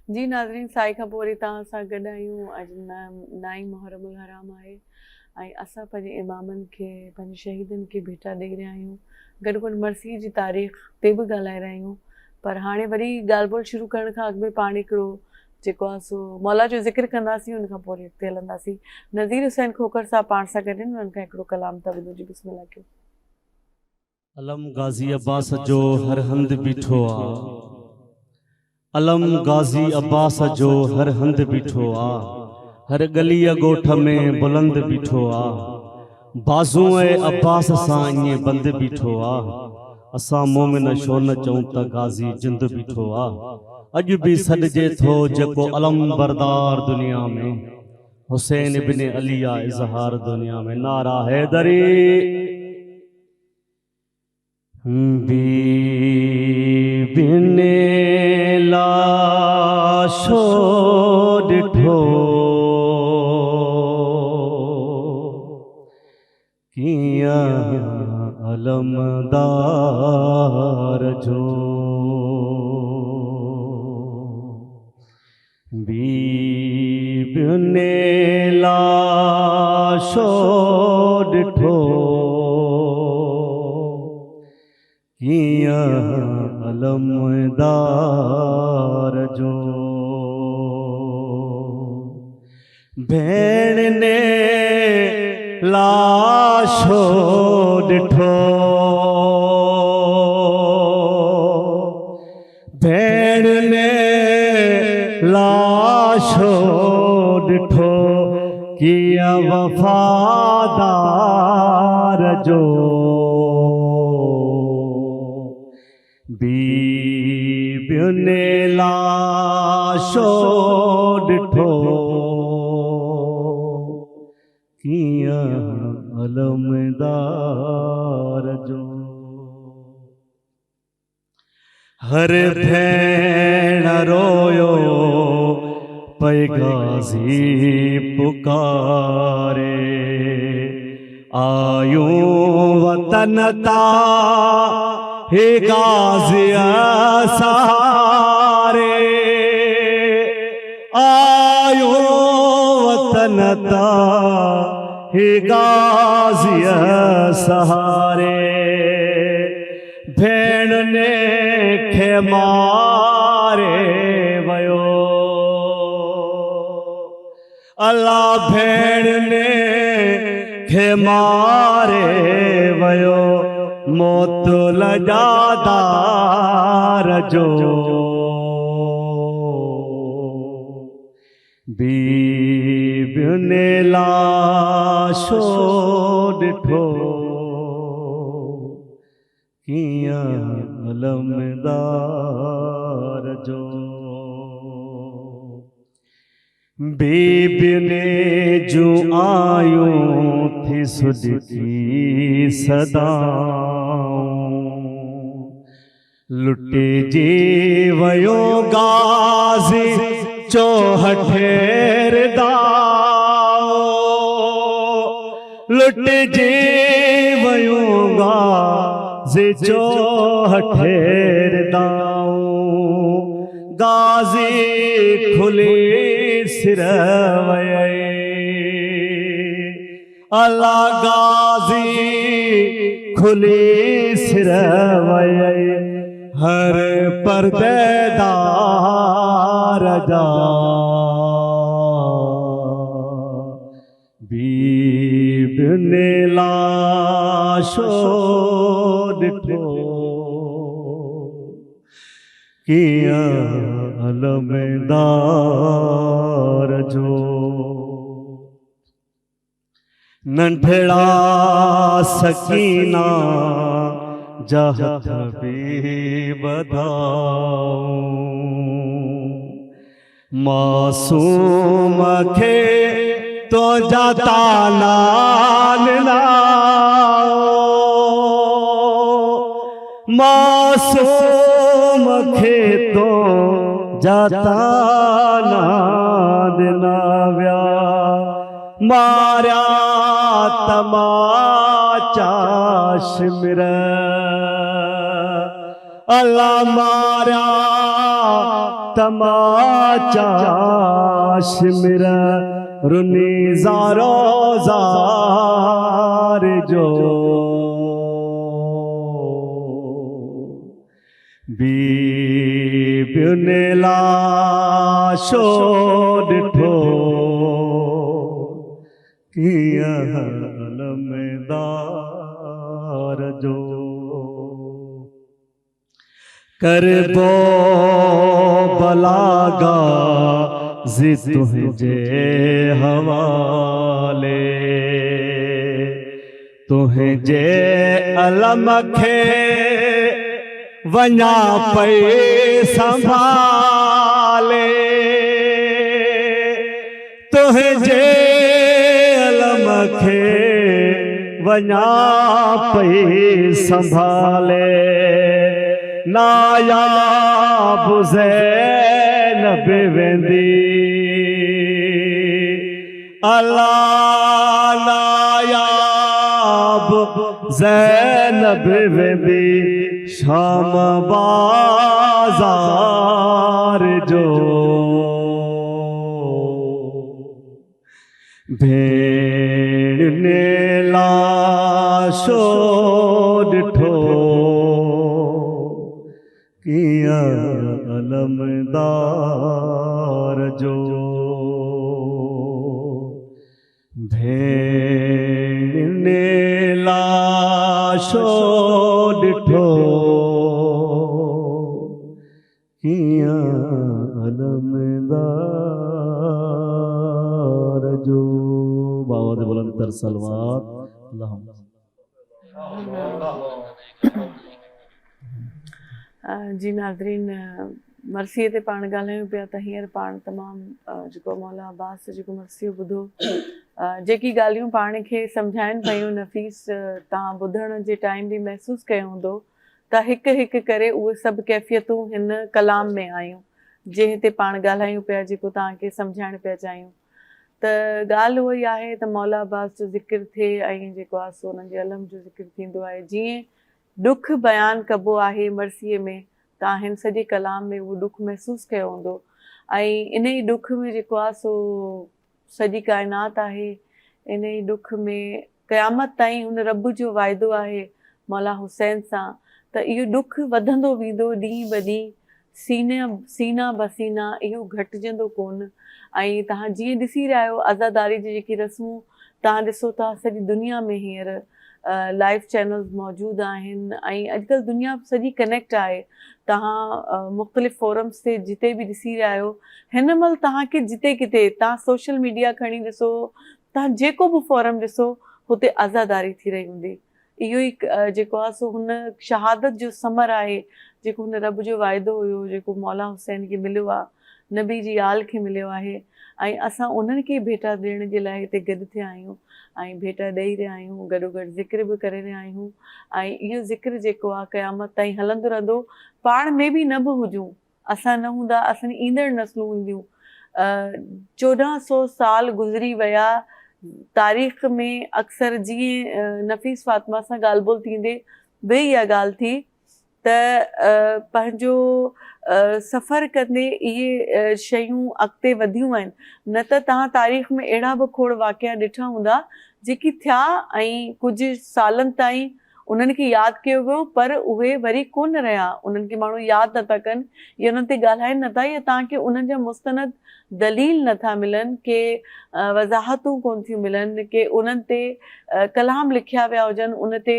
जी नाज़रीन, साई खां पोइ वरी तव्हां सां गॾु आहियूं। अॼु नाई मुहर्रमुल हराम आहे ऐं असां पंहिंजे इमामनि खे, पंहिंजे शहीदनि खे भेटा ॾेई रहिया आहियूं। गॾु गॾु मरसी जी तारीख़ ते बि ॻाल्हाए रहिया आहियूं। पर हाणे वरी ॻाल्हि ॿोल शुरू करण खां अॻु में पाण हिकिड़ो जेको आहे सो मौला जो ज़िक्र कंदासीं, उन खां पोइ वरी अॻिते हलंदासीं। नज़ीर हुसैन खोखर साहब पाण सां गॾु आहिनि, उन्हनि खां हिकिड़ो कलाम था ॿुधो। जी बिस्मिल्लाह कयो। अलम गाज़ी अब्बास जो हर हंध बीठो आ, अलम गाज़ी अब्बास जो हर हंध बीठो आ, हर गली ॻोठ में बुलंद बीठो आ, बाज़ूए अब्बास सां ईअं बंद बीठो आ। असां मोमिन छो न चऊं त गाज़ी जिंद बीठो आ। अॼु बि सॾिजे थो जेको अलम बरदार दुनिया में, हुसैन इब्न अली आ इज़हार दुनिया में। नारा हैदरी बीबिने लाशो ॾिठो कियां अलमदार जो, बीबिने लाशो ॾिठो कियां अलमदार जो। भेण ने लाशो ॾिठो, भेण ने लाशो ॾिठो कियां वफ़ादार जो, बीबियुनि लाशो ॾिठो कियां अलमदार जो। हर भेण रोयो पई गाज़ी पुकारे, आयूं वतन ता हे गाज़िया सहारे, आयो वतन ता हे गाज़िया सहारे। भेण ने खे मारे वयो, अल्लाह भेण ने खे मारे वयो, मौत लजादार जो, बीबियुनि लाशो ॾिठो कियां अलमदार जो। बीबियुनि जूं आयूं थी सुॾकी सदाऊं, लुटिजी वयो गाज़ी चौहठेर दाओ, लुटिजी वयो गाज़ी चौहठेर दाओ, गाज़ी खुली सिर वये, अल्लाह गाज़ी खुली सिर वये, हर पर्देदार जा, बीबियुनि लाशो ॾिठो कियां अलमदार जो। नंढड़ा सकीना जा हथ भी बधाऊं, मासूम खे तो जाता लाल लाओ, मासूम खे तो जाता लाल लाव्या, मारिया तमाचा शिमर, अल्लाह मारा तमाचा शिमर रुनी ज़ारो ज़ार जो बीबियुन लाशो ॾिठो कीअं अलमदार जो करबो बलागा ज़ि तुंहिंजे हवाले तुंहिंजे अलम खे वञा पई संभाले तुंहिंजे अलम खे वञा पई संभाले नायाब ज़ैनब वेंदी अल्लाह नायाब ज़ैनब वेंदी शाम बाज़ार जो भेड़ ने लाशो ॾिठो कीअं अलमदार जो भेड़ ने लाशो ॾिठो कीअं अलमदार जो बाबा बुलंदर सलवात जी नाज़रीन मरसीअ ते पाण ॻाल्हायूं पिया त हींअर पाण तमामु जेको मौला अब्बास जेको मरसियो ॿुधो जेकी ॻाल्हियूं पाण खे सम्झाइनि पियूं नफ़ीस तव्हां ॿुधण जे टाइम बि महसूसु कयो हूंदो त हिकु हिकु करे उहे सभु कैफ़ियतूं हिन कलाम में आयूं जंहिं ते पाण ॻाल्हायूं पिया जेको तव्हांखे सम्झाइणु पिया चाहियूं त ॻाल्हि उहा ई आहे त मौला अब्बास जो ज़िक्र थिए ऐं जेको आहे सो उन्हनि जे अलम जो ज़िक्र थींदो आहे जीअं ॾुखु बयानु कबो आहे मरसीअ में तव्हां हिन सॼे कलाम में उहो ॾुखु महसूसु कयो हूंदो ऐं इन ई ॾुख में जेको आहे सो सॼी काइनात आहे इन ई ॾुख में क़यामत ताईं हुन रब जो वाइदो आहे मौला हुसैन सां त इहो ॾुखु वधंदो वेंदो ॾींहुं ब ॾींहुं सीना बसीना इहो घटिजंदो कोन ऐं तव्हां जीअं ॾिसी रहिया आहियो आज़ादारी जी जेकी रस्मूं तव्हां ॾिसो था सॼी दुनिया में हींअर लाइव चैनल्स मौजूदु आहिनि ऐं अॼुकल्ह दुनिया सॼी कनेक्ट आहे तव्हां मुख़्तलिफ़ फोरम्स ते जिते बि ॾिसी रहिया आहियो हिन महिल तव्हांखे जिते किथे तव्हां सोशल मीडिया खणी ॾिसो तव्हां जेको बि फोरम ॾिसो हुते आज़ादारी थी रही हूंदी इहो ई जेको आहे सो हुन शहादत जो समर आहे जेको हुन रब जो वाइदो हुयो जेको मौला हुसैन खे मिलियो आहे नबी जी आल खे मिलियो आहे ऐं असां उन्हनि खे भेटा ॾियण जे लाइ हिते गॾु थिया आहियूं ऐं भेटा ॾेई रहिया आहियूं गॾोगॾु ज़िक्र बि करे रहिया आहियूं ऐं इहो ज़िक्र जेको आहे क़यामत ताईं हलंदो रहंदो पाण में बि न बि हुजूं असां न हूंदा असांजी ईंदड़ नस्लूं हूंदियूं 1400 साल गुज़री विया तारीख़ में अक्सर जीअं नफ़ीस फातिमा सां ॻाल्हि ॿोल थींदे बि इहा ॻाल्हि थी त पंहिंजो सफ़र कंदे इहे शयूं अॻिते वधियूं आहिनि न त तव्हां तारीख़ में अहिड़ा बि खोड़ वाक़िया ॾिठा हूंदा जेकी थिया ऐं कुझु सालनि ताईं उन्हनि खे यादि कयो वियो पर उहे वरी कोन रहिया उन्हनि खे माण्हू यादि नथा कनि या उन्हनि ते ॻाल्हाइनि नथा या तव्हांखे उन्हनि जा मुस्तनद दलील नथा मिलनि के वज़ाहतूं कोन थियूं मिलनि के उन्हनि ते कलाम लिखिया विया हुजनि उन ते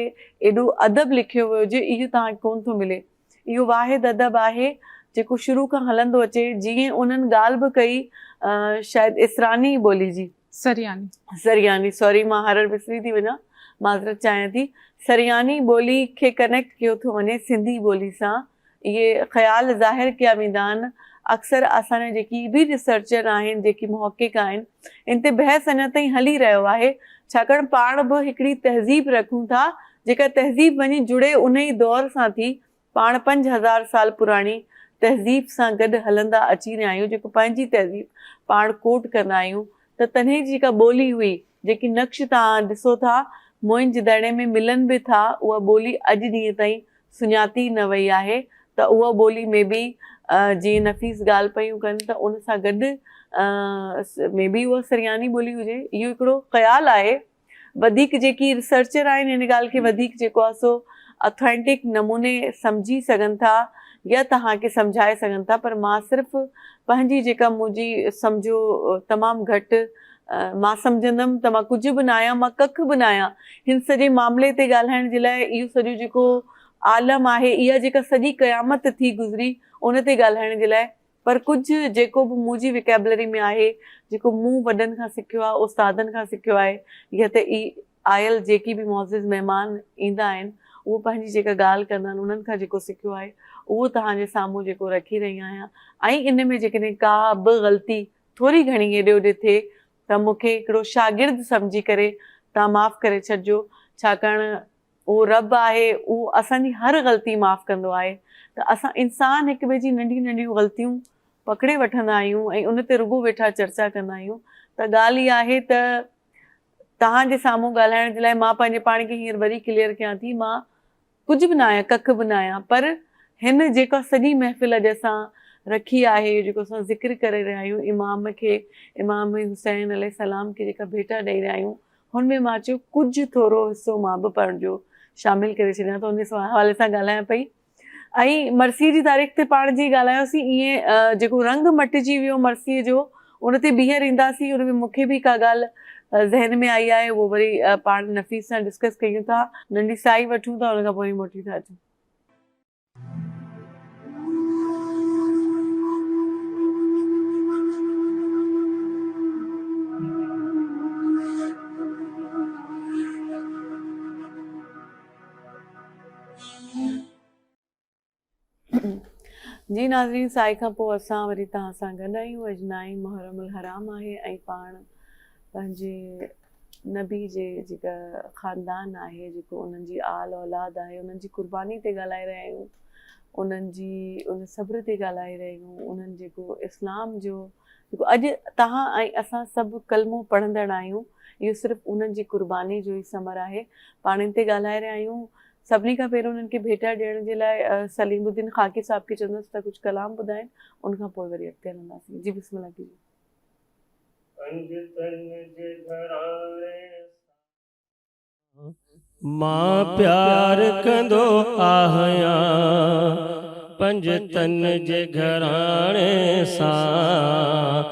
एॾो अदब लिखियो वियो हुजे इहो तव्हांखे कोन थो मिले इहो वाहिद अदब आहे जेको शुरू खां हलंदो अचे जीअं उन्हनि ॻाल्हि बि कई शायदि इसरानी ॿोली जी सरियानी सॉरी मां हर विसरी थी वञा माज़रत चाहियां थी सरियानी ॿोली खे कनेक्ट कयो थो वञे सिंधी ॿोली सां इहे ख़्याल ज़ाहिर कया वेंदा आहिनि अक्सर असांजा जेकी बि रिसर्चर आहिनि जेकी मुहक़िक़ आहिनि इन ते बहस अञा ताईं हली रहियो आहे छाकाणि पाण बि हिकिड़ी तहज़ीब रखूं था जेका तहज़ीब वञी जुड़े उन ई दौर सां थी पाण 5000 साल पुराणी तहज़ीब सां गॾु हलंदा अची रहिया आहियूं जेको पंहिंजी तहज़ीब पाण कोट कंदा आहियूं त तॾहिं जेका ॿोली हुई जेकी नक्श तव्हां ॾिसो था मुंहिंजे दड़े में मिलनि बि था उहा ॿोली अॼु ॾींहं ताईं सुञाती न वई आहे त उहा ॿोली में बि जीअं नफ़ीस ॻाल्हि पियूं कनि त उन सां गॾु में बि उहा सरियानी ॿोली हुजे, इहो हिकिड़ो ख़्यालु आहे। वधीक जेकी रिसर्चर आहिनि हिन ॻाल्हि खे वधीक जेको आहे सो ऑथेंटिक नमूने सम्झी सघनि था या तव्हांखे सम्झाए सघनि था, पर मां सिर्फ़ु पंहिंजी जेका मुंहिंजी सम्झो तमामु घटि मां सम्झंदमि त मां कुझु बि न आहियां, मां कख बि न आहियां हिन सॼे मामले ते ॻाल्हाइण जे लाइ। इहो सॼो जेको आलम आहे, इहा जेका सॼी क़यामत थी गुज़री उन ते ॻाल्हाइण जे लाइ, पर कुझु जेको बि मुंहिंजी विकेबलरी में आहे, जेको मूं वॾनि खां सिखियो आहे, उस्तादनि खां सिखियो आहे, या त आयल जेकी बि मौज़िज़ महिमान ईंदा आहिनि उहो पंहिंजी जेका ॻाल्हि कंदा आहिनि उन्हनि खां जेको सिखियो आहे उहो तव्हांजे साम्हूं जेको रखी रही आहियां। ऐं इन में जेकॾहिं का बि ग़लती थोरी घणी हेॾे होॾे थिए त मूंखे हिकिड़ो शागिर्द सम्झी करे तव्हां माफ़ु करे छॾिजो, छाकाणि उहो रब आहे, उहो असांजी हर ग़लती माफ़ु कंदो आहे। त असां इंसान हिक ॿिए जी नंढियूं नंढियूं ग़लतियूं पकिड़े वठंदा आहियूं ऐं उन ते रुॻो वेठा चर्चा कंदा आहियूं। त ॻाल्हि इहा आहे त तव्हांजे साम्हूं ॻाल्हाइण जे लाइ मां पंहिंजे पाण खे हींअर वरी क्लियर कयां थी, मां कुझु बि न आहियां, कख बि न आहियां, पर हिन जेका सॼी महफ़िल अॼु असां रखी आहे, जेको असां ज़िक्र करे रहिया आहियूं इमाम खे, इमाम हुसैन अलैहिस्सलाम खे जेका भेटा ॾेई रहिया आहियूं, हुनमें मां चयो कुझु थोरो हिसो मां बि पंहिंजो शामिलु करे छॾियां, त उन हवाले सां ॻाल्हायां पई। ऐं मर्सीअ जी तारीख़ ते पाण जी ॻाल्हायोसीं, ईअं जेको रंग मटिजी वियो मर्सीअ जो उन ते ॿीहर ईंदासीं। उन में मूंखे बि का ॻाल्हि ज़हन में आई आहे, उहो वरी पाण नफ़ीस सां डिस्कस कयूं था, नंढी साई वठूं था, उन खां पोइ मोटी था अचूं। जी नाज़रीन, साई खां पोइ असां वरी तव्हां सां गॾु आहियूं। अॼु 9 मुहर्रमुल हराम आहे ऐं पाण पंहिंजे नबी जे जेका ख़ानदान आहे, जेको उन्हनि जी आल औलाद आहे, उन्हनि जी क़ुर्बानी ते ॻाल्हाए रहिया आहियूं, उन्हनि जी उन सब्र ते ॻाल्हाए रहिया आहियूं, उन्हनि जेको इस्लाम जो जेको अॼु तव्हां ऐं असां सभु कलमो पढ़ंदड़ आहियूं, इहो सिर्फ़ु उन्हनि जी क़ुर्बानी जो ई समर आहे। पाण इन ते ॻाल्हाए रहिया आहियूं। सभिनी खां पहिरियों उन्हनि खे भेटा ॾियण जे लाइ सलीमुद्दीन ख़ाकी साहिब खे चवंदसि त कुझु कलाम ॿुधाइनि, उनखां पोइ वरी अॻिते हलंदासीं। जी बिस्मिल्लाह कीजिए। मां प्यार कंदो आहियां पंज तन जे घराणे सां,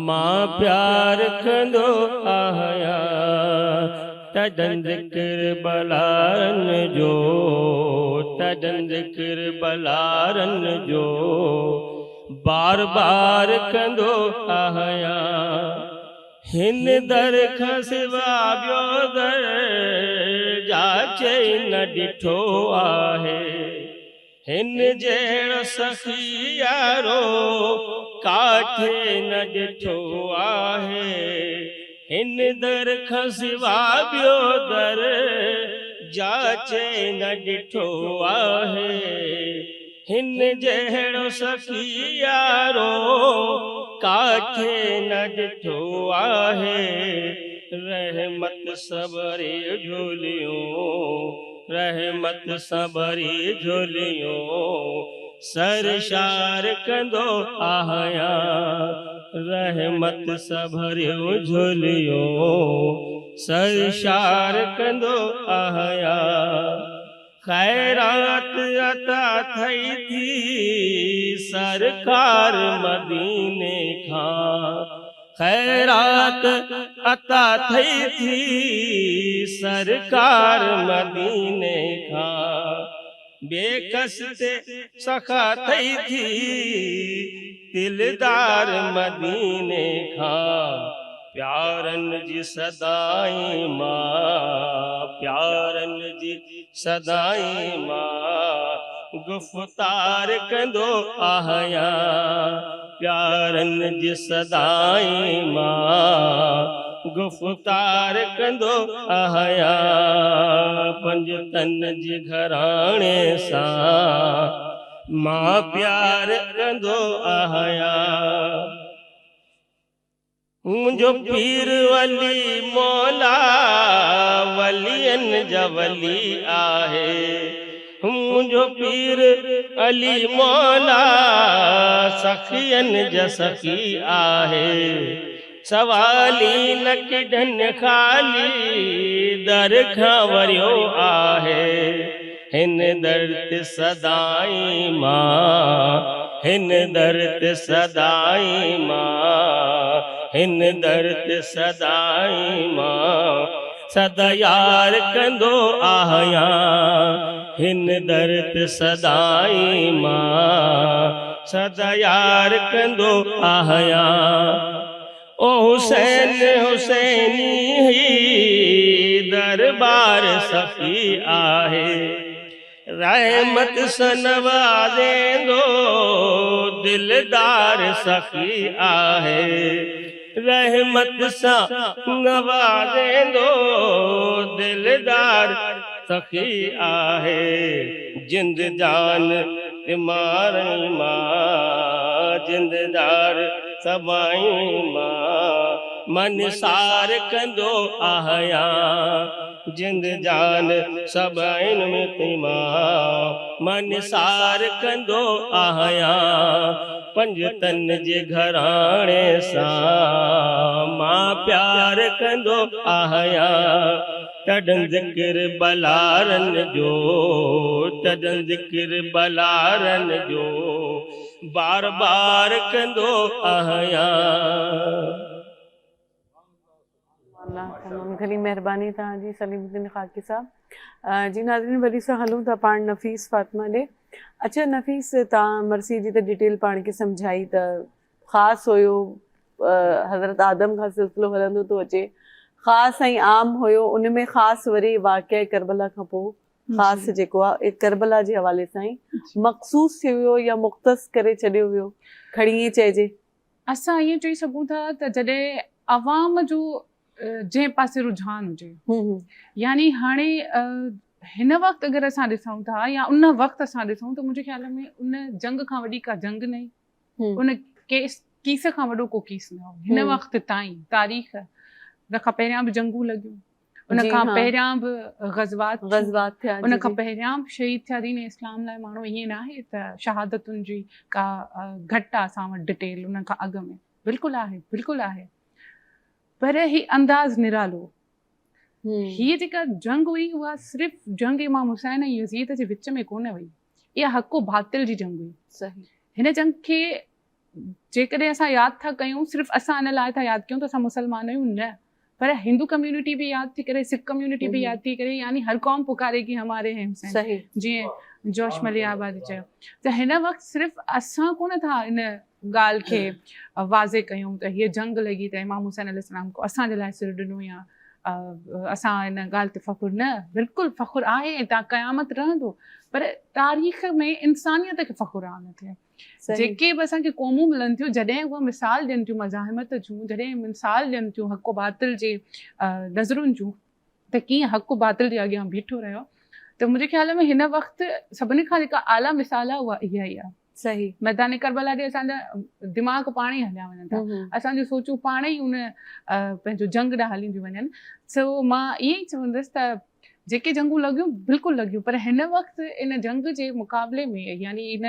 मां प्यार कंदो आहियां तॾहिं ज़िक्र बलारन जो, तॾहिं ज़िक्र बलारन जो बार बार कंदो आहियां। हिन दर खां सिवा ॿियो दर जाचे न ॾिठो आहे, हिन जहिड़ो सखी यारो काथे न ॾिठो आहे। हिन दर खां सिवा ॿियो दर जाचे न ॾिठो आहे, हिन जहिड़ो सखी यारो काथे न ॾिठो आहे। रहमत सबरी झोलियूं, रहमत सबरी झोलियूं सरशार कंदो आहियां, रहमत सबरियूं झोलियूं सरशार कंदो आहियां। खैरात अता थई थी सरकार मदीने खां, खैरात अता थई थी सरकार मदीने खां। बेकस ते सखा थई थी दिलदार मदीने खां। प्यारन जी सदाई मां, प्यारन जी सदाई मां गुफ्तार कंदो आहियां, प्यारन जी सदाई मां गुफ्तार कंदो आहियां। पंज तन जे घराणे सां मां प्यार कंदो आहियां। मुंहिंजो पीर वली मौला वलियन जा वली आहे, मुंहिंजो पीर अली मौला सखियन जा सखी आहे सवाली न किडन खाली दर खां वरियो आहे हिन दर ते सदाई मां हिन दर ते सदाई मां हिन दर ते सदाई मां सदा यार कंदो आहियां हिन दर ते सदाई मां सदा यार कंदो आहियां ओ हुसैन हुसैनी ही दरबार सखी आहे रहमत सा नवाज़ेंदो दिलदार सखी आहे रहमत सा नवाज़ेंदो दिलदार सखी आहे जिंद जान मारई मां जिंददार सबाई मां मन सार कंदो आहियां जिंद जान सबाइन में मां मन सार कंदो आहियां पंजतन जे घराणे सां मां प्यार कंदो आहियां तॾहिं ज़िक्र बलारन जो तॾहिं ज़िक्र बलारन जो बार बार कंदो आहियां तमामु घणी महिरबानी तव्हांजी सलीमुद्दीन ख़ाकी साहब जी नाज़रीन वरी सां हलूं था पाण नफ़ीस फातिमा ॾे अच्छा नफ़ीस तव्हां मर्सी जी त डिटेल पाण खे सम्झाई त ख़ासि हुयो हज़रत आदम खां सिलसिलो हलंदो थो अचे ख़ासि ऐं आम हुयो उन में ख़ासि वरी वाक़िया करबला खां पोइ ख़ासि जेको आहे करबला जे हवाले सां ई मख़सूस थियो वियो या मुख़्तस करे छॾियो वियो खणी ईअं चइजे असां ईअं चई सघूं था त जॾहिं अवाम जो जंहिं पासे रुझान हुजे यानी हाणे हिन वक़्तु अगरि असां ॾिसूं था या उन वक़्तु असां ॾिसूं त मुंहिंजे ख़्याल में उन जंग खां वॾी का जंग न हुई उन कीस खां वॾो को कीस न हो हिन वक़्तु ताईं तारीख़ उन खां पहिरियां बि जंगूं लॻियूं उन खां पहिरियां बि गज़वात थिया उन खां पहिरियां बि शहीद थिया दीन इस्लाम लाइ माण्हू ईअं न आहे त शहादतुनि जी का घटि आहे असां वटि डिटेल उन खां अॻु में बिल्कुलु आहे पर ही अंदाज़ निरालो हीअ जेका जंग हुई उहा सिर्फ़ु जंग इमाम हुसैन ऐं यज़ीद जे विच में कोन हुई इहा हक़ बातिल जी जंग हुई सही हिन जंग खे जेकॾहिं असां यादि था कयूं सिर्फ़ु असां इन लाइ था यादि कयूं त असां मुसलमान आहियूं न पर हिंदू कम्युनिटी भी याद थी करे सिख कम्युनिटी भी याद थी करे यानी हर कौम पुकारे कि हमारे हैं हुसैन जीअं जोश मलियाबादी चयो त हिन वक़्तु सिर्फ़ु असां कोन था इन ॻाल्हि खे वाज़े कयूं त हीअ जंग लॻी त इमाम हुसैन अलैहिस्सलाम को असांजे लाइ सिर ॾिनो या असां इन ॻाल्हि ते फ़ख़ुरु न बिल्कुलु फ़ख़ुरु आहे ऐं तव्हां क़यामत रहंदो पर तारीख़ में इंसानियत खे फ़ख़ुरु आहे न थिए जेके बि असांखे क़ौमूं मिलनि थियूं जॾहिं उहे मिसाल ॾियनि थियूं मज़ाहिमत जूं जॾहिं मिसाल ॾियनि थियूं हक़ बातिल जे नज़रुनि जूं त कीअं हक़ बातिल जे अॻियां बीठो रहियो त मुंहिंजे ख़्याल में हिन वक़्तु सभिनी खां जेका आला मिसाल आहे उहा इहा ई आहे सही मैदान करबला ॾे असांजा दिमाग़ पाण ई हलिया वञनि था असांजूं सोचूं पाण ई उन पंहिंजो जंग ॾांहुं हलींदियूं वञनि सो मां ईअं ई चवंदसि त जेके जंगूं लॻियूं बिल्कुलु लॻियूं पर हिन वक़्तु इन जंग जे मुक़ाबले में यानी इन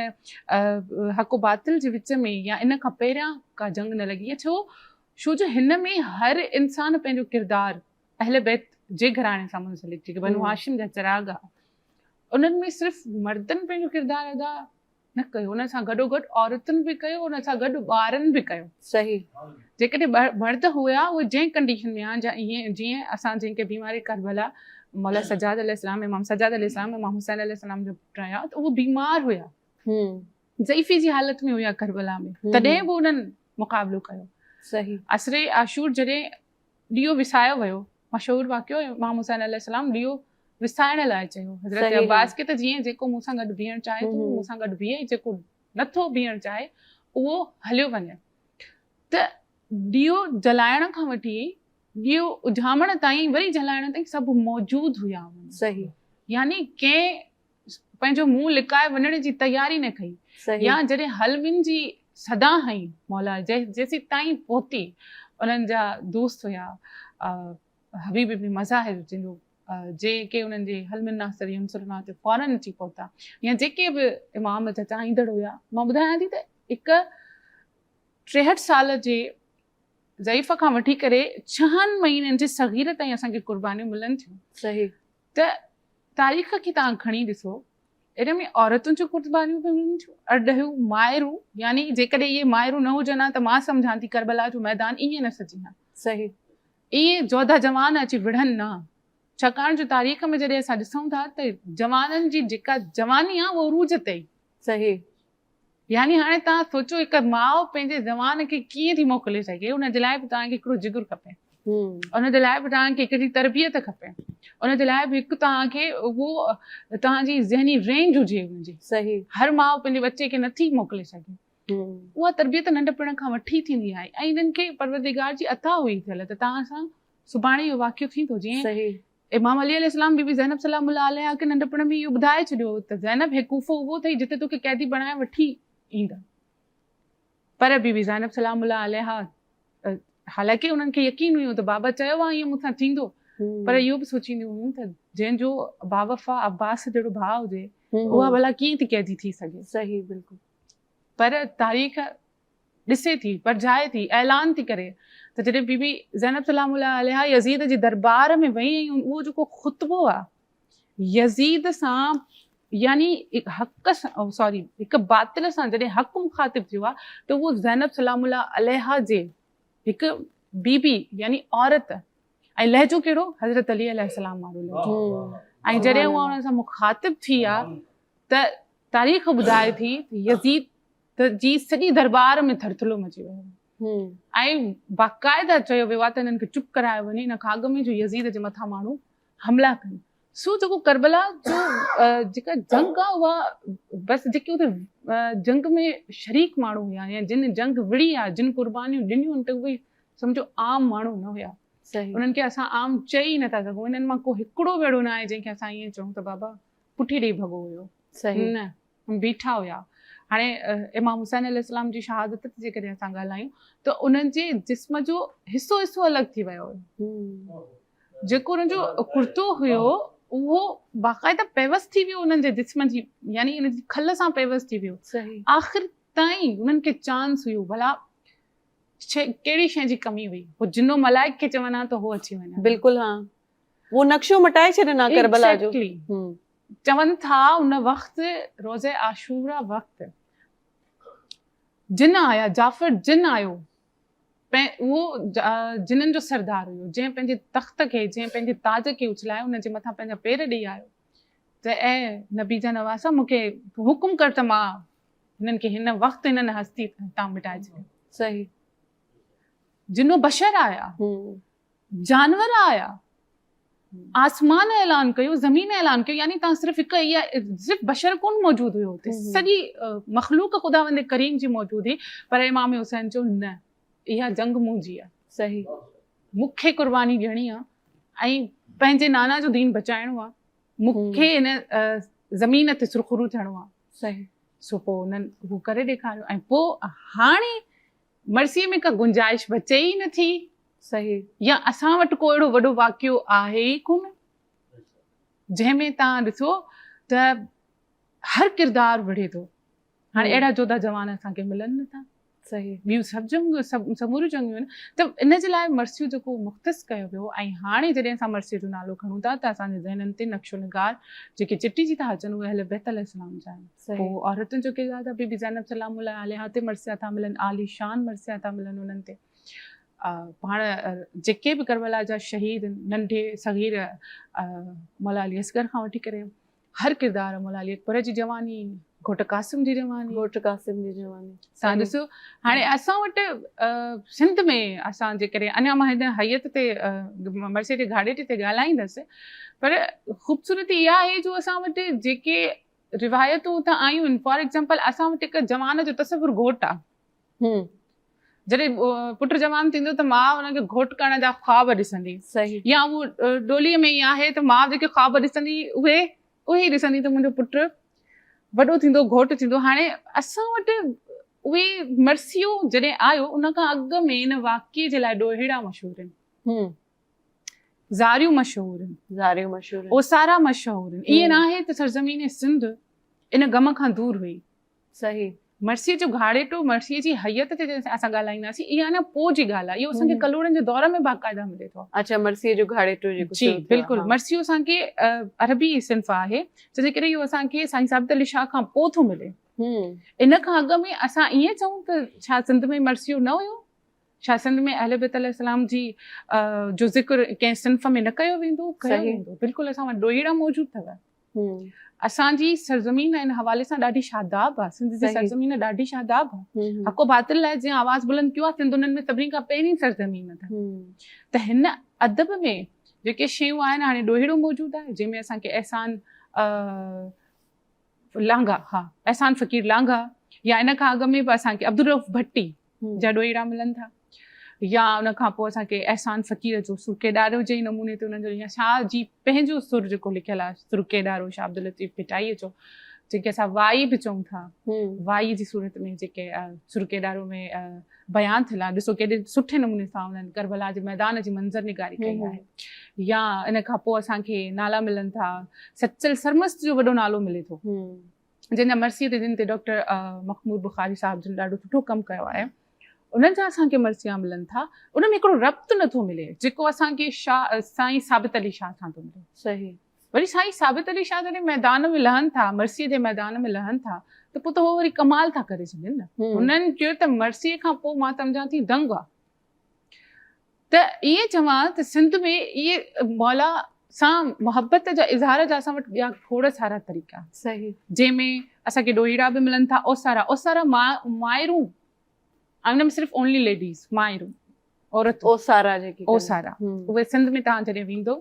हक़ बातिल जे विच में या इन खां पहिरियां का जंग न लॻी आहे छो जो हिन में हर इंसान पंहिंजो किरदारु अहले बैत जे घराणे सां मुंसलिक जेके बनु हाशिम जा चिराग आहे उन्हनि में सिर्फ़ु मर्दनि पंहिंजो किरदारु अदा न कयो उन सां गॾोगॾु औरतुनि बि कयो उन सां गॾु ॿारनि बि कयो सही जेकॾहिं मर्द हुआ उहे जंहिं कंडीशन में आहे ईअं जीअं असां जंहिंखे बीमारी करबला मौला सजाद अलैहिस्सलाम इमाम सजाद अलैहिस्सलाम इमाम हुसैन अलैहिस्सलाम जो पुटु रहिया त उहो बीमार हुया ज़ईफ़ी जी हालत में हुया करबला में तॾहिं बि उन्हनि मुक़ाबिलो कयो सही असरे आशूर जॾहिं ॾीओ विसायो वियो मशहूरु वाक़ियो इमाम हुसैन अलैहिस्सलाम ॾीओ विसाइण लाइ चयो हज़रत अब्बास खे त जीअं जेको मूंसां गॾु बीहणु चाहे थो मूंसां गॾु बीहे जेको नथो बीहणु चाहे उहो हलियो वञे त ॾीओ जलाइण खां वठी ॾीओ उझामण ताईं वरी जलाइण ताईं सभु मौजूदु हुया सही यानी कंहिं पंहिंजो मुंहुं लिकाए वञण जी तयारी न कई या जॾहिं हलविन जी सदा हई मौला जेसी ताईं पहुती उन्हनि जा दोस्त हुया हबीब इब्न मज़ाहिर जंहिंजो जेके उन्हनि जे हलमिना सरी हमसरना ते फौरन अची पहुता या जेके बि इमाम जा चाहींदड़ हुया मां ॿुधायां थी त हिकु 63 साल जे ज़ईफ़ खां वठी करे 6 महीननि जे सग़ीर ताईं असांखे क़ुर्बानियूं मिलनि थियूं सही त तारीख़ खे तव्हां खणी ॾिसो इन में औरतुनि जूं क़ुर्बानियूं बि मिलनि थियूं अॾहियूं माइरूं यानी जेकॾहिं इहे माइरूं न हुजनि हा त मां सम्झां थी करबला जो मैदान ईअं न सजी हा सही इहे जोधा जवान अची विढ़नि न छाकाणि जो तारीख़ में जॾहिं असां ॾिसूं था त जवाननि जी जेका जवानी आहे उहा उरूज ते ई सही यानी हाणे तव्हां सोचो हिकु माउ पंहिंजे जवान खे कीअं थी मोकिले सघे उन जे लाइ बि तव्हांखे हिकिड़ो जिगर खपे उन जे लाइ बि तव्हांखे हिकिड़ी तरबियत खपे उन जे लाइ बि हिकु तव्हांखे उहो तव्हांजी ज़हनी रेंज हुजे हुनजी सही हर माउ पंहिंजे बच्चे खे नथी मोकिले सघे उहा तरबियत नंढपण खां वठी थींदी आहे ऐं इन्हनि खे परवरदिगार जी अता हुई थियल त तव्हां सां सुभाणे इहो वाक़ियो थींदो जीअं सही इमाम अली अलैहिस्सलाम बीबी ज़ैनब सलामुल्लाह अलैहा खे नंढपण में इहो ॿुधाए छॾियो त ज़ैनब हे कूफ़ो उहो अथई जिते तोखे कैदी बणाए वठी ईंदा पर बीबी ज़ैनब सलामुल्लाह अलैहा हालांकि उन्हनि खे यकीन हुयो त बाबा चयो आहे ईअं मूंसां थींदो पर इहो बि सोचींदियूं हुयूं त जंहिंजो बावफ़ा अब्बास जहिड़ो भाउ हुजे उहा भला कीअं थी कैदी थी सघे सही बिल्कुलु पर तारीख़ ॾिसे थी परजाए थी ऐलान थी करे त जॾहिं बीबी ज़ैनब सलामुल्लाह अलैहा यज़ीद जे दरबार में वई ऐं उहो जेको ख़ुतबो आहे यज़ीद सां यानी हिकु बातिल सां जॾहिं हक़ मुखातिब थियो आहे त उहो ज़ैनब सलामुल्लाह अलैहा जे हिकु बीबी यानी औरत ऐं लहजो कहिड़ो हज़रत अली अलैहिस्सलाम वारो लहजो ऐं जॾहिं उहा उन सां मुखातिब थी आहे त तारीख़ ॿुधाए थी यज़ीद जी सॼी दरबार में थरथलो मची वियो ऐं बाक़ाइदा चयो वियो आहे त हिननि खे चुप करायो वञे हिन खां अॻु में जो यज़ीद जे मथां माण्हू हमला कनि सो जेको करबला जो जेका जंग आहे उहा बसि जेके उते जंग में शरीक माण्हू हुया या जिन जंग विड़ी आहे जिन क़ुर्बानियूं ॾिनियूं त उहे सम्झो आम माण्हू न हुया सही उन्हनि खे असां आम चई नथा सघूं हिननि मां को हिकिड़ो अहिड़ो न आहे जंहिंखे असां ईअं चऊं त बाबा पुठी ॾेई भॻो हुयो सही न बीठा हुया हाणे इमाम हुसैन अलैहिस्सलाम जी शहादत ते जेकॾहिं असां ॻाल्हायूं त उन्हनि जे जिस्म जो हिसो हिसो अलॻि थी वियो हुयो जेको उन्हनि जो कुर्तो हुयो उहो बाक़ाइदा पेवस थी वियो उन्हनि जे जिस्म जी यानी इन जी खल सां पेवस थी वियो सही आख़िर ताईं उन्हनि खे चांस हुयो भला कहिड़ी शइ जी कमी हुई उहो जिनो मलाइक खे चवनि हा त उहो अची वञे बिल्कुलु हा वो नक्शो मटाए छॾियो करबला जो चवनि था उन वक़्तु रोज़े आशूरा वक़्तु जिन आया जाफ़र जिन आयो उहो जिननि जो सरदार हुयो जंहिं पंहिंजे तख़्त खे जंहिं पंहिंजे ताज खे उछलायो उन जे मथां पंहिंजा पेर ॾेई आयो त ऐं नबी जा नवासा मूंखे हुकुम कर त मां हिननि खे हिन वक़्तु हिननि हस्ती तां मिटाए छॾियो सही जिनो बशर आया जानवर आया आसमान ऐलान कयो ज़मीन ऐलान कयो यानी तव्हां सिर्फ़ु हिकु इहा सिर्फ़ु बशर कोन मौजूदु हुयो हुते सॼी मख़लूक ख़ुदावंद करीम जी मौजूदु हुई पर इमाम हुसैन चयो न इहा जंग मुंहिंजी आहे सही मूंखे क़ुर्बानी ॾियणी आहे ऐं पंहिंजे नाना जो दीन बचाइणो आहे मूंखे हिन ज़मीन ते सुरख़ुरू थियणो आहे सही सो पोइ उन्हनि उहो करे ॾेखारियो ऐं पोइ हाणे मर्सीअ में का गुंजाइश बचे ई नथी सही या असां वटि को अहिड़ो वॾो वाक़ियो आहे ई कोन जंहिंमें तव्हां ॾिसो त हर किरदारु विढ़े थो हाणे अहिड़ा जोधा जवान असांखे मिलनि नथा सही ॿियूं सभु जंगियूं समूरियूं जंगियूं आहिनि त इन जे लाइ मर्सियूं जेको मुख़्तस कयो वियो ऐं हाणे जॾहिं असां मर्सीअ जो नालो खणूं था त असांजे ज़हननि ते नक्शो निगार जेके चिटी जी था अचनि उहे अहल बैत अलैहिस्सलाम जा आहिनि पोइ औरतुनि जो किरदार आहे बीबी ज़ैनब सलामुल्लाह अलैहा ते मर्सिया था मिलनि आली शान मर्सिया था मिलनि उन्हनि ते पाण जेके बि करबला जा शहीद नंढे सग़ीर मौला अली असगर खां वठी करे हर किरदार मौला अली अकबर जी जवानी घोट क़ासिम जी जवानी तव्हां ॾिसो हाणे असां वटि सिंध में असां जे करे अञा मां हिन हयत ते मर्सीअ जे घाड़े ते ॻाल्हाईंदसि पर ख़ूबसूरती इहा आहे जो असां वटि जेके रिवायतूं त आयूं आहिनि फॉर एग्ज़ाम्पल असां वटि हिकु जवान जो तसवुरु घोट आहे जॾहिं पुटु जवान थींदो त माउ हुनखे घोट करण जा ख़्वाब ॾिसंदी सही या उहो डोलीअ में ई आहे त माउ जेके ख़्वाब ॾिसंदी उहे ई ॾिसंदी त मुंहिंजो पुटु वॾो थींदो घोट थींदो हाणे असां वटि उहे मर्सियो जॾहिं आयो उन खां अॻु में इन वाक़िए जे लाइ ॾोहिड़ा मशहूरु आहिनि ज़ारियूं मशहूर आहिनि, ज़ारियूं मशहूर आहिनि। ओसारा मशहूर आहिनि। ईअं न आहे त सरज़मीन सिंध इन गम खां दूर हुई। सही। मर्सीअ जो घाड़ेटो, मर्सीअ जी हैयत ते असां ॻाल्हाईंदासीं, इहा न पोइ जी ॻाल्हि आहे। इहो असांखे कलोड़नि जे दौर में बाक़ाइदा मिले थो। अच्छा, मर्सीअ जो घाड़ेटो जेको जी बिल्कुलु। मर्सियो असांखे अरबी सिंफ़ आहे, जंहिंजे करे इहो असांखे साईं साबित अली शाह खां पोइ थो मिले। इन खां अॻु में असां ईअं चऊं त छा सिंध में मर्सियो न हुयो? छा सिंध में अहले बैत अलैहिस्सलाम जी जो ज़िक्र कंहिं सिंफ़ में न कयो वेंदो? कयो वेंदो। बिल्कुलु असां वटि ॾोहीड़ा मौजूदु अथव। असांजी सरज़मीन इन हवाले सां ॾाढी शादाब आहे। सिंध जी सरज़मीन ॾाढी शादाब आहे। हक़ो बातिल लाइ जीअं आवाज़ बुलंद कयो आहे, सिंध उन्हनि में सभिनी खां पहिरीं सरज़मीन अथव। त हिन अदब में जेके शयूं आहिनि, हाणे ॾोहीड़ो मौजूदु आहे जंहिंमें असांखे एहसान लांघा, एहसान फ़कीर लांघा, या इन खां अॻु में बि असांखे अब्दुल रऊफ़ भट्टी जा ॾोहीड़ा मिलनि था, या उन खां पोइ असांखे एहसान फ़कीर जो सुरकेदारो जे नमूने ते उन्हनि जो या शाह जी पंहिंजो सुर जेको लिखियलु आहे, सुरकेदारो शाह अब्दुल लतीफ़ भिटाईअ जो, जेके असां वाई बि चऊं था, वाई जी सूरत में जेके सुरकेदारो में बयानु थियल आहे। ॾिसो केॾे सुठे नमूने सां उन्हनि करबला जे मैदान जी मंज़र निगारी कई आहे। या इन खां पोइ असांखे नाला मिलनि था, सचल सरमस्त जो वॾो नालो मिले थो, जंहिंजा मर्सीअ ते जिन ते डॉक्टर महमूद बुखारी साहिब जिन ॾाढो सुठो कमु कयो आहे, उन्हनि जा असांखे मर्सिया मिलनि था। उन में हिकिड़ो रब्त नथो मिले जेको असांखे साईं साबित अली शाह सां थो मिले। सही। वरी साईं साबित अली शाह जॾहिं मैदान में लहनि था, मर्सीअ जे मैदान में लहनि था, त पोइ त उहो वरी कमाल था करे सघनि न। हुननि चयो त मर्सीअ खां पोइ मां सम्झां थी दंग आहे। त इहे चवां त सिंध में इहे मौला सां मुहबत जा इज़हार जा असां वटि ॿिया खोड़ सारा तरीक़ा। सही। जंहिंमें असांखे ॾोहीड़ा बि मिलनि था, ओसारा। ओसारा मायरूं, उन में सिर्फ़ु ओनली लेडीज़, मायरूं, औरतूं। ओसारा जेकी ओसारा, उहे सिंध में तव्हां जॾहिं वेंदो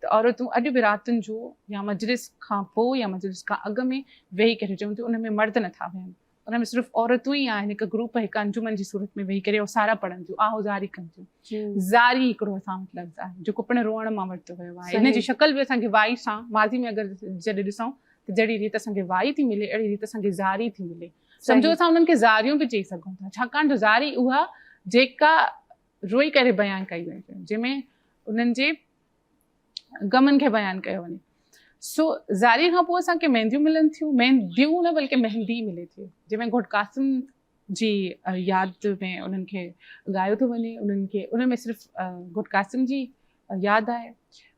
त औरतूं अॼु बि रातिनि जो या मजलिस खां पोइ या मजलिस खां अॻु में वेही करे चवनि थियूं, उन में मर्द नथा वेहनि, उन में सिर्फ़ु औरतूं ई आहिनि, हिकु ग्रुप, हिकु अंजुमन जी सूरत में वेही करे ओसारा पढ़नि थियूं, आहोज़ारी कनि थियूं। ज़ारी हिकिड़ो असां वटि लफ़्ज़ आहे जेको पिण रोअण मां वरितो वियो आहे। हिन जी शक्ल बि असांखे वाई सां, माज़ी में अगरि जॾहिं ॾिसूं त जहिड़ी रीति असांखे वाई थी मिले, अहिड़ी रीति असांखे ज़ारी थी मिले। सम्झो असां उन्हनि खे ज़ारियूं बि चई सघूं था, छाकाणि जो ज़ारी उहा जेका रोई करे बयानु कई वेंदी, जंहिंमें उन्हनि जे गमनि खे बयानु कयो वञे। सो ज़ारी खां पोइ असांखे मेहंदियूं मिलनि थियूं, मेहंदियूं न बल्कि मेहंदी मिले थी, जंहिंमें घोट कासिम जी यादि में उन्हनि खे ॻायो थो वञे। उन्हनि खे उन में सिर्फ़ु घोट कासिम जी यादि आहे,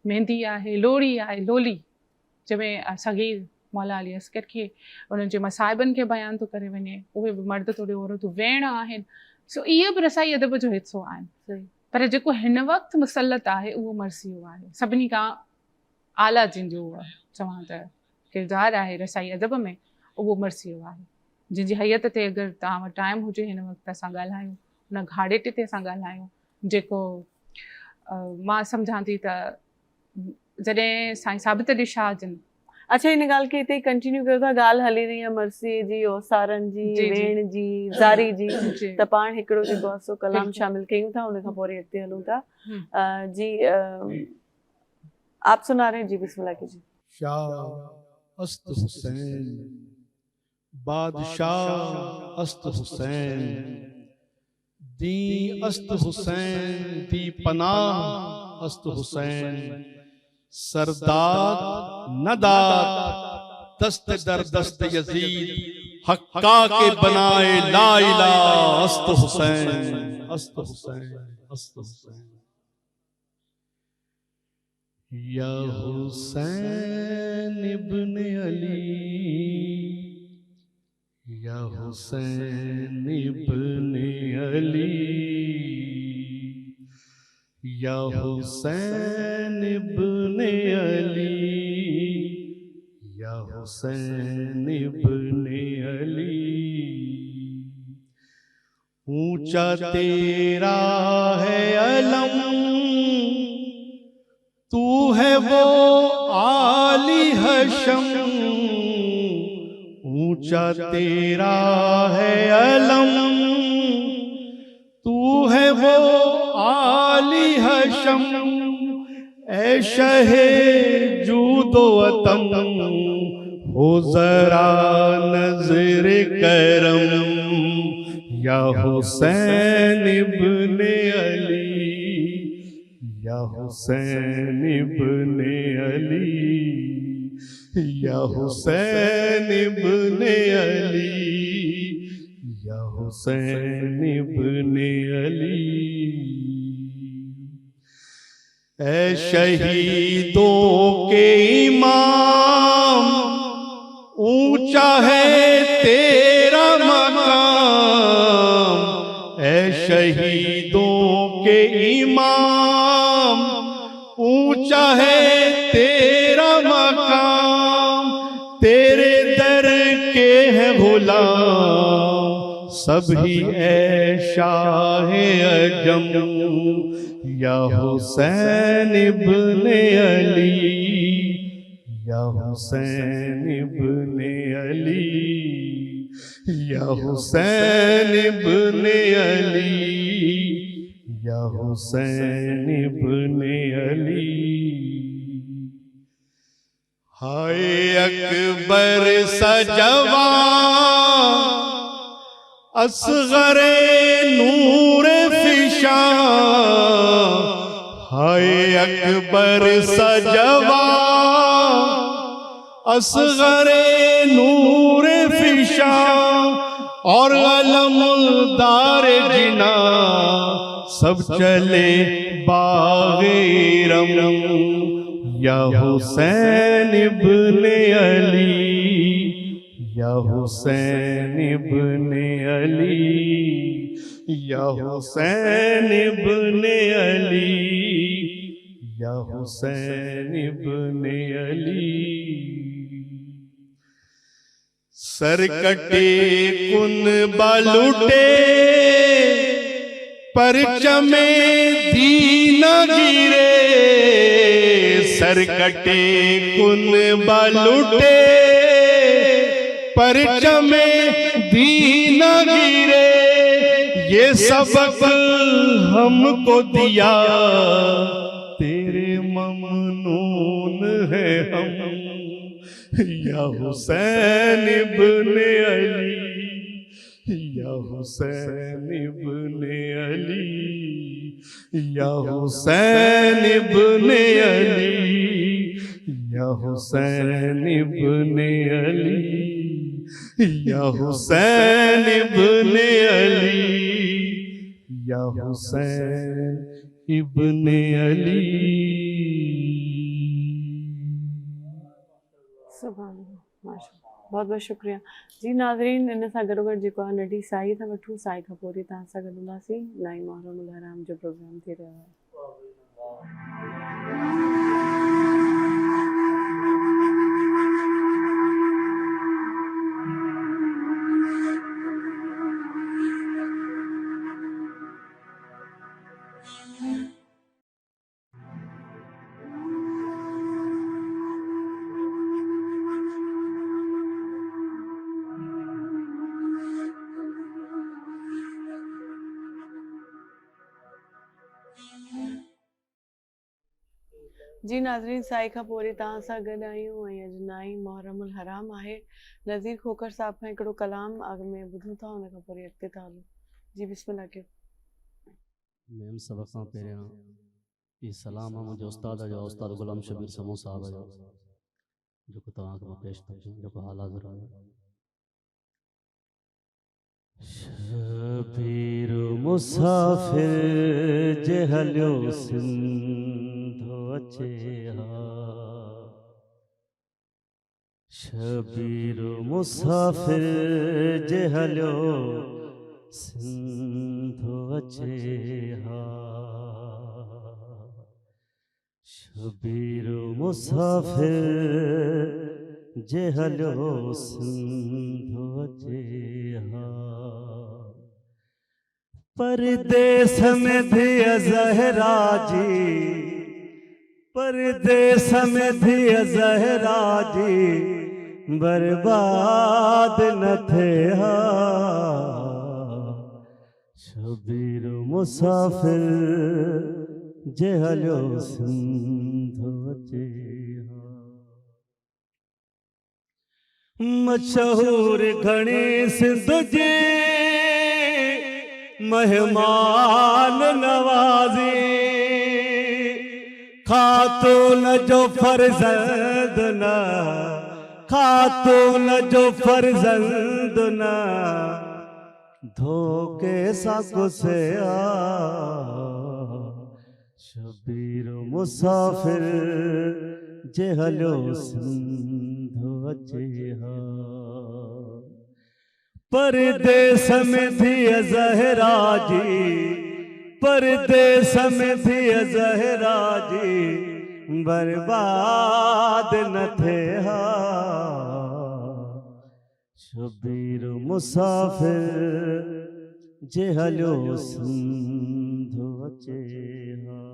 मेहंदी आहे, लोहड़ी आहे, लोली, जंहिंमें सगीर मौला अली अस्कर खे उन्हनि जे मसाइबनि खे बयानु थो करे वञे। उहे बि मर्द थोरे औरतूं वेण आहिनि। सो इहे बि रसाई अदब जो हिसो आहिनि। पर जेको हिन वक़्तु मुसलत आहे उहो मर्सियो आहे, सभिनी खां आला जंहिंजो चवां त किरदारु आहे रसाई अदब में, उहो मर्सियो आहे, जंहिंजी हैयत ते अगरि तव्हां वटि टाइम हुजे हिन वक़्तु असां ॻाल्हायूं, हुन घाड़ेटे ते असां ॻाल्हायूं, जेको मां सम्झां थी त जॾहिं साईं साबित अली शाह जिन। अच्छा, हिन ॻाल्हि खे हिते ई कंटिन्यू कयो था, ॻाल्हि हली रही आहे मर्सीअ जी, ओसारनि जी, वेण जी, ज़ारी जी, त पाण हिकिड़ो जेको आहे सो कलाम शामिल कयूं था, उन खां पोइ वरी अॻिते हलूं था। जी आप सुना रहे हैं? जी बिस्मिल्लाह कीजिए। शाह अस्त हुसैन, बादशाह अस्त हुसैन, दी अस्त हुसैन, दी पनाह अस्त हुसैन, सरदाद नदात दस्त दर दस्त यजीद, हक्का के बनाए ला इलाहा अस्त हुसैन, अस्त हुसैन, अस्त हुसैन। या हुसैन इब्न अली, या हुसैन इब्न अली, या हुसैन इब्न अली, या हुसैन इब्न अली। ऊंचा तेरा है अलम, तू है वो आली हशम, ऊंचा तेरा है अलम, तू है वो आली हशम, ऐ शहे जूदो अतम, हो जरा नजर करम, या हुसैन इब्न अली, या हुसैन इब्ने अली, या हुसैन इब्ने अली, या हुसैन इब्ने अली। ऐ शहीदों के इमाम, ऊंचा है तेरा मकाम। ऐ शहीदों के इमाम, ऊंचा है तेरा मकाम। तेरे दर के हैं गुलाम सभी ऐ शाह अजम, या हुसैन इब्ने अली, या हुसैन इब्ने अली, या हुसैन इब्ने अली, या हुसैन इब्ने अली। हाय अकबर सजवा असगरे नूर फिशा, हाय अकबर सजवा असगरे नूर फिशा, और अलमदार जिना सब चले बागेरम, या हुसैन इब्ने अली, या हुसैन इब्ने अली, या हुसैन इब्ने अली, या हुसैन इब्ने अली। सर कटे कुन बालुटे, परचमे दीन गिरे। सर कटे कुन बालुटे, परचमे दीन गिरे। ये सबक हमको दिया तेरे ममनून है हम, या हुसैन इब्ने अली, या हुसैन इब्ने अली, या हुसैन इब्ने अली, या हुसैन इब्ने अली, या हुसैन इब्ने अली, या हुसैन इब्ने अली। सुभान अल्लाह, माशाअल्लाह, बहुत बहुत शुक्रिया जी। नाज़रीन, इन सां गॾोगॾु जेको आहे नंढी साई था वठूं, साई खां पोइ वरी तव्हां सां गॾु हूंदासीं। 9 मुहर्रम हराम जो प्रोग्राम थी रहियो आहे। जी नाज़रीन, साई खां पोइ वरी तव्हां सां गॾु आहियूं ऐं अॼु 9 मुहर्रम हराम आहे। नज़ीर खोखर साहब खां हिकिड़ो कलाम अॻु में ॿुधूं था, हुन खां पोइ वरी अॻिते था हलूं। जी बिस्मिल्लाह कयो। मैम सबक खां पहिरियां ई सलाम आहे मुंहिंजे उस्ताद जो, उस्ताद गुलाम शबीर समूह साहब जो, जेको तव्हांखे मां पेश थो कयां, जेको हाल हाज़िर आहे। शबीर मुसाफ़िर जे हलियो सिंधो अचे हा, शबीर मुसाफ़िर जे हलियो सिंधो अचे हा, शबीर मुसाफ़िर जे हलियो सिंधो अचे हा। परदेस में थिया ज़हरा जी, परदेस में थिया ज़हरा जी, बर्बाद न थे हा, शबीर मुसाफ़िर जे हलियो सिंधो अचे हा। मशहूर घणी सिंध जे मेहमान नवाज़ी, खातून जो फर्जंद न, खातून जो फर्जंद न, धोखे सा कुसे शबीर मुसाफिर जे हलो सिंध अचे हा। परदेस में थी ज़हरा जी, परदेस में थी ज़हरा जी, बर्बाद न थे हा। शबीर मुसाफिर जे हलो सिंध अचे हा।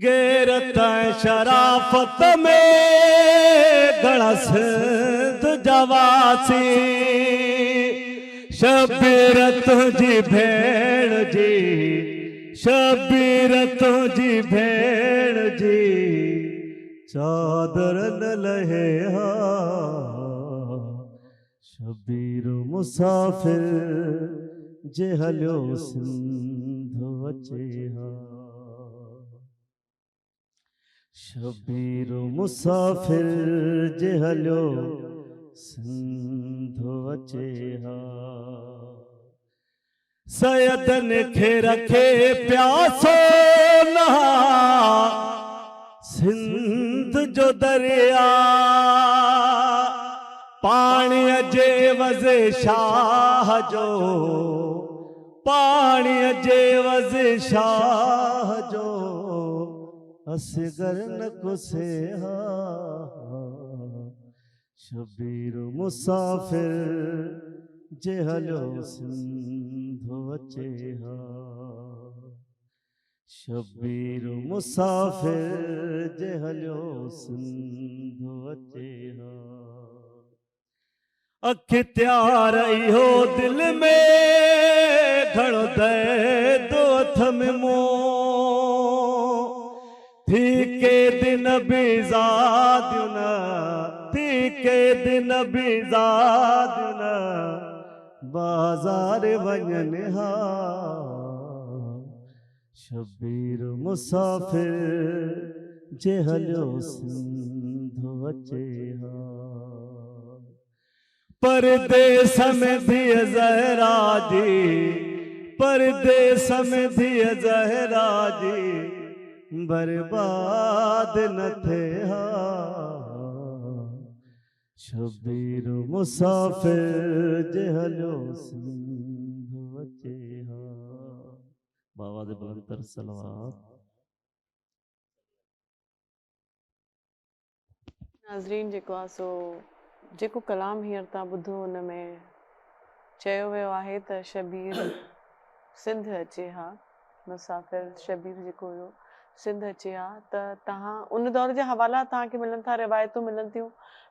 गैरत शराफत में घणा सिंध जवासी, शबीर तुझी भेण जी, शबीर तुझी भेण जी, चादर न लहे हा। शबीर मुसाफिर जे हलो सिंध अचे हा। शबीर मुसाफिर जे हलो सिंध अचे हा। सैयदन खे रखे प्यासो नहा सिंध जो दरिया, पाणीअ जे वज़े शाह जो, पाणीअ जे वज़े शाह जो, असगर न कुसे हा। शबीर मुसाफिर जे हलो सिंध अचे हा। शबीर मुसाफिर जे हलो सिंध अचे हा। अख त्यार इहो दिल में घणो दर्द हथ में मोह, थी के दिन बिज़ादियूं न, थी के दिन बिज़ादियूं न, बाज़ार वञनि हा। शबीर मुसाफिर जे हलो सिंध अचे हा। परदेस में थी ज़हरा जी, परदेस में थी ज़हरा जी, बर्बाद न थे हा। शबीर मुसाफिर जे हलो सिंध अचे हा। बाबा दे बुलंदर सलवात। नाज़रीन जेको आहे सो जेको कलाम हींअर तव्हां ॿुधो हुन में चयो वियो आहे त शबीर सिंध अचे हा। मुसाफ़िर शबीर जेको हुयो सिंध अचे हा। त तव्हां उन दौर जा हवाला तव्हांखे मिलनि था, रिवायतूं मिलनि थियूं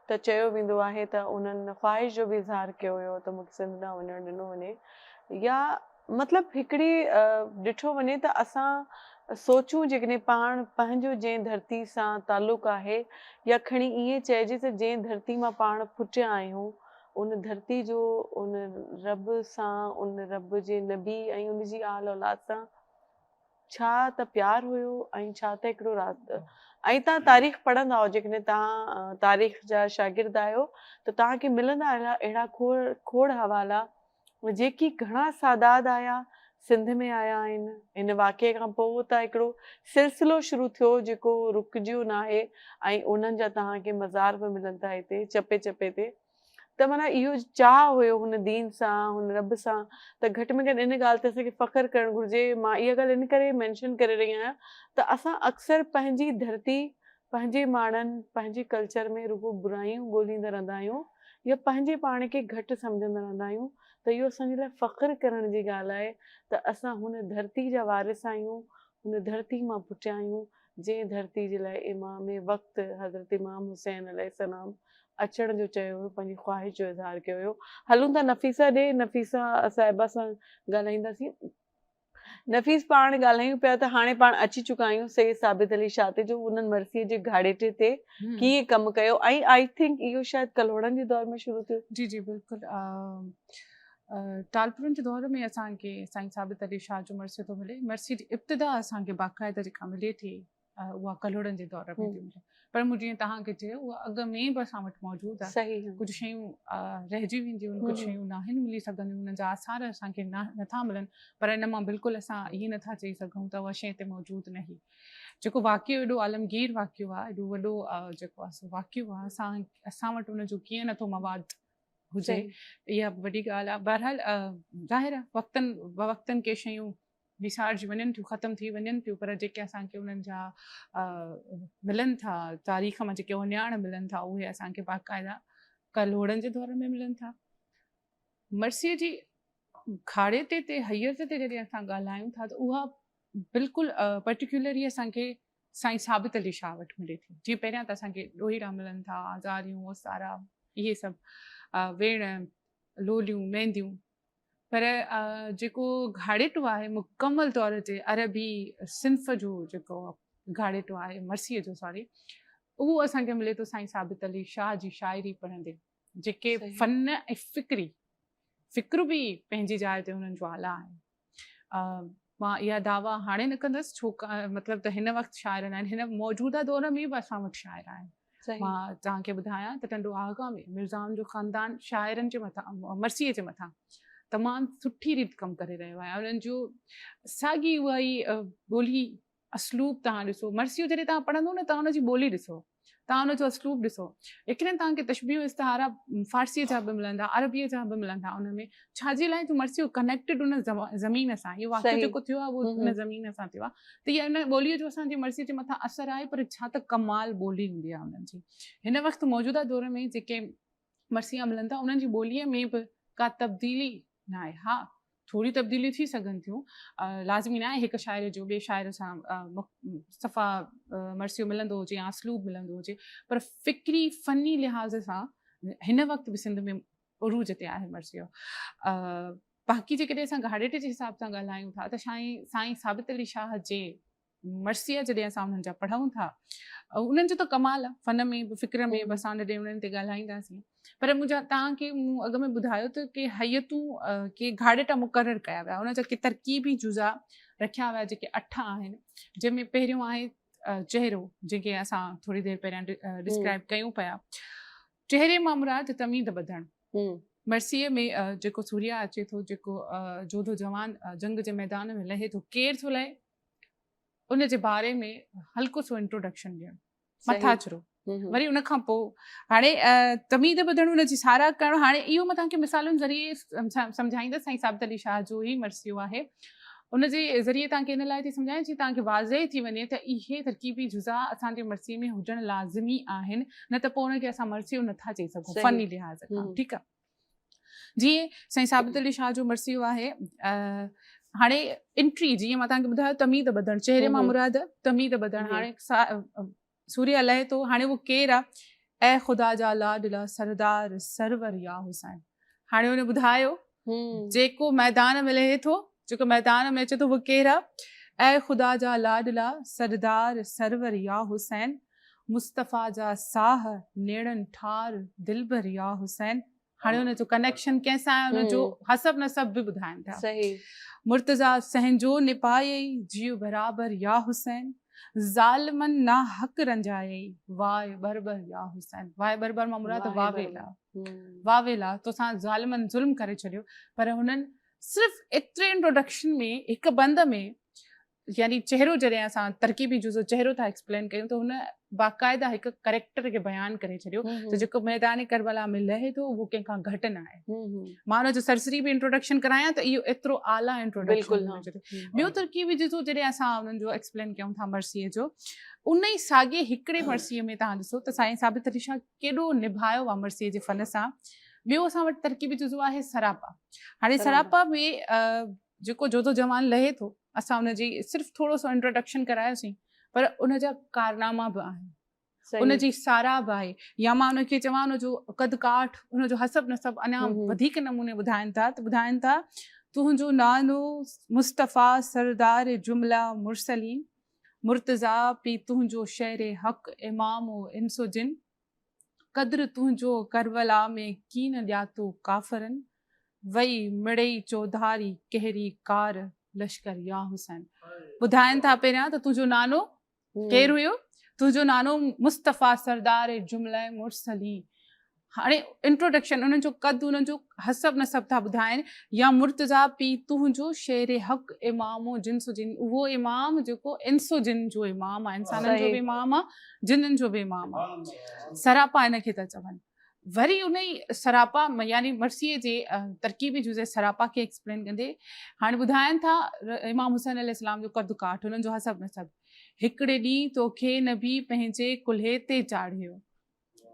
त चयो वेंदो आहे त उन्हनि ख़्वाहिश जो बि इज़हार कयो हुयो त मूंखे सिंध न वञणु ॾिनो वञे, या मतिलबु हिकिड़ी ॾिठो वञे त असां सोचूं जेकॾहिं पाण पंहिंजो जंहिं धरती सां तालुक़ु आहे, या खणी ईअं चइजे त जंहिं धरती मां पाण फुटिया आहियूं, उन धरती जो उन रब सां, उन रब जे नबी ऐं उन जी आल औलाद सां छा त प्यारु हुयो ऐं छा त हिकिड़ो रात। ऐं तव्हां तारीख़ पढ़ंदा आहियो, जेकॾहिं तव्हां तारीख़ जा शागिर्द आहियो त तव्हांखे मिलंदा अहिड़ा खोड़ हवाला जेकी घणा सादात आया सिंध में आया आहिनि। इन वाक़े खां पोइ त हिकिड़ो सिलसिलो शुरू थियो जेको रुकिजियो न आहे, ऐं उन्हनि जा तव्हांखे मज़ार बि मिलनि था हिते चपे चपे ते। त माना इहो चाह हुयो हुन दीन सां, हुन रब सां, त घटि में घटि इन ॻाल्हि ते असांखे फ़ख़्रु करणु घुरिजे। मां इहा ॻाल्हि इन करे मैंशन करे रही आहियां त असां अक्सर पंहिंजी धरती, पंहिंजे माण्हुनि, पंहिंजे कल्चर में रुगो बुराइयूं ॻोल्हींदा रहंदा आहियूं, या पंहिंजे पाण खे घटि सम्झंदा रहंदा आहियूं। त इहो असांजे लाइ फ़ख़्रु करण जी ॻाल्हि आहे त असां हुन धरती जा वारिस आहियूं, हुन धरती मां पुठियां आहियूं जंहिं धरती जे लाइ इमाम वक़्तु हज़रत इमाम हुसैन अलैहिस्सलाम अचण जो चयो हुयो, पंहिंजी ख़्वाहिश जो इज़हार कयो हुयो। हलूं था नफ़ीसा ॾे, नफ़ीसा साहिबा सां ॻाल्हाईंदासीं। नफ़ीस पाण ॻाल्हायूं पिया त हाणे पाण अची चुका आहियूं सैयद साबित अली शाह ते, जो उन्हनि मरसीअ जे घाड़ेटे ते कीअं कमु कयो, ऐं आई थिंक इहो शायदि कलोड़नि जे दौर में शुरू थियो। जी जी बिल्कुलु। टालपुरनि जे दौर में असांखे साईं साबित अली शाह जो मरसियो थो मिले। मरसी जी इब्तिदा असांखे बाक़ाइदा जेका मिले थी उहा कलोड़नि जे दौर में थी मिले, पर मूं जीअं तव्हांखे चयो उहा अॻ में बि असां वटि मौजूदु आहे। सही है। कुझु शयूं रहिजी वेंदियूं आहिनि, कुझु शयूं नाहिनि मिली सघंदियूं, उन्हनि जा आसार असांखे नथा मिलनि, पर इन मां बिल्कुलु असां इहे नथा चई सघूं त उहा शइ हिते मौजूदु न हुई। जेको वाक़ियो एॾो आलमगीर वाक़ियो आहे, एॾो वॾो जेको आहे सो वाक़ियो आहे, असां वटि उनजो कीअं नथो मवाद हुजे, इहा वॾी ॻाल्हि आहे। बहरहाल ज़ाहिर आहे वक़्तनि के शयूं विसारजी वञनि थियूं, ख़तमु थी वञनि थियूं, पर जेके असांखे उन्हनि जा मिलनि था, तारीख़ मां जेके उञाण मिलनि था, उहे असांखे बाक़ाइदा कलोड़नि जे दौर में मिलनि था। मरसीअ जी खाड़े ते हैयत ते जॾहिं असां ॻाल्हायूं था त उहा बिल्कुलु पर्टिकुलरली असांखे साईं साबित अली शाह वटि मिले थी। जीअं पहिरियां त असांखे ॾोहीड़ा मिलनि था, आज़ारियूं, ओसारा, इहे सभु वेण, लोलियूं, मेहंदियूं, पर जेको घाड़ेटो आहे मुकमल तौर ते अरबी सिंफ़ जो जेको घाड़ेटो आहे मरसीअ जो सॉरी, उहो असांखे मिले थो साईं साबित अली शाह जी शाइरी पढ़ंदे, जेके फ़न ऐं फ़िक्र बि पंहिंजी जाइ ते उन्हनि जो आला आहे। मां इहा दावा हाणे न कंदसि, छो मतिलबु त हिन वक़्तु शाइर आहिनि, हिन मौजूदा दौर में बि असां वटि शाइर आहिनि। मां तव्हांखे ॿुधायां त टंडो आगा में मिर्ज़ाउनि जो ख़ानदान शाइरनि जे मथां, मरसीअ जे मथां तमामु सुठी रीति कमु करे रहियो आहे। उन्हनि जो साॻी उहा ई ॿोली असलूब तव्हां ॾिसो, मरसियो जॾहिं तव्हां पढ़ंदो न तव्हां हुनजी ॿोली ॾिसो, तव्हां हुनजो असलूब ॾिसो। यकीननि तव्हांखे तशबीह इस्तिहारा फ़ारसीअ जा बि मिलंदा, अरबीअ जा बि मिलंदा उन में। छाजे लाइ? जो मरसियो कनेक्टेड उन ज़मीन सां, इहो वाक़ियो जेको थियो आहे उहो उन ज़मीन सां थियो आहे, त इहा उन ॿोलीअ जो असांजी मरसीअ जे मथां असरु आहे, पर छा त कमाल ॿोली हूंदी आहे उन्हनि जी। हिन वक़्तु मौजूदा दौर में जेके मरसिया मिलनि था उन्हनि जी ॿोलीअ में बि का तब्दीली न आहे। हा, थोरी तब्दीली थी सघनि थियूं, लाज़मी न आहे हिकु शाइर जो ॿिए शाइर सां सफ़ा मरसियो मिलंदो हुजे या असलूब मिलंदो हुजे, पर फ़िक्री फ़नी लिहाज़ सां हिन वक़्तु बि सिंध में उरूज ते आहे मरसियो। बाक़ी जेकॾहिं असां घाड़ेटे जे हिसाब सां ॻाल्हायूं था त साईं साबित अली शाह जे मरसिया जॾहिं असां उन्हनि जा पढ़ूं था, उन्हनि जो त कमाल आहे, फ़न में बि फ़िक्र में बि असां जॾहिं उन्हनि ते ॻाल्हाईंदासीं। पर तव्हांखे मूं अॻ में ॿुधायो त के हैयतूं के घाड़ेटा मुक़ररु कया विया, उन जा के तरकीबी जुज़ा रखिया विया, जेके 8 आहिनि, जंहिंमें पहिरियों आहे चहिरो, जेके असां थोरी देरि पहिरियां डिस्क्राइब कयूं पिया। चहिरे मां मुराद तमीद ॿधणु। मरसीअ में जेको सूर्या अचे थो, जेको जोधो जवान जंग जे मैदान में लहे थो, केरु थो लहे, उन जे बारे में हल्को सो इंट्रोडक्शन ॾियणु, मथाचरो, वरी उन खां पोइ हाणे तमीद ॿधणु, उन जी सारा करणु। हाणे इहो मां तव्हांखे मिसालुनि ज़रिए सम्झाईंदसि। साईं साबित अली शाह जो ई मरसियो आहे, उन जे ज़रिए तव्हांखे इन लाइ थी सम्झायां जीअं तव्हांखे वाज़े थी वञे त इहे तरकीबी जुज़ा असांजे मरसीअ में हुजणु लाज़मी आहिनि, न त पोइ उनखे असां मरसियो नथा चई सघूं फ़नी लिहाज़ खां। ठीकु आहे, जीअं साईं साबित अली शाह जो मरसियो आहे। हाणे एंट्री, जीअं मां तव्हांखे ॿुधायो तमीद ॿधणु, चहिरे मां मुराद तमीद ॿधणु। हाणे सूर्य लहे थो, हाणे उहो केरु आहे? ऐं ख़ुदा जा लाडला सरदार सरवर या हुसैन। हाणे हुन ॿुधायो जेको मैदान में लहे थो, जेको मैदान में अचे थो, उहो केरु आहे? ऐं ख़ुदा जा लाडला सरदार सरवर या हुसैन, मुस्तफ़ा जा साह नेड़नि ठार दिलबर या हुसैन। हाणे हुनजो कनेक्शन कंहिंसां आहे, हुनजो हसब नसब बि ॿुधाइनि था। मुर्तज़ा सहंजो निपाए जियो बराबर या हुसैन, ज़ालिमन ना हक़ रंजाए वाए बरबर या हुसैन। वाए बरबर मां मुराद वावेला तो सां ज़ालिमन ज़ुल्म करे छॾियो। पर हुननि सिर्फ़ु एतिरे इंट्रोडक्शन में, हिकु बंद में, यानी चहिरो जॾहिं असां तरकीबी जुज़ो चहिरो था एक्सप्लेन कयूं, त हुन बाक़ाइदा हिकु करेक्टर खे बयानु करे छॾियो त जेको मैदान करबला में लहे थो उहो कंहिंखां घटि न आहे। मां हुनजो सरसरी बि इंट्रोडक्शन करायां त इहो एतिरो आला इंट्रोडक्शन। ॿियो तरकीबी जुज़ो जॾहिं असां हुननि जो एक्सप्लेन कयूं था मरसीअ जो, उन ई साॻे हिकिड़े मरसीअ में तव्हां ॾिसो त साईं साबित अली शाह केॾो निभायो आहे मरसीअ जे फ़न सां। ॿियो असां वटि तरकीबी जुज़ो आहे सरापा। हाणे सरापा में जेको जोधो जवान लहे थो, असां हुनजी सिर्फ़ु थोरो सो इंट्रोडक्शन करायोसीं, पर उनजा कारनामा बि आहिनि, उनजी सारा बि आहे। या मां उनखे चवां उनजो कद काठ, उनजो हसब नसब अञा वधीक नमूने ॿुधाइनि था त ॿुधाइनि था, तुंहिंजो नानो मुस्तफ़ा सरदार जुमला मुरसलीन, मुर्तज़ा पी तुंहिंजो शेर हक़ इमामो इंसो जिन, क़द्र तुंहिंजो करबला में कीन ॾियातो काफ़रनि, वई मिड़ई चौधारी कहिड़ी कार लश्कर या हुसैन। ॿुधाइनि था पहिरियां त तुंहिंजो नालो केरु हुयो? तुंहिंजो नालो मुस्तफ़ा सरदार जुमिला मुरसली। हाणे इंट्रोडक्शन, उन्हनि जो क़दु, उन्हनि जो हसब नसब था ॿुधाइनि। या मुर्तज़ा पी तुंहिंजो शेर हक़ इमामो जिन्सो जिन, उहो इमाम जेको इंसो जिन जो इमाम आहे, इंसाननि जो बि इमाम आहे, जिन्हनि जो बि इमाम आहे। सरापा हिनखे था चवनि। वरी उन ई सरापा यानी मर्सीअ जे तरकीबी जुज़े सरापा खे एक्सप्लेन कंदे हाणे ॿुधाइनि था इमाम हुसैन अलैहिस्सलाम जो क़दु काठ, हुननि जो हसब नसब। हिकिड़े ॾींहुं तोखे नबी पंहिंजे कुल्हे ते चाढ़ियो।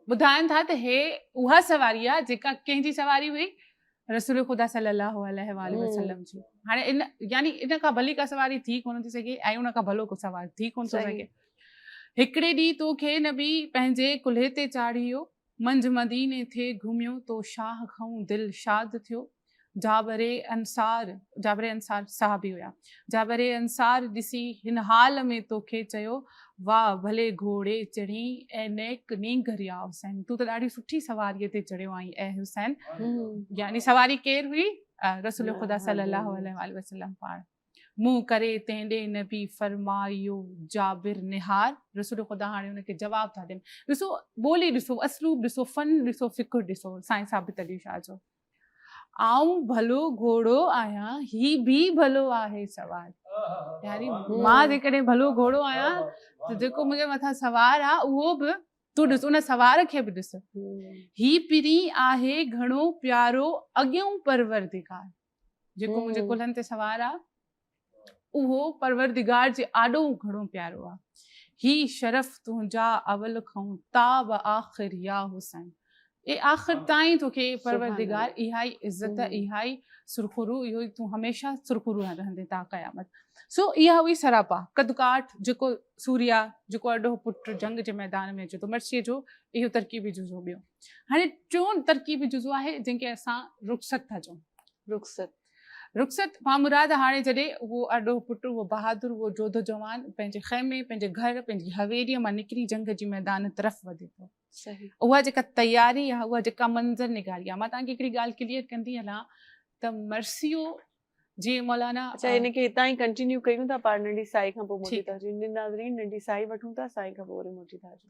ॿुधाइनि था त हे उहा सवारी आहे जेका कंहिंजी सवारी हुई? रसूल ख़ुदा सल्लल्लाहु अलैहि वसल्लम जी। हाणे इन यानी इन खां भली का सवारी थी कोन थी सघे ऐं उन खां भलो को सवारी थी कोन थो सघे। हिकिड़े ॾींहुं तोखे नबी पंहिंजे कुल्हे ते चाढ़ियो, मंझि मदीने थे घुमियो तो शाह खां दिलि शाद थियो। जाबरे अंसार साहबी हुया। जाबरे अंसार ॾिसी हिन हाल में तोखे चयो, वाह भले घोड़े चढ़ी ऐं नेक नींगर या हुसैन। तूं त ॾाढी सुठी सवारीअ ते चढ़ियो आई ऐं हुसैन। यानी सवारी केरु हुई? रसूल ख़ुदा सल्लल्लाहु अलैहि वसल्लम पाण। मुंहुं करे तंहिंॾे नबी फरमायो जाबिर निहार। रसूल ख़ुदा हाणे हुनखे जवाबु था ॾियनि। ॾिसो ॿोली ॾिसो, असलूब ॾिसो, फन ॾिसो, फ़िकुर ॾिसो साईं साबित अली शाह जो। आऊं भलो घोड़ो आहियां, ही बि भलो आहे सवार। यानी मां जेकॾहिं भलो घोड़ो आहियां त जेको मुंहिंजे मथां सवार आहे उहो बि तूं ॾिस, उन सवार खे बि ॾिस। ही पिरी आहे घणो प्यारो अॻियूं परवरदिगार। जेको मुंहिंजे कुल्हनि ते सवार आहे उहो परवरदिगार जे आॾो घणो प्यारो आहे। ही शरफ़ तुंहिंजा अवल खां ताब आख़िर या हुसैन। ए आख़िर ताईं तोखे परवरदिगार इहा ई इज़त, इहा ई सुरखुरू, इहो ई तूं हमेशह सुरखुरू रहंदे ता क़यामत। सो इहा हुई सरापा, कदकाठ, जेको सूर्या, जेको अॾो पुट जंग जे मैदान में अचे थो। मर्सीअ जो इहो तरकीबी जुज़ो ॿियो। हाणे टियों तरकीबी जुज़ो आहे जंहिंखे असां रुख़सत था चऊं। रुख़सत मामुराद हाणे जॾहिं उहो अॾो पुट, उहो बहादुर, उहो जोधो जवान पंहिंजे ख़ैमे, पंहिंजे घर, पंहिंजी हवेलीअ मां निकिरी जंग जी मैदान तरफ़ वधे थो। उहा जेका तयारी आहे, उहा जेका मंज़र निगारी आहे। मां तव्हांखे हिकिड़ी ॻाल्हि क्लियर कंदी हलां त मर्सियो जे मौलाना इनखे हितां ई कंटिन्यू कयूं था, पाण नंढी साई खां पोइ मोटी था अचूं। नाज़रीन नंढी साई वठूं था, साई खां पोइ वरी मोटी था अचूं।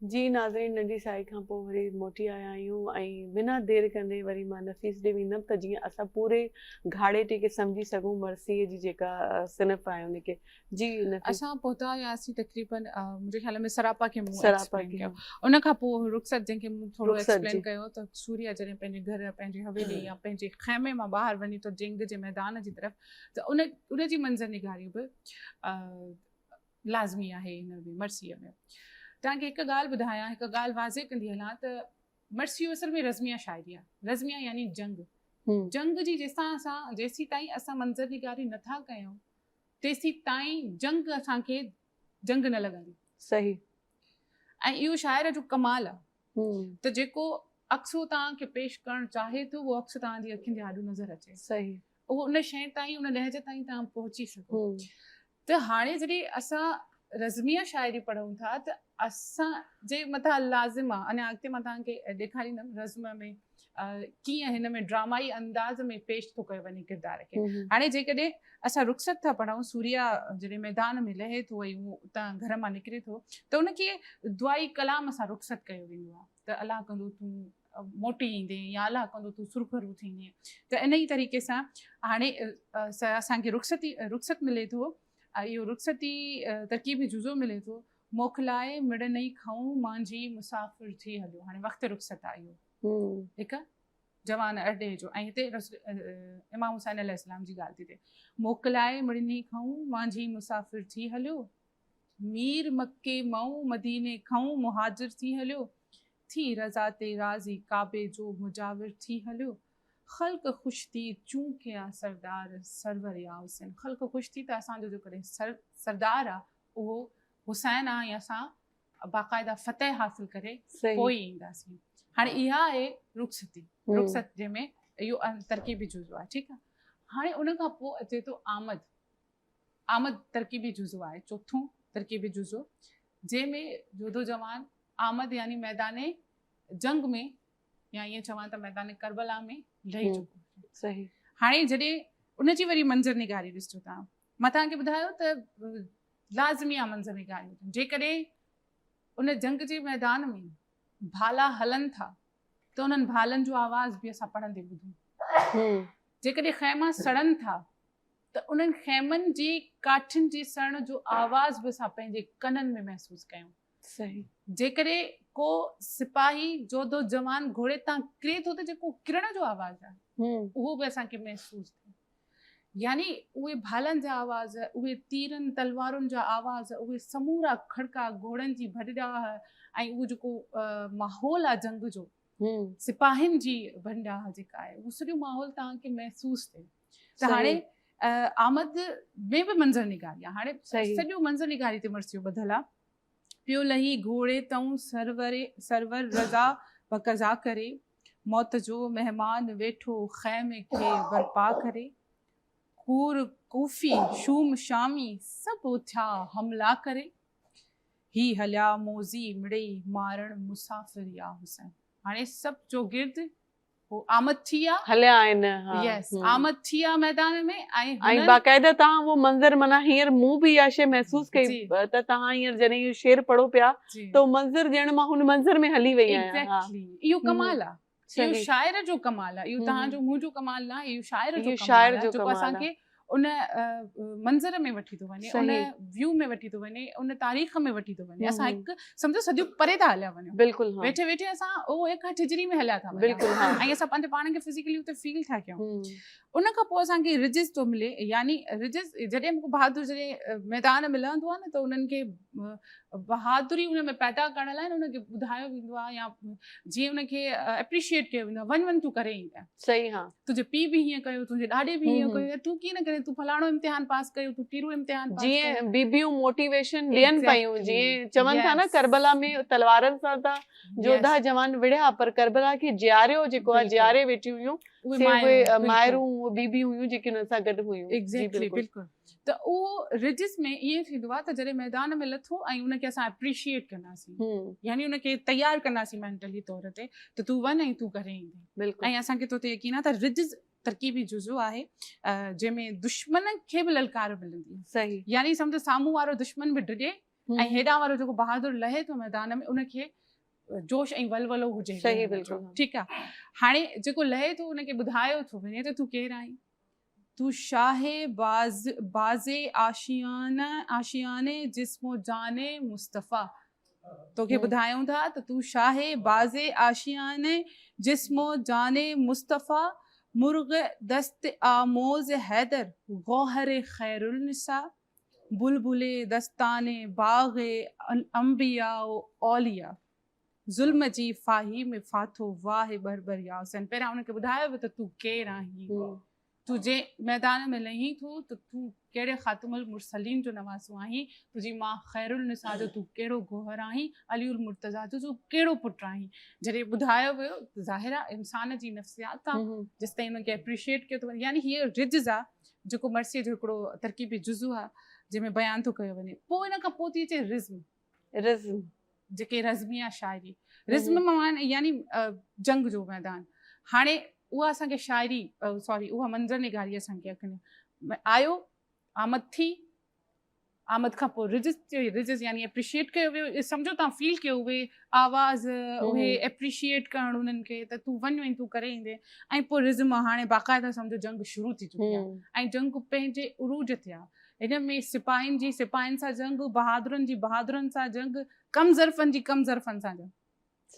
जी नाज़रीन नंढी साई खां पोइ वरी मोटी आया आहियूं ऐं बिना देरि कंदे वरी मां नफ़ीस ॾे वेंदमि त जीअं असां पूरे घाड़े टे खे सम्झी सघूं मर्सीअ जी जेका सिनफ़ आहे उनखे। जी असां पहुता हुआसीं तक़रीबन मुंहिंजे ख़्याल में सरापा खे कयो। उन खां पोइ रुख़सत जंहिंखे मूं थोरो एक्सप्लेन कयो त सूर्या जॾहिं पंहिंजे घर, पंहिंजी हवेली या पंहिंजे ख़ैमे मां ॿाहिरि वञे थो जंग जे मैदान जी तरफ़, त उन जी मंज़र निगारी बि लाज़मी आहे हिन मर्सीअ में। तव्हांखे हिकु ॻाल्हि ॿुधायां, हिकु ॻाल्हि वाज़े कंदी हलां त मर्सियो असल में रज़मिया शाइरी आहे। रज़मिया यानी जंग जी जेसीं ताईं असां मंज़र निगारी नथा कयूं तेसीं ताईं जंग असांखे जंग न लॻंदी। सही। ऐं इहो शाइर जो कमाल आहे त जेको अक्सो तव्हांखे पेश करणु चाहे थो उहो अक्स तव्हांजी अखियुनि जे आॾो नज़र अचे। सही। उहो उन शइ ताईं, उन लहजे ताईं तव्हां पहुची सघो। त हाणे जॾहिं असां रज़मिया शाइरी पढ़ूं था त असांजे मथां लाज़िम आहे, अञा अॻिते मां तव्हांखे ॾेखारींदमि रज़म में कीअं हिन में ड्रामाई अंदाज़ में पेश थो कयो वञे किरदार खे। हाणे जेकॾहिं असां रुख़सत था पढ़ूं, सूर्या जॾहिं मैदान में लहे थो ऐं उहो उतां घर मां निकिरे थो त उनखे दुआई कलाम सां रुख़सत कयो वेंदो आहे त अलाह कंदो तूं मोटी ईंदे या अलाह कंदो तूं सुरखरू थींदे। त इन ई तरीक़े सां हाणे असांखे रुख़सत मिले थो, इहो रुख़सती तरकीबी जुज़ो मिले थो। मोकिलाए मिड़ नई खाऊं मुंहिंजी मुसाफ़िर थी हलियो। हाणे वक़्तु रुख़सत आहे इहो हिकु जवान अॾे जो, ऐं हिते इमाम हुसैन अलैहिस्सलाम जी ॻाल्हि थी थिए। मोकिलाए मिड़ नई खाऊं मुंहिंजी मुसाफ़िर थी हलियो, मीर मके मऊं मदीने खाऊं मुहाजिर थी हलियो, थी रज़ा ते राज़ी काबे जो मुजाविर थी हलियो, ख़ल्क़ ख़ुशि थी चूं कया सरदार सरवर या हुसैन। ख़ल्क़ ख़ुशि थी त असांजो जेकॾहिं सरदार आहे उहो हुसैन आहे, या असां बाक़ाइदा फ़तह हासिल करे पोइ ईंदासीं। हाणे इहा आहे रुख़सती, रुख़सत जंहिंमें इहो तरकीबी जुज़ो आहे, ठीकु आहे। हाणे उन खां पोइ अचे थो आमद। आमद तरकीबी जुज़ो आहे, चोथों तरकीबी जुज़ो, जंहिंमें जोधो जवान आमद यानी मैदान जंग में या ईअं चवां त मैदान करबला में लही चुको। सही। हाणे जॾहिं उनजी वरी मंज़र निगारी ॾिसजो तव्हां, मां तव्हांखे ॿुधायो त लाज़मी आहे मंज़र निगारी। जेकॾहिं उन जंग जे मैदान में भाला हलनि था त उन्हनि भालनि जो आवाज़ बि असां पढ़ंदे ॿुधूं। जेकॾहिं ख़ैमा सड़नि था त उन्हनि ख़ैमनि जी काठियुनि जी सड़न जो आवाज़ बि असां पंहिंजे कननि में महसूसु कयूं। सही। जेकॾहिं को सिपाही जोधो जवान घोड़े तां किरे थो त जेको किरण जो आवाज़ आहे उहो बि असांखे महसूसु थिए। यानी उहे भालनि जा आवाज़, उहे तीरनि तलवारुनि जा आवाज़, उहे समूरा खड़का घोड़नि जी भॾाह ऐं उहो जेको माहौल आहे जंग जो, सिपाहियुनि जी भंडाह जेका आहे, उहो सॼो माहौल तव्हांखे महसूसु थिए। त हाणे आमद में बि मंज़र निगारी आहे। हाणे सॼो मंज़र निगारी ते मर्सियो ॿधल आहे। पियो लही घोड़े तऊं सरवर रज़ा बक़ज़ा करे, मौत जो महिमान वेठो ख़ैमे खे बरपा करे, कूर कूफी शूम शामी सभु उथिया हमला करे, ही हलिया मोज़ी मिड़ई मारण मुसाफ़िर या हुसैन। हाणे सभु चौगिर्द वो आमद थी आहे, हलिया आहिनि। यस, आमद थी आहे मैदान में। ऐं बाक़ाइदा तव्हां वो मंज़र माना हींअर मूं बि इहा शइ महसूसु कई त तव्हां हींअर जॾहिं इहो शेर पढ़ो पिया त मंज़र ॼण मां हुन मंज़र में हली वई आहियां। इहो कमाल आहे, इहो शाइर जो कमाल आहे, इहो तव्हांजो मुंहिंजो कमाल न आहे, इहो शाइर जो शाइर कमाल आहे जेको असांखे उन मंज़र में वठी थो वञे, उन व्यू में वठी थो वञे, उन तारीख़ में वठी थो वञे। असां हिकु सम्झो सॼो परे था हलिया वञूं, बिल्कुलु वेठे वेठे असां उहो हिकु हिजरी में हलिया था वञूं, बिल्कुलु, ऐं असां पंहिंजे पाण खे फिज़िकली उते फील था कयूं। उन खां पोइ असांखे रिजिस थो मिले, यानी रिजिस जॾहिं मूंखे बहादुर जॾहिं मैदान मिलंदो आहे न त उन्हनि खे बहादुरी उन में पैदा करण लाइ उनखे ॿुधायो वेंदो आहे या जीअं उनखे एप्रिशिएट कयो वेंदो आहे, वञ तूं करे ईंदा। सही। हा, तुंहिंजे पीउ बि हीअं कयो, तुंहिंजे ॾाॾे बि हीअं कयो, तूं कीअं न करे, तूं फलाणो इम्तिहान पास कयो, तूं टीरो इम्तिहान पास कयो। जीअं बीबियूं मोटिवेशन ॾियनि पयूं, जीअं चवनि था न करबला में तलवारनि सां था जोधा जवान विढ़िया, पर करबला खे जियारियो जेको आहे, जियारे वेठी हुयूं उहे मायरूं बीबियूं हुयूं जेके हुन सां गॾु हुयूं। एग्ज़ैक्टली, बिल्कुलु। त उहो रिजिस में ईअं थींदो आहे त जॾहिं मैदान में लथो ऐं उनखे असां एप्रिशिएट कंदासीं, यानी उनखे तयारु कंदासीं मेंटली तौर ते त तूं वञ ऐं तूं करे ईंदे। ऐं असांखे तो ते यकीन आहे त रिजिस तरकीबी जुज़ो आहे जंहिंमें दुश्मन खे बि ललकार मिलंदी आहे। सही। यानी सम्झो साम्हूं वारो दुश्मन बि डिॼे ऐं हेॾां वारो जेको बहादुर लहे थो मैदान में उनखे जोश ऐं वलवलो हुजे। सही, बिल्कुलु। ठीकु आहे। हाणे जेको लहे थो उनखे ॿुधायो थो वञे त तूं केरु आहीं, तूं शाहे बाज़े आशियाने जिस्मो जाने मुस्तफ़ा। तोखे ॿुधायूं था त तूं शाहे बाज़े आशियाने जिस्मो जाने मुस्तफ़ा, मुर्ग दस्त आमोज़ हैदर गौहर खैरुल निसा, बुलबुले दस्ताने बाग़े अंबिया औलिया, ज़ुल्म जी फाही में फाथो वाह बरबर या हुसैन। पहिरियां उनखे ॿुधायो त तूं केरु आहीं, तूं जे मैदान में लहीं थो त तूं कहिड़े ख़ातमुल मुरसलीन जो नवाज़ो आहीं, तुंहिंजी मां खैरुल निसा जो तूं कहिड़ो गोहर आहीं, अलीउल मुर्तज़ा जो तूं कहिड़ो पुटु आहीं। जॾहिं ॿुधायो वियो त ज़ाहिर आहे इंसान जी नफ़्सियात आहे, जेसि ताईं उनखे एप्रिशिएट कयो थो वञे। यानी हीअ रिजिस आहे जेको मर्सीअ जो हिकिड़ो तरकीबी जुज़ो आहे जंहिंमें बयानु थो कयो वञे। पोइ इन खां पोइ थी अचे रिज़्म, जेके रज़मिया शाइरी। रिज़्म मां यानी जंग जो मैदान। हाणे उहा असांखे शाइरी उहा मंज़र निगारी असांखे अखि आयो, आमद थी, आमद खां पोइ रिजिस यानी एप्रिशिएट कयो वियो। सम्झो तव्हां फील कयो उहे आवाज़, उहे एप्रिशिएट करणु उन्हनि खे त तूं वञ ऐं तूं करे ईंदे। ऐं पोइ रिज़्म हाणे बाक़ाइदा सम्झो जंग शुरू थी चुकी आहे ऐं जंग पंहिंजे उरूज ते आहे। हिन में सिपाहियुनि सां जंग, बहादुरनि सां जंग, कम ज़र्फ़नि सां जंग।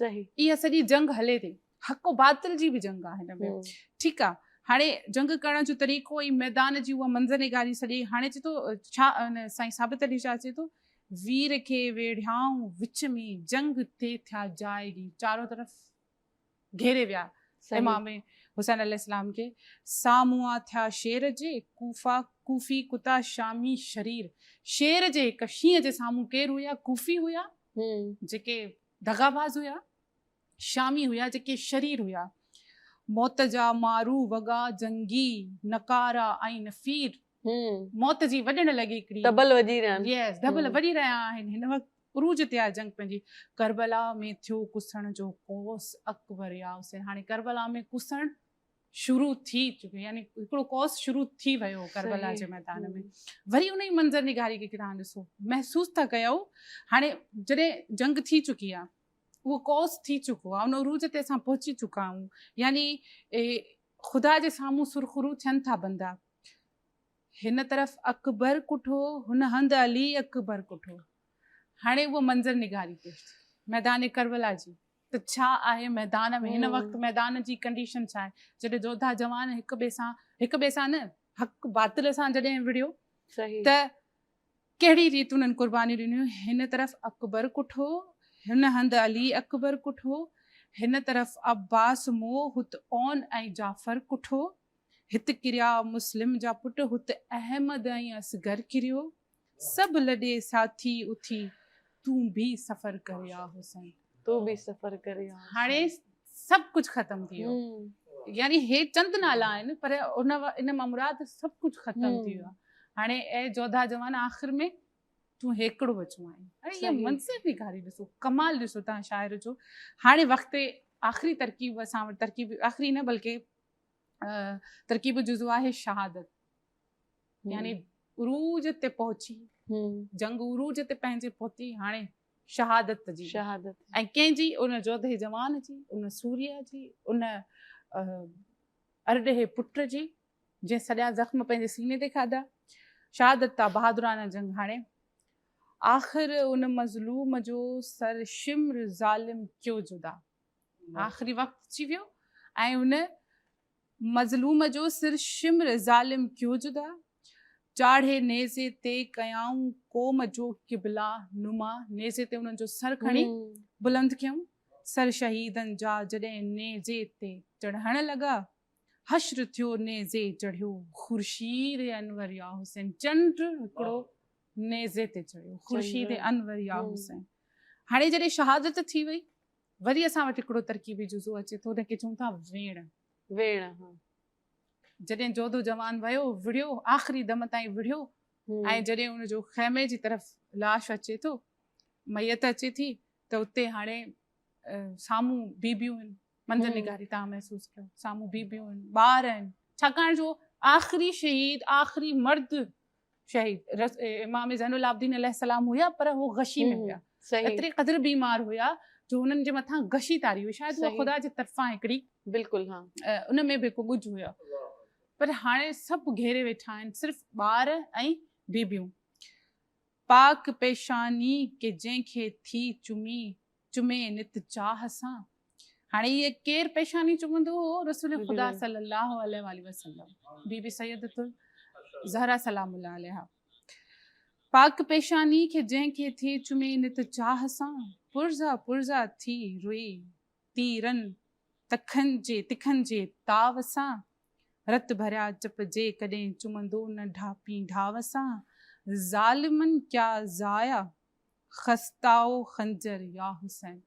सही। इहा सॼी जंग हले थी, हक़ बातिल जी बि जंग आहे हिन में। ठीकु आहे। हाणे जंग करण जो तरीक़ो ऐं मैदान जी उहा मंज़र निगारी सॼी। हाणे चए थो छा साईं साबित अली शाह चए थो, वीर खे वेढ़ियाऊं विच में जंग ते थिया जाएगी, चारों तरफ़ घेरे विया इमाम हुसैन अलैहिस्सलाम खे। सामुआ थिया शेर जे कूफी कुता शामी शरीर। शेर जे हिकु शींहं जे साम्हूं केरु हुया? कूफी हुया जेके दगाबाज़ हुया, शामी हुया जेके शरीर हुया। मौत जा मारू वॻा जंगी नकारा ऐं नफ़ीर मौत जी वॼण लॻी हिकिड़ी डबल वॼी रहिया आहिनि। यस डबल वॼी रहिया आहिनि हिन वक़्तु उरूज ते आहे जंग पंहिंजी करबला में थियो कुसण जो कोस अकबर या हुसैन हाणे करबला में कुसण शुरू थी चुको यानी हिकिड़ो कोस शुरू थी वियो करबला जे मैदान में वरी उन ई मंज़र निगारी खे तव्हां ॾिसो महसूसु था कयो हाणे जॾहिं जंग थी चुकी आहे उहो कोस थी चुको आहे उन उरूज ते असां पहुची चुका आहियूं यानी ख़ुदा जे साम्हूं सुरख़ुरू थियनि था बंदा हिन तरफ़ अकबर कुठो हुन हंधि अली अकबर कुठो हाणे उहो मंज़र निगारी पेश मैदान करबला जी त छा आहे मैदान में हिन वक़्तु मैदान जी कंडीशन छा आहे जॾहिं जोधा जवान हिक ॿिए सां न हक़ बातिल सां जॾहिं विड़ियो त कहिड़ी रीति उन्हनि क़ुर्बानी ॾिनियूं हिन तरफ़ अकबर कुठो हिन हंधि अली अकबर कुठो हिन तरफ़ अब्बास मो हुत ओन ऐं जाफ़र कुठो हिते किरिया मुस्लिम जा पुट हुते अहमद ऐं असगर किरियो सभु लॾे साथी उथी तूं बि सफ़र करे आ हुसैन तूं बि सफ़र करे आ हाणे सभु कुझु ख़तमु थी वियो यानी हे चंद नाला आहिनि पर इन मां मुराद सभु कुझु ख़तमु थी वियो आहे हाणे ऐं जोधा जवान आख़िर में तूं हेकड़ो बचो आहीं हाणे इहा मंज़र निगारी ॾिसो कमाल ॾिसो तव्हां शाइर जो हाणे वक़्तु आख़िरी तरकीब असां वटि तरकीब आख़िरी न बल्कि तरकीब जुज़ो आहे शहादत यानी उरूज ते पहुची जंग उरूज ते पंहिंजे पहुती हाणे शहादत जी ऐं कंहिंजी उन जोधे जवान जी उन सूर्य जी उन अरॾे पुट जी जंहिं सॼा ज़ख़्म पंहिंजे सीने ते खाधा शहादत था बहादुराना जंग हाणे आख़िर उन मज़लूम जो सर शिम्र ज़ालिम क्यों जुदा आख़िरी वक़्तु अची वियो ऐं उन मज़लूम जो सिर शिम्र ज़ालिम क्यों जुदा चाढ़े नेज़े ते कयाऊं क़ौम जो क़िबला नुमा नेज़े ते उन्हनि जो सर खणी बुलंद कयूं सर शहीदनि जा जॾहिं नेज़े ते चढ़ण लॻा हश्र थियो नेज़े चढ़ियो ख़ुर्शीद अनवर या हुसैन चंड हिकिड़ो नेज़े ते चढ़ियो ख़ुर्शीद अनवर या हुसैन हाणे जॾहिं शहादत थी वई वरी असां वटि हिकिड़ो तरकीबी जुज़ो अचे थो हुनखे चऊं था वेण जॾहिं जोधो जवान वियो विड़ियो आख़िरी दम ताईं विड़ियो ऐं जॾहिं उनजो ख़ैमे जी तरफ़ लाश अचे थो मैयत अचे थी त उते हाणे साम्हूं बीबियूं आहिनि मंज़र निगारी तव्हां महसूसु कयो साम्हूं बीबियूं आहिनि ॿार आहिनि छाकाणि जो आख़िरी शहीद आख़िरी मर्द शहीद इमाम ज़ैनुल आबिदीन अलैहिस्सलाम हुया पर हो गशी में हुया एतिरे क़दुरु बीमार हुया जो हुननि जे मथां गशी तारी हुई शायदि उहा ख़ुदा जे तरफ़ां हिकिड़ी बिल्कुलु उन में बि हिकु ॻुझ हुयो पर हाणे सभु घेरे वेठा आहिनि सिर्फ़ु ॿार ऐं बीबियूं पाक पेशानी के जंहिंखे थी चुमे नित चाह सां हाणे इहे केरु पेशानी चुमंदो हो रसूल ख़ुदा सल्लल्लाहु अलैहि वसल्लम बीबी सैयदतुल ज़हरा सलामुल्लाह अलैहा पाक पेशानी के जंहिंखे थी चुमे नित चाह सां पुरज़ा पुरज़ा थी रुई तीरनि तिखनि जे ताव सां रत भरिया चपजे कॾहिं चुमंदो न ढापी ढाव सां ज़ालिमन क्या ज़ाया खस्ताओ खंजर या हुसैन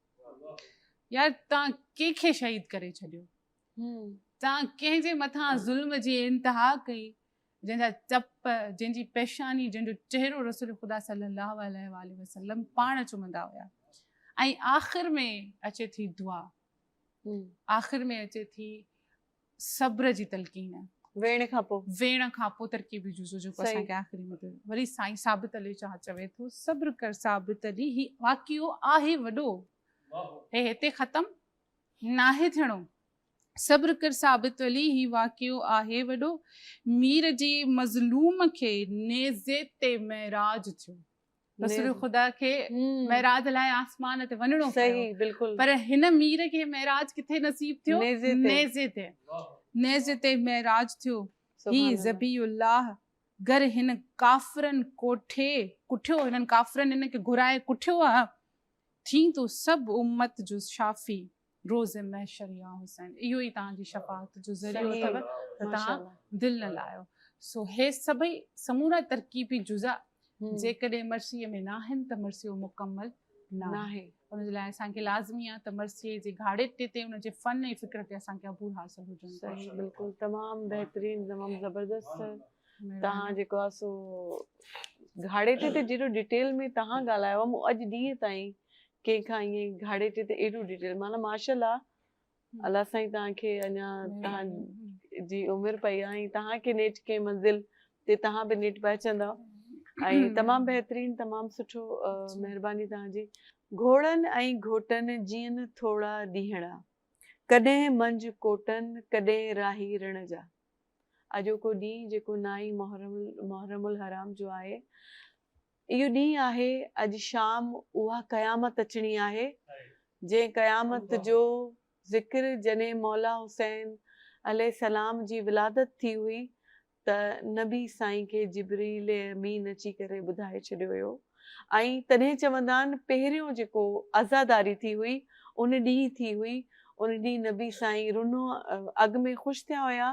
यार तव्हां कंहिंखे शहीद करे छॾियो तव्हां कंहिंजे मथां ज़ुल्म जी इंतिहा कई जंहिंजा चप जंहिंजी पेशानी जंहिंजो चहिरो रसूल ख़ुदा सल्लल्लाहु अलैहि वसल्लम पाण चुमंदा हुया ऐं आख़िर में अचे थी दुआ आख़िर में अचे थी सब्र जी तलक़ीन वेण खां पोइ तरकीबी जुज़ो जेको असांखे आख़िरी में वरी साईं साबित अली शाह चवे थो सब्र कर साबित अली ही वाक़ियो आहे वॾो हे हिते ख़तमु नाहे थियणो सब्र कर साबित अली ही वाक़ियो आहे वॾो मीर जी मज़लूम खे नेज़े ते महराज थियो रसूल ख़ुदा खे महराज लाइ आसमान ते वञणो पियो पर हिन मीर खे महराज किथे नसीब थियो नेज़े ते महराज थियो ही ज़बीउल्लाह घर हिन काफ़रनि कुठियो हिननि काफ़रनि हिन खे घुराए कुठियो आहे थी तो सभु उम्मत जो शाफ़ी रोज़ महशर या हुसैन इहो ई तव्हांजी शफ़ाअत जो ज़रियो अथव त तव्हां दिलि न लायो सो हे सभई समूरा तरकीबी जुज़ा जेकॾहिं मर्सीअ में न आहिनि त मर्सियो मुकमल न आहे। नाहे। उनजे लाइ असांखे लाज़मी आहे त मर्सीअ जे घाड़े ते उनजे फ़न ऐं फ़िक्र ते असांखे अबूर हासिल हुजनि। सही, बिल्कुलु तमामु बहितरीनु, तमामु ज़बरदस्त। तव्हां जेको आहे सो घाड़े ते जेॾो डिटेल में तव्हां ॻाल्हायो आहे, मूं अॼु ॾींहं ताईं कंहिंखां ईअं घाड़े ते एॾो डिटेल, माना माशाल्लाह, अलाह साईं तव्हांखे अञा तव्हांजी उमिरि पई आहे ऐं तव्हांखे नेठ के मंज़िल ते तव्हां बि नेठ पहुचंदव ऐं तमामु बहितरीनु, तमामु सुठो। महिरबानी तव्हांजी। घोड़नि ऐं घोटनि जीअं थोरा ॾींहड़ा, कॾहिं मंझि कोटनि, कॾहिं राही रण जा। अॼोको ॾींहुं जेको 9 मुहर्रमुल हराम जो आहे, इहो ॾींहुं आहे। अॼु शाम उहा क़यामत अचणी आहे, जंहिं क़यामत जो ज़िक्र जॾहिं मौला हुसैन अलैहिस्सलाम जी विलादत थी हुई त नबी साईं खे जिब्रील अमीन अची करे ॿुधाए छॾियो हुयो ऐं तॾहिं चवंदा आहिनि पहिरियों जेको आज़ादारी थी हुई उन ॾींहुं थी हुई। उन ॾींहुं नबी साईं रुनो, अॻ में ख़ुशि थिया हुया,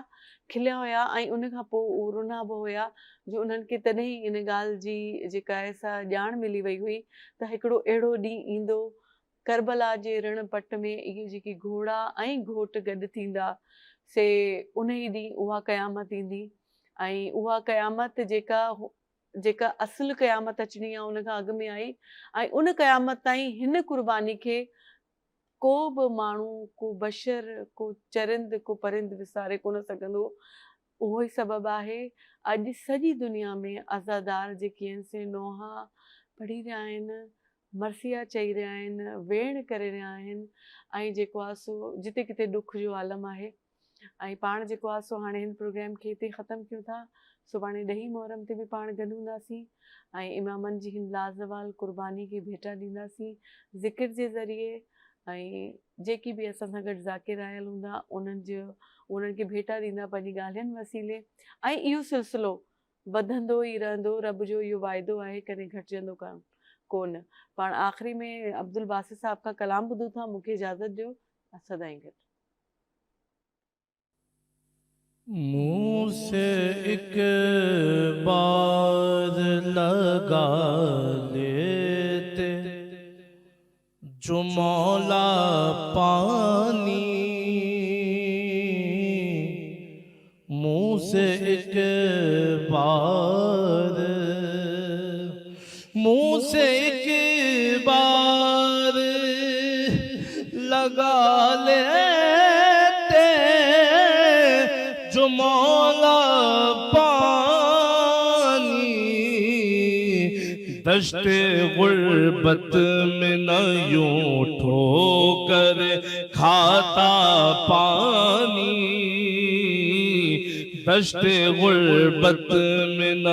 खिलिया हुया ऐं उन खां पोइ उहे रुना बि हुया जो उन्हनि खे तॾहिं इन ॻाल्हि जी जेका आहे सा ॼाण मिली वई हुई त हिकिड़ो अहिड़ो ॾींहुं ईंदो करबला जे रण पट में इहे जेकी घोड़ा ऐं घोट गॾु थींदा से उन ई ॾींहुं उहा क़यामत ईंदी ऐं उहा क़यामत जेका असुलु क़यामत अचणी आहे उन खां अॻु में आई ऐं उन क़यामत ताईं हिन क़ुर्बानी खे को बि माण्हू, को बशर, को चरिंद, को परिंद विसारे कोन सघंदो। उहो ई सबबु आहे अॼु सॼी दुनिया में आज़ादार जेके आहिनि से नोहा पढ़ी रहिया आहिनि, मर्सिया चई रहिया आहिनि, वेण करे रहिया आहिनि ऐं जेको आहे सो जिते किथे ॾुख जो आलम आहे। ऐं पाण जेको आहे सो हाणे हिन प्रोग्राम खे हिते ख़तमु कयूं था। सुभाणे 10 मुहर्रम ते बि पाण गॾु हूंदासीं ऐं इमामनि जी हिन लाज़वाल क़ुर्बानी खे भेटा ॾींदासीं ज़िक्र जे ज़रिए ऐं जेकी बि असां सां गॾु ज़ाकिर आयल हूंदा उन्हनि खे भेटा ॾींदा पंहिंजी ॻाल्हियुनि वसीले। ऐं इहो सिलसिलो वधंदो ई रहंदो, रब जो इहो वाइदो आहे, कॾहिं घटिजंदो कोन। पाण आख़िरी में अब्दुल बासित साहब का कलाम ॿुधूं था। मूंखे इजाज़त ॾियो, सदाईं गॾु। मुँह से एक बार लगा लेते जो मौला पानी, मुँह से एक बार, मुँह से एक बार लगा लेते जो मौला पानी, दश्ते गुर्बत में न यूं ठोकर खाता पानी, दश्ते गुर्बत में न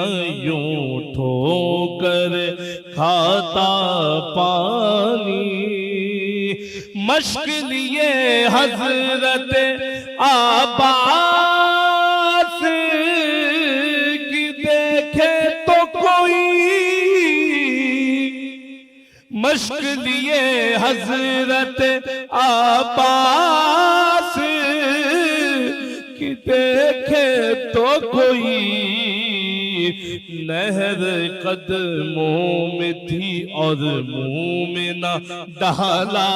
यूं ठोकर खाता पानी। मश्क लिए हजरत आबास की देखे तो कोई, मश्क लिए हजरत आबास की देखे तो कोई, नहर कदमों में थी और मुंह में न डाला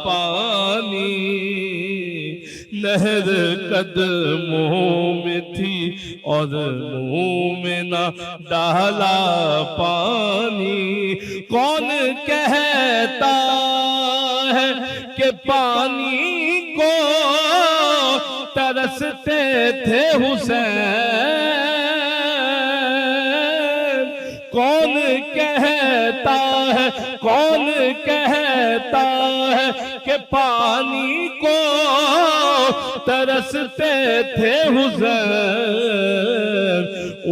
पानी, नहर कदमों में थी और मुंह में न डाला पानी। कौन कहता है कि पानी को तरसते थे हुसैन, कौन कहता है, कौन कहता है कि पानी को तरसते थे हुसैन,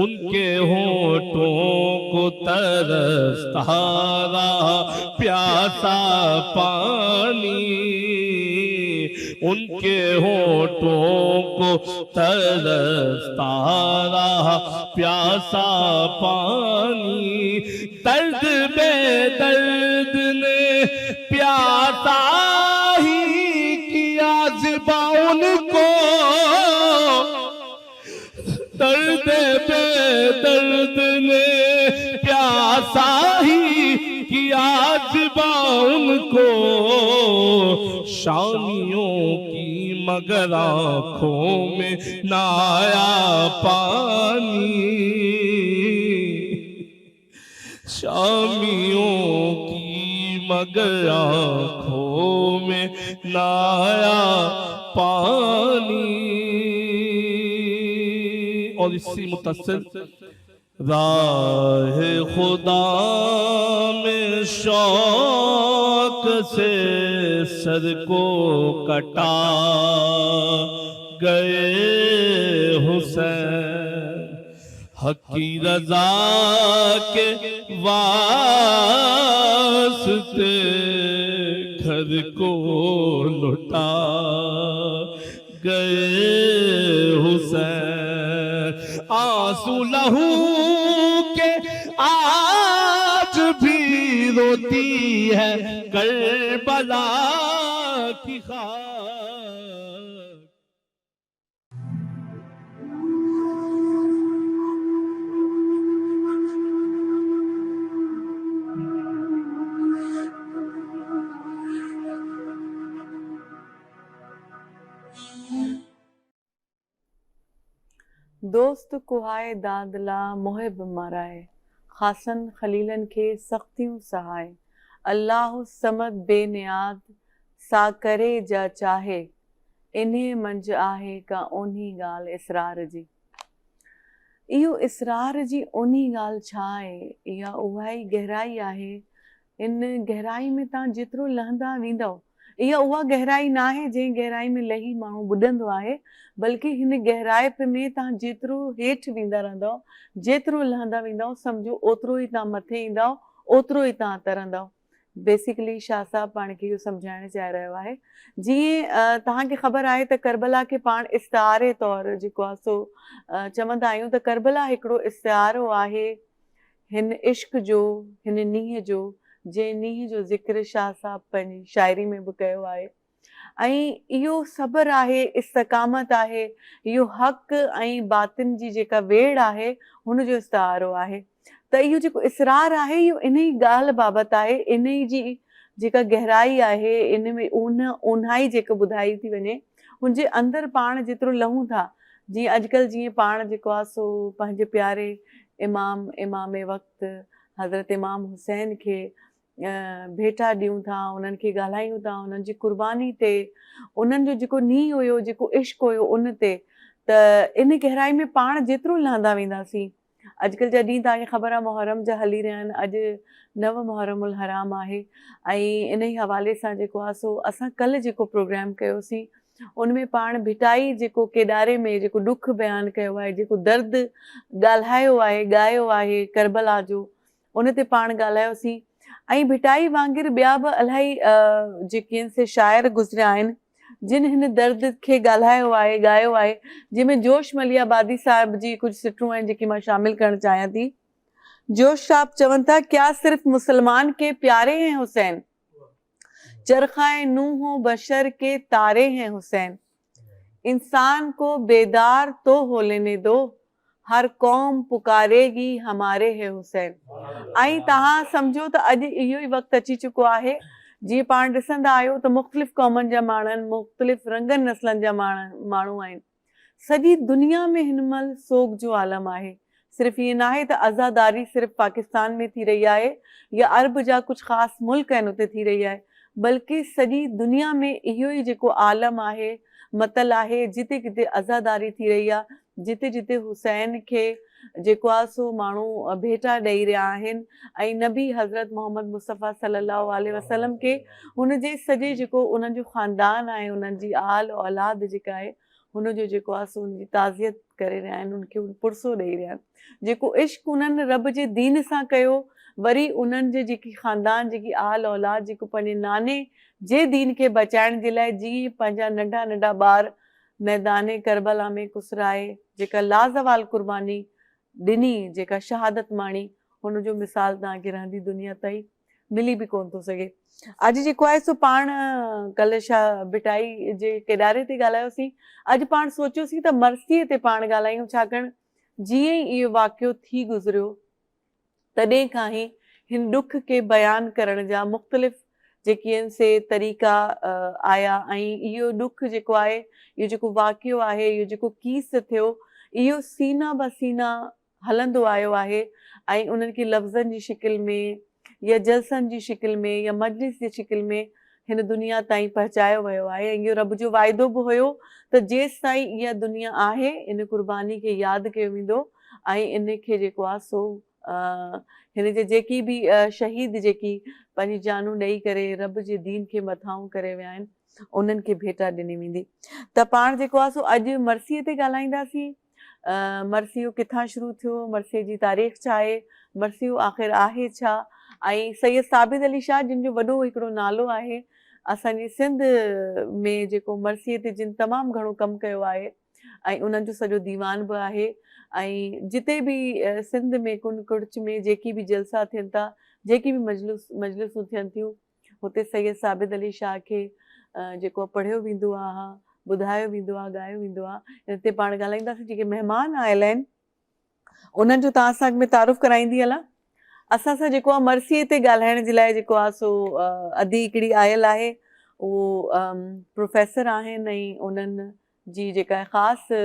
उनके होठों को तरसता रहा प्यासा पानी, उनके होठों को तरसता रहा प्यासा पानी। दर्द बेदर्द ने प्यासा ही किया ज़िबा उनको, दर्द बेदर्द ने प्यासा ही किया ज़िबा उनको शामियों की, मगर आँखों में ना आया पानी। शामियों की मगर आँखों में ना आया पानी। और इसी मुतस्सिल राह खुदा में शौक से सर को कटा गए हुसैन, हक की रजा के वास्ते घर को लुटा गए हुसैन। आंसू लहू के आज भी रोती है करबला की खाक। दोस्त कुहाए दादला मुहिब माराए, खासन खलीलन के सख्तियों सहाय। अल्लाह समद बेनियाद सा करे जा चाहे, इन्हें मंज आहे का उन्ही ॻाल्हि इसरार जी। इहो इसरार जी उन्ही ॻाल्हि छा आहे? इहा उहा ई गहराई आहे। इन गहराई में तव्हां जेतिरो लहंदा वेंदव, इहा उहा गहराई न आहे जंहिं गहराई में लही माण्हू ॿुॾंदो आहे, बल्कि हिन गहराइप में तव्हां जेतिरो हेठि वेंदा रहंदव, जेतिरो लहंदा वेंदव, सम्झो ओतिरो ई तव्हां मथे ईंदव, ओतिरो ई तव्हां तरंदव। बेसिकली शाह साहब पाण खे इहो सम्झाइणु चाहे रहियो आहे। जीअं तव्हांखे ख़बर आहे त करबला खे पाण इस्तिआरे तौरु जेको आहे सो चवंदा आहियूं त करबला हिकिड़ो इस्तिआरो आहे हिन इश्क जो, हिन नीह जो, जंहिं नीह जो ज़िक्र शाह साहब पंहिंजी शाइरी में बि कयो आहे। ऐं इहो सब्र आहे, इस्तक़ामत आहे, इहो हक़ ऐं बातिन जी जेका वेड़ आहे हुन जो इस्तिआरो आहे। त इहो जेको इसरार आहे इहो इन ई ॻाल्हि बाबति आहे, इन ई जी जेका गहराई आहे, इन में ऊन्हाई जेका ॿुधाई थी वञे, हुनजे अंदरि पाण जेतिरो लहूं था। जीअं अॼुकल्ह जीअं पाण जेको आहे सो पंहिंजे प्यारे इमाम वक़्तु हज़रत इमाम हुसैन खे भेटा ॾियूं था, उन्हनि खे ॻाल्हायूं था, उन्हनि जी क़ुर्बानी ते, उन्हनि जो जेको नीह हुयो, जेको इश्क हुयो उन ते, त इन गहराई में पाण जेतिरो लहंदा वेंदासीं। अॼुकल्ह जा ॾींहं तव्हांखे ख़बर आहे मुहर्रम जा हली रहिया आहिनि, अॼु 9 मुहर्रमुल हराम आहे। ऐं इन ई हवाले सां जेको आहे सो असां कल्ह जेको प्रोग्राम कयोसीं उन में पाण भिटाई जेको केॾारे में जेको ॾुख बयानु कयो आहे, जेको दर्द ॻाल्हायो आहे, ॻायो आहे करबला जो, उन ते पाण ॻाल्हायोसीं। ऐं भिटाई वांगुरु ॿिया बि इलाही जेके से शाइर गुज़रिया आहिनि जिन हिन दर्द खे ॻाल्हायो आहे, ॻायो आहे, जंहिंमें जोश मलियाबादी साहिब जी कुझु सिटरूं आहिनि जेकी मां शामिलु करणु चाहियां थी। जोश साहब चवनि था, क्या सिर्फ मुसलमान के प्यारे हैं हुसैन, चरखाए नूह बशर के तारे हैं हुसैन, इंसान को बेदार तो हो लेने दो, हर कौम पुकारेगी हमारे है हुसैन। ऐं तव्हां सम्झो त अॼु इहो ई वक़्तु अची चुको आहे, जीअं पाण ॾिसंदा आहियो त मुख़्तलिफ़ क़ौमनि जा माण्हू आहिनि, मुख़्तलिफ़ रंगनि नस्लनि जा माण्हू आहिनि। सॼी दुनिया में हिन महिल सोग जो आलम आहे। सिर्फ़ु ईअं न आहे त आज़ादारी सिर्फ़ु पाकिस्तान में थी रही आहे या अरब जा कुझु ख़ासि मुल्क आहिनि उते थी रही आहे, बल्कि सॼी दुनिया में इहो ई जेको आलम आहे, मतल आहे, जिते किथे आज़ादारी थी रही आहे, जिते जिते हुसैन खे जेको आहे सो माण्हू भेटा ॾेई रहिया आहिनि। ऐं नबी हज़रत मोहम्मद मुस्तफ़ा सल्लल्लाहु अलैहि वसल्लम खे हुनजे सॼे जेको उन्हनि जो ख़ानदान आहे, उन्हनि जी आल औलाद जेका आहे, हुनजो जेको आहे सो उनजी ताज़ियत करे रहिया आहिनि, उनखे पुरसो ॾेई रहिया आहिनि। जेको इश्क उन्हनि रब जे दीन सां कयो, वरी उन्हनि जे जेकी ख़ानदान, जेकी आल औलाद, जेको पंहिंजे नाने जे दीन खे बचाइण जे लाइ जीअं पंहिंजा नंढा नंढा ॿार मैदान करबला में कुसराए जेका लाज़वाल क़ुर्बानी ॾिनी, जेका शहादत माणी, हुनजो मिसाल तव्हांखे रहंदी दुनिया ताईं मिली बि कोन थो सघे। अॼु जेको आहे सो पाण कल्ह शाह भिटाई जे केॾारे ते ॻाल्हायोसीं, अॼु पाण सोचियोसीं त मरसीअ ते पाण ॻाल्हायूं, छाकाणि जीअं ई इहो वाक़ियो थी गुज़रियो तॾहिं खां ई हिन ॾुख खे बयानु करण जा मुख़्तलिफ़ जेकी आहिनि से तरीक़ा आया ऐं इहो ॾुख जेको आहे, इहो जेको वाक़ियो आहे, इहो जेको कीस थियो, इहो सीना ब सीना हलंदो आयो आहे ऐं उन्हनि खे लफ़्ज़नि जी शिकिल में या जलसनि जी शिकिल में या मजलिस जी शिकिल में हिन दुनिया ताईं पहुचायो वियो आहे। ऐं इहो रब जो वाइदो बि हुयो त जेसि ताईं इहा दुनिया आहे इन क़ुर्बानी खे यादि कयो वेंदो ऐं इन खे जेको आहे सो हिन जे जेकी बि शहीद जेकी पंहिंजी जानूं ॾेई करे रब जे दीन खे मथाऊं करे विया आहिनि उन्हनि खे भेटा ॾिनी वेंदी। त पाण जेको आहे सो अॼु मरसीअ ते ॻाल्हाईंदासीं। मरसियो किथां शुरू थियो, मरसीअ जी तारीख़ छा आहे, मरसियो आख़िर आहे छा, ऐं सैयद साबित अली शाह जिन जो वॾो हिकिड़ो नालो आहे असांजी सिंध में जेको मरसीअ ते जिन तमामु घणो कमु कयो आहे ऐं उन्हनि जो सॼो दीवान बि आहे। ऐं जिते बि सिंध में कुन कुड़च में जेकी बि जलसा थियनि था, जेकी बि मजलिसूं थियनि थियूं, हुते सैयद साबित अली शाह खे जेको पढ़ियो वेंदो आहे, ॿुधायो वेंदो आहे, ॻायो वेंदो आहे। हिते पाण ॻाल्हाईंदासीं जेके महिमान आयल आहिनि उन्हनि जो तव्हां सां में तारुफ़ कराईंदी हलां। असां सां जेको आहे मरसीअ ते ॻाल्हाइण जे लाइ जेको आहे सो अदी हिकिड़ी आयल आहे, उहो प्रोफेसर आहिनि ऐं उन्हनि जी जेका ख़ासि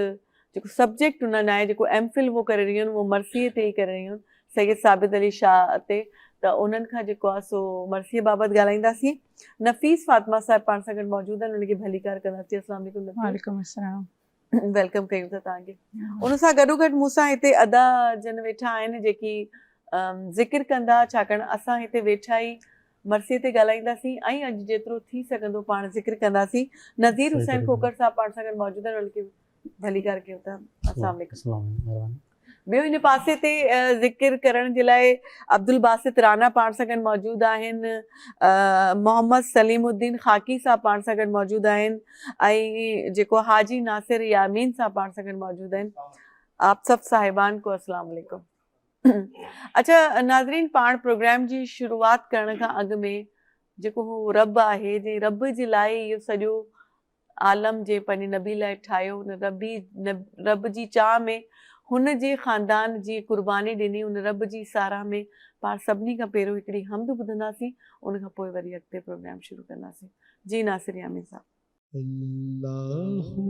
जेको सब्जेक्ट उन्हनि आहे, जेको एमफिल वो करे रहियूं आहिनि, उहो मरसीअ ते ई करे रहियूं आहिनि, सैयद साबित अली शाह ते। त उन्हनि खां जेको आहे सो मरसीअ बाबति ॻाल्हाईंदासीं। नफ़ीस फातिमा साहिब पाण सां गॾु मौजूदु आहिनि, उनखे भली कार कंदासीं। अस्सलाम वालेकुम। वालेकुम अस्सलाम। वेलकम कयूं था तव्हांखे। उन सां गॾोगॾु मूंसां हिते अदा जन वेठा आहिनि जेकी ज़िक्र कंदा, छाकाणि असां हिते वेठा ई मरसीअ ते ॻाल्हाईंदासीं ऐं अॼु जेतिरो थी सघंदो पाण ज़िक्र कंदासीं। नज़ीर हुसैन खोकर साहब पाण सां गॾु मौजूदु आहिनि, उनखे भली कार कयूं था। अस्सलाम वालेकुम। ॿियो हिन पासे ते ज़िक्र करण जे लाइ अब्दुल बासित राना पाण सां गॾु मौजूदु आहिनि, मोहम्मद सलीमुद्दीन ख़ाकी साहब पाण सां गॾु मौजूदु आहिनि ऐं जेको हाजी नासिर यामीन साहब पाण सां गॾु मौजूदु आहिनि। आप सभु साहिबान को अस्सलाम वालेकुम। अच्छा नाज़रीन, पाण प्रोग्राम जी शुरूआत करण खां अॻु में जेको हू रब आहे, जे रब जे लाइ इहो सॼो आलम जे पंहिंजे नबी लाइ ठाहियो, हुन रब जी चाह में हुन जे ख़ानदान जी क़ुर्बानी ॾिनी, उन रब जी साराह में पाण सभिनी खां पहिरियों हिकिड़ी हमद ॿुधंदासीं, उन खां पोइ वरी अॻिते प्रोग्राम शुरू कंदासीं। जी नासिर यामीन साहब। अल्लाहु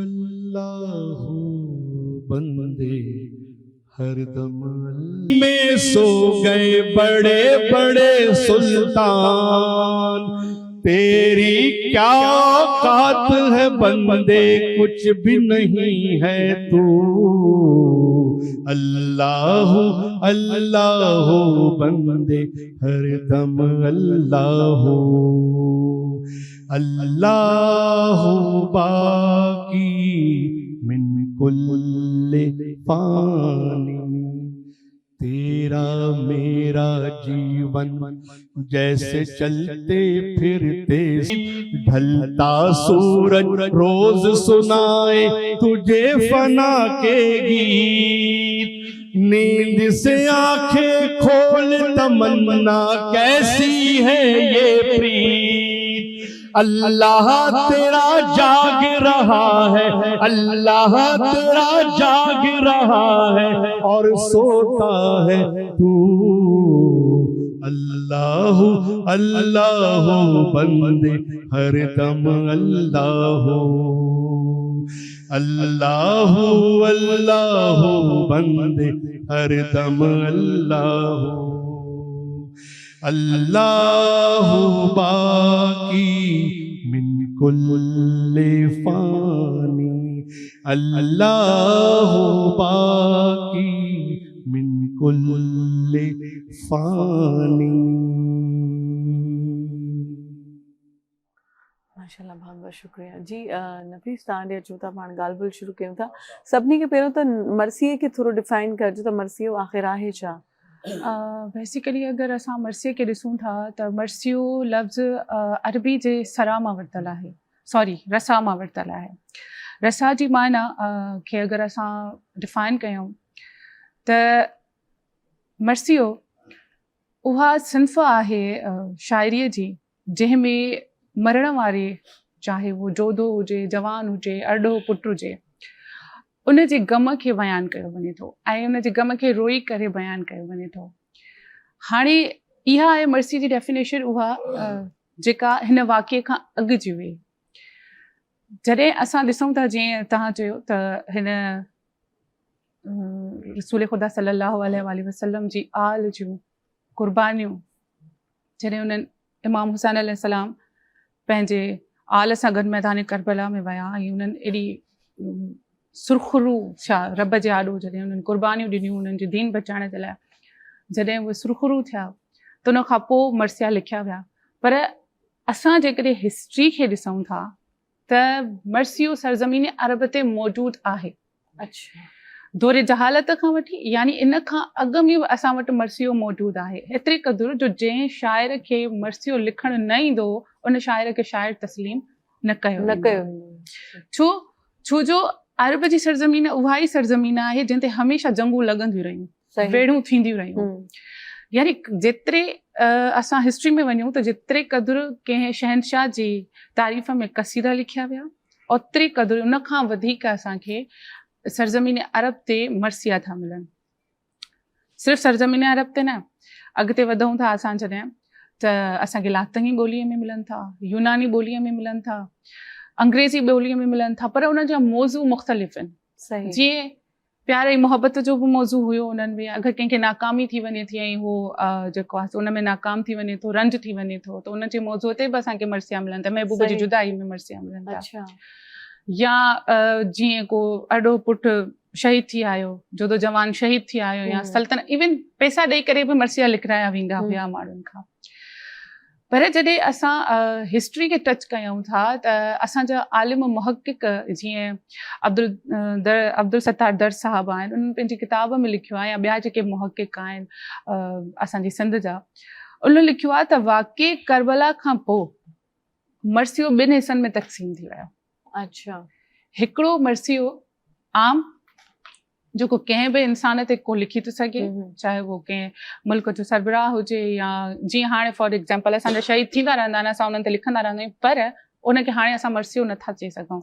अल्लाहु बंदे हरदम में सो गए बड़े बड़े सुल्तान, तेरी क्या औकात है बंदे कुछ भी नहीं है तू। अल्लाहु अल्लाहु बंदे हरदम अल्लाहु, अल्लाहु बाकी मिन कुल्ले फानी। तेरा मेरा जीवन जैसे चलते फिरते ढलता सूरज रोज सुनाए तुझे फना के गीत। नींद से आंखें खोल तमन्ना कैसी है ये प्रीत। अल्लाह तेरा जाग रहा है, अल्लाह तेरा जाग रहा है और सोता है तू। अल्लाहु अल्लाहु बंदे हरदम अल्लाहु, अल्लाहु अल्लाहु बंदे हरदम अल्लाहु, अल्लाहु बाकी मिन कुल्ले फानी। अल्लाहु बाकी मिन कुल्ले फानी। माशाल्लाह, बहुत बहुत शुक्रिया जी। नफ़ीस तव्हां ॾे अचूं था, पाण ॻाल्हि ॿोल्हि शुरू कयूं था। सभिनी खे पहिरियों त मरसीअ खे थोरो डिफाइन कजो त मरसीअ आख़िर आहे छा। बेसिकली अगर असां मरसीअ खे ॾिसूं था त मरसियो लफ़्ज़ अरबी जे सरा मां वरितलु आहे, सॉरी रसा मां वरितलु आहे। रसा जी माना खे अगरि असां डिफाइन कयूं त मरसियो उहा सिंफ़ आहे शाइरीअ जी जंहिंमें मरण वारे, चाहे वो जोधो हुजे, जवान हुजे, अरड़ो पुटु हुजे, उन जे ग़म खे बयानु कयो वञे थो ऐं उन जे ग़म खे रोई करे बयानु कयो वञे थो। हाणे इहा आहे मर्सी जी डेफिनेशन, उहा जेका हिन वाक़े खां अॻु जी हुई। जॾहिं असां ॾिसूं था, जीअं तव्हां चयो त हिन रसूल ख़ुदा सल्लल्लाहु अलैहि वसल्लम जी आल जूं क़ुर्बानियूं, जॾहिं उन्हनि इमाम हुसैन अलैहिस्सलाम पंहिंजे आल सां गॾु मैदान करबला में विया ऐं उन्हनि एॾी सुरख़ुरू छा रब जे आॾो जॾहिं उन्हनि क़ुर्बानियूं ॾिनियूं उन्हनि जो दीन बचाइण जे लाइ, जॾहिं उहे सुरख़ुरू थिया त उन खां पोइ मर्सिया लिखिया विया। पर असां जेकॾहिं हिस्ट्री खे ॾिसूं था त मर्सियो सरज़मीन अरब ते मौजूदु आहे। अच्छा, दौरे जहालत खां वठी यानी इन खां अॻु में बि असां वटि मर्सियो मौजूदु आहे। एतिरे क़दुरु जो जंहिं शाइर खे मर्सियो लिखणु न ईंदो उन शाइर खे शाइर तस्लीम न कयो। छो जो अरब जी सरज़मीन उहा ई सरज़मीन आहे जिन ते हमेशह जंगूं लॻंदियूं रहियूं, वेड़ूं थींदियूं रहियूं। यानी जेतिरे असां हिस्ट्री में वञूं त जेतिरे क़दुरु कंहिं शहनशाह जी तारीफ़ में क़सीदा लिखिया विया, ओतिरे क़दुरु उन खां वधीक असांखे सरज़मीन अरब ते मर्सिया था मिलनि। सिर्फ़ु सरज़मीन अरब ते न, अॻिते वधूं था असां जॾहिं त असांखे लातिनी ॿोलीअ में मिलनि था, यूनानी ॿोलीअ में मिलनि था, अंग्रेज़ी ॿोलीअ में मिलनि था, पर उन जा मौज़ू मुख़्तलिफ़ आहिनि। जीअं प्यार ऐं मुहबत जो बि मौज़ू हुयो उन्हनि में, अगरि कंहिंखे नाकामी थी वञे थी ऐं उहो जेको आहे उन में नाकाम थी वञे थो, रंज थी वञे थो, त उन जे मौज़ूअ ते बि असांखे मर्सिया मिलनि था, महबूब जी जुदाई में मर्सिया मिलनि था। या जीअं को अॾो पुटु शहीद थी आयो, जोदो जवान शहीद थी आयो, या सल्तनत, इवन पैसा ॾेई करे बि मर्सिया लिखाया वेंदा हुया माण्हुनि खां। पर जॾहिं असां हिस्ट्री खे टच कयूं था त असांजा आलिम मुहक़िक़ जीअं अब्दुल सत्तार दर साहब आहिनि, उन्हनि पंहिंजी किताब में लिखियो आहे, या ॿिया जेके मुहक़िक़ आहिनि असांजी सिंध जा, उन्हनि लिखियो आहे त वाक़ई करबला खां पोइ मर्सियो ॿिनि हिसनि में तक़सीम थी वियो। अच्छा, हिकिड़ो मर्सियो आम जेको कंहिं बि इंसान ते को लिखी थो सघे, चाहे उहो कंहिं मुल्क जो सरबराह हुजे, या जीअं हाणे फॉर एग्ज़ाम्पल असांजा शहीद थींदा रहंदा आहिनि, असां उन्हनि ते लिखंदा रहंदा आहियूं, पर उनखे हाणे असां मर्सियो नथा चई सघूं।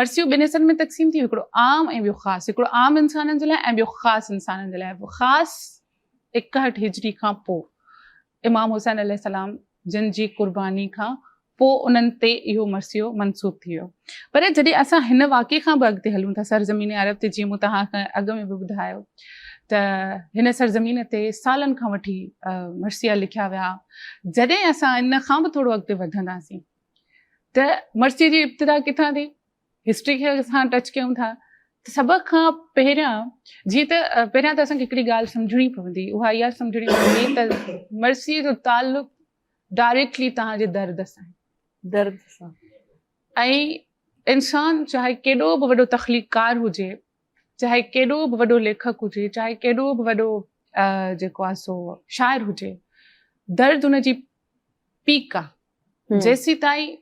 मर्सियो ॿिनि हिसनि में तक़सीम थी, हिकिड़ो आम ऐं ॿियो ख़ासि। हिकिड़ो आम इंसाननि जे लाइ ऐं ॿियो ख़ासि इंसाननि जे लाइ। ख़ासि 61 हिजरी खां पोइ इमाम हुसैन अलैहिस्सलाम जिन जी क़ुर्बानी खां पोइ उन्हनि ते इहो मर्सियो मनसूब थी वियो। पर जॾहिं असां हिन वाक़े खां बि अॻिते हलूं था, सरज़मीन अरब ते, जीअं मूं तव्हांखे अॻु में बि ॿुधायो त हिन सरज़मीन ते सालनि खां वठी मर्सिया लिखिया विया। जॾहिं असां इन खां बि थोरो अॻिते वधंदासीं त मर्सिया जी इब्तिदा किथां थी, हिस्ट्री खे असां टच कयूं था त सभ खां पहिरियां, जीअं त पहिरियां त असांखे हिकिड़ी ॻाल्हि सम्झणी पवंदी, उहा इहा सम्झणी पवंदी त मर्सीअ जो ताल्लुक़ डायरेक्टली तव्हांजे दर्द सां, दर्द सां। ऐं इंसान चाहे केॾो बि वॾो तख़लीक़कार हुजे, चाहे केॾो बि वॾो लेखक हुजे, चाहे केॾो बि वॾो जेको आहे सो शाइर हुजे, दर्द हुनजी पीक आहे। जेसी ताईं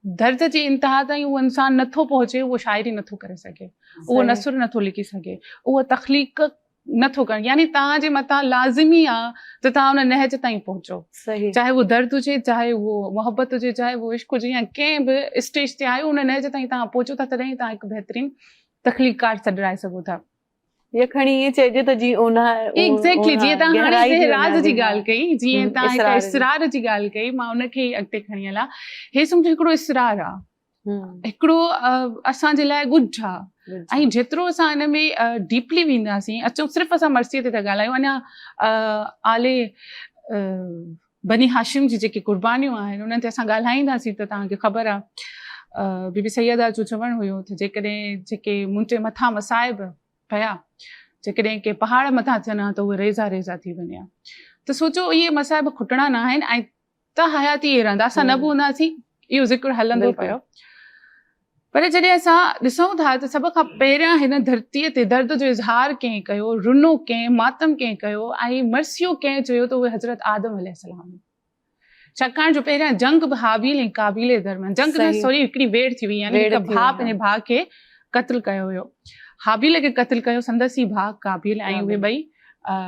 दर्द जी इंतिहा ताईं उहो इंसान नथो पहुचे, उहो शाइरी नथो करे सघे, उहो नसुर नथो लिखी सघे, उहो तख़लीक़ नथो करे। यानी तव्हांजे मथां लाज़िमी आहे त तव्हां हुन नहज ताईं पहुचो, चाहे उहो दर्द हुजे, चाहे उहो मोहबत हुजे, चाहे उहो इश्क हुजे, या कंहिं बि स्टेज ते आयो उन नहज ताईं तव्हां पहुचो था, तॾहिं तव्हां हिकु बहितरीन तख़लीक़कार सॾाए सघो था। ये खणी ईअं चइजे त जीअं एग्ज़ैक्टली, जीअं तव्हां हाणे राज़ जी ॻाल्हि कई, जीअं तव्हां हिकु इसरार जी ॻाल्हि कई, मां उनखे ई अॻिते खणी हलां। हे सम्झो हिकिड़ो इसरार आहे, हिकिड़ो असांजे लाइ ॻुझ आहे। ऐं जेतिरो असां हिन में डीपली वेंदासीं, अचो सिर्फ़ु असां मर्सीअ ते था ॻाल्हायूं, अञा आले बनी हाशिम जी जेके क़ुर्बानियूं आहिनि उन्हनि ते असां ॻाल्हाईंदासीं त तव्हांखे ख़बर आहे, बीबी सैयदा जो चवणु हुयो त जेकॾहिं जेके मुंहिंजे मथां मसाइब पिया, जेकॾहिं के पहाड़ मथां थियनि हा त उहे रेज़ा रेज़ा थी वञे। त सोचो इहे मसाइब खुटणा न आहिनि ऐं त हयाती इहे रहंदा, असां न बि हूंदासीं, इहो ज़िक्र हलंदो पियो। पर जॾहिं असां ॾिसूं था त सभ खां पहिरियां हिन धरतीअ ते दर्द जो इज़हार कंहिं कयो, रुनो कंहिं, मातम कंहिं कयो ऐं मर्सियो कंहिं चयो त उहे हज़रत आदम अलैहिस्सलाम। छाकाणि जो पहिरियां जंग बि हाबील ऐं काबील जे दरमियान, जंग न सॉरी हिकिड़ी वेड़ थी हुई, यानी हिकु भाउ पंहिंजे भाउ खे क़त्ल कयो हुयो, हाबील खे क़त्ल कयो संदसि भाउ काबील, ऐं उहे ॿई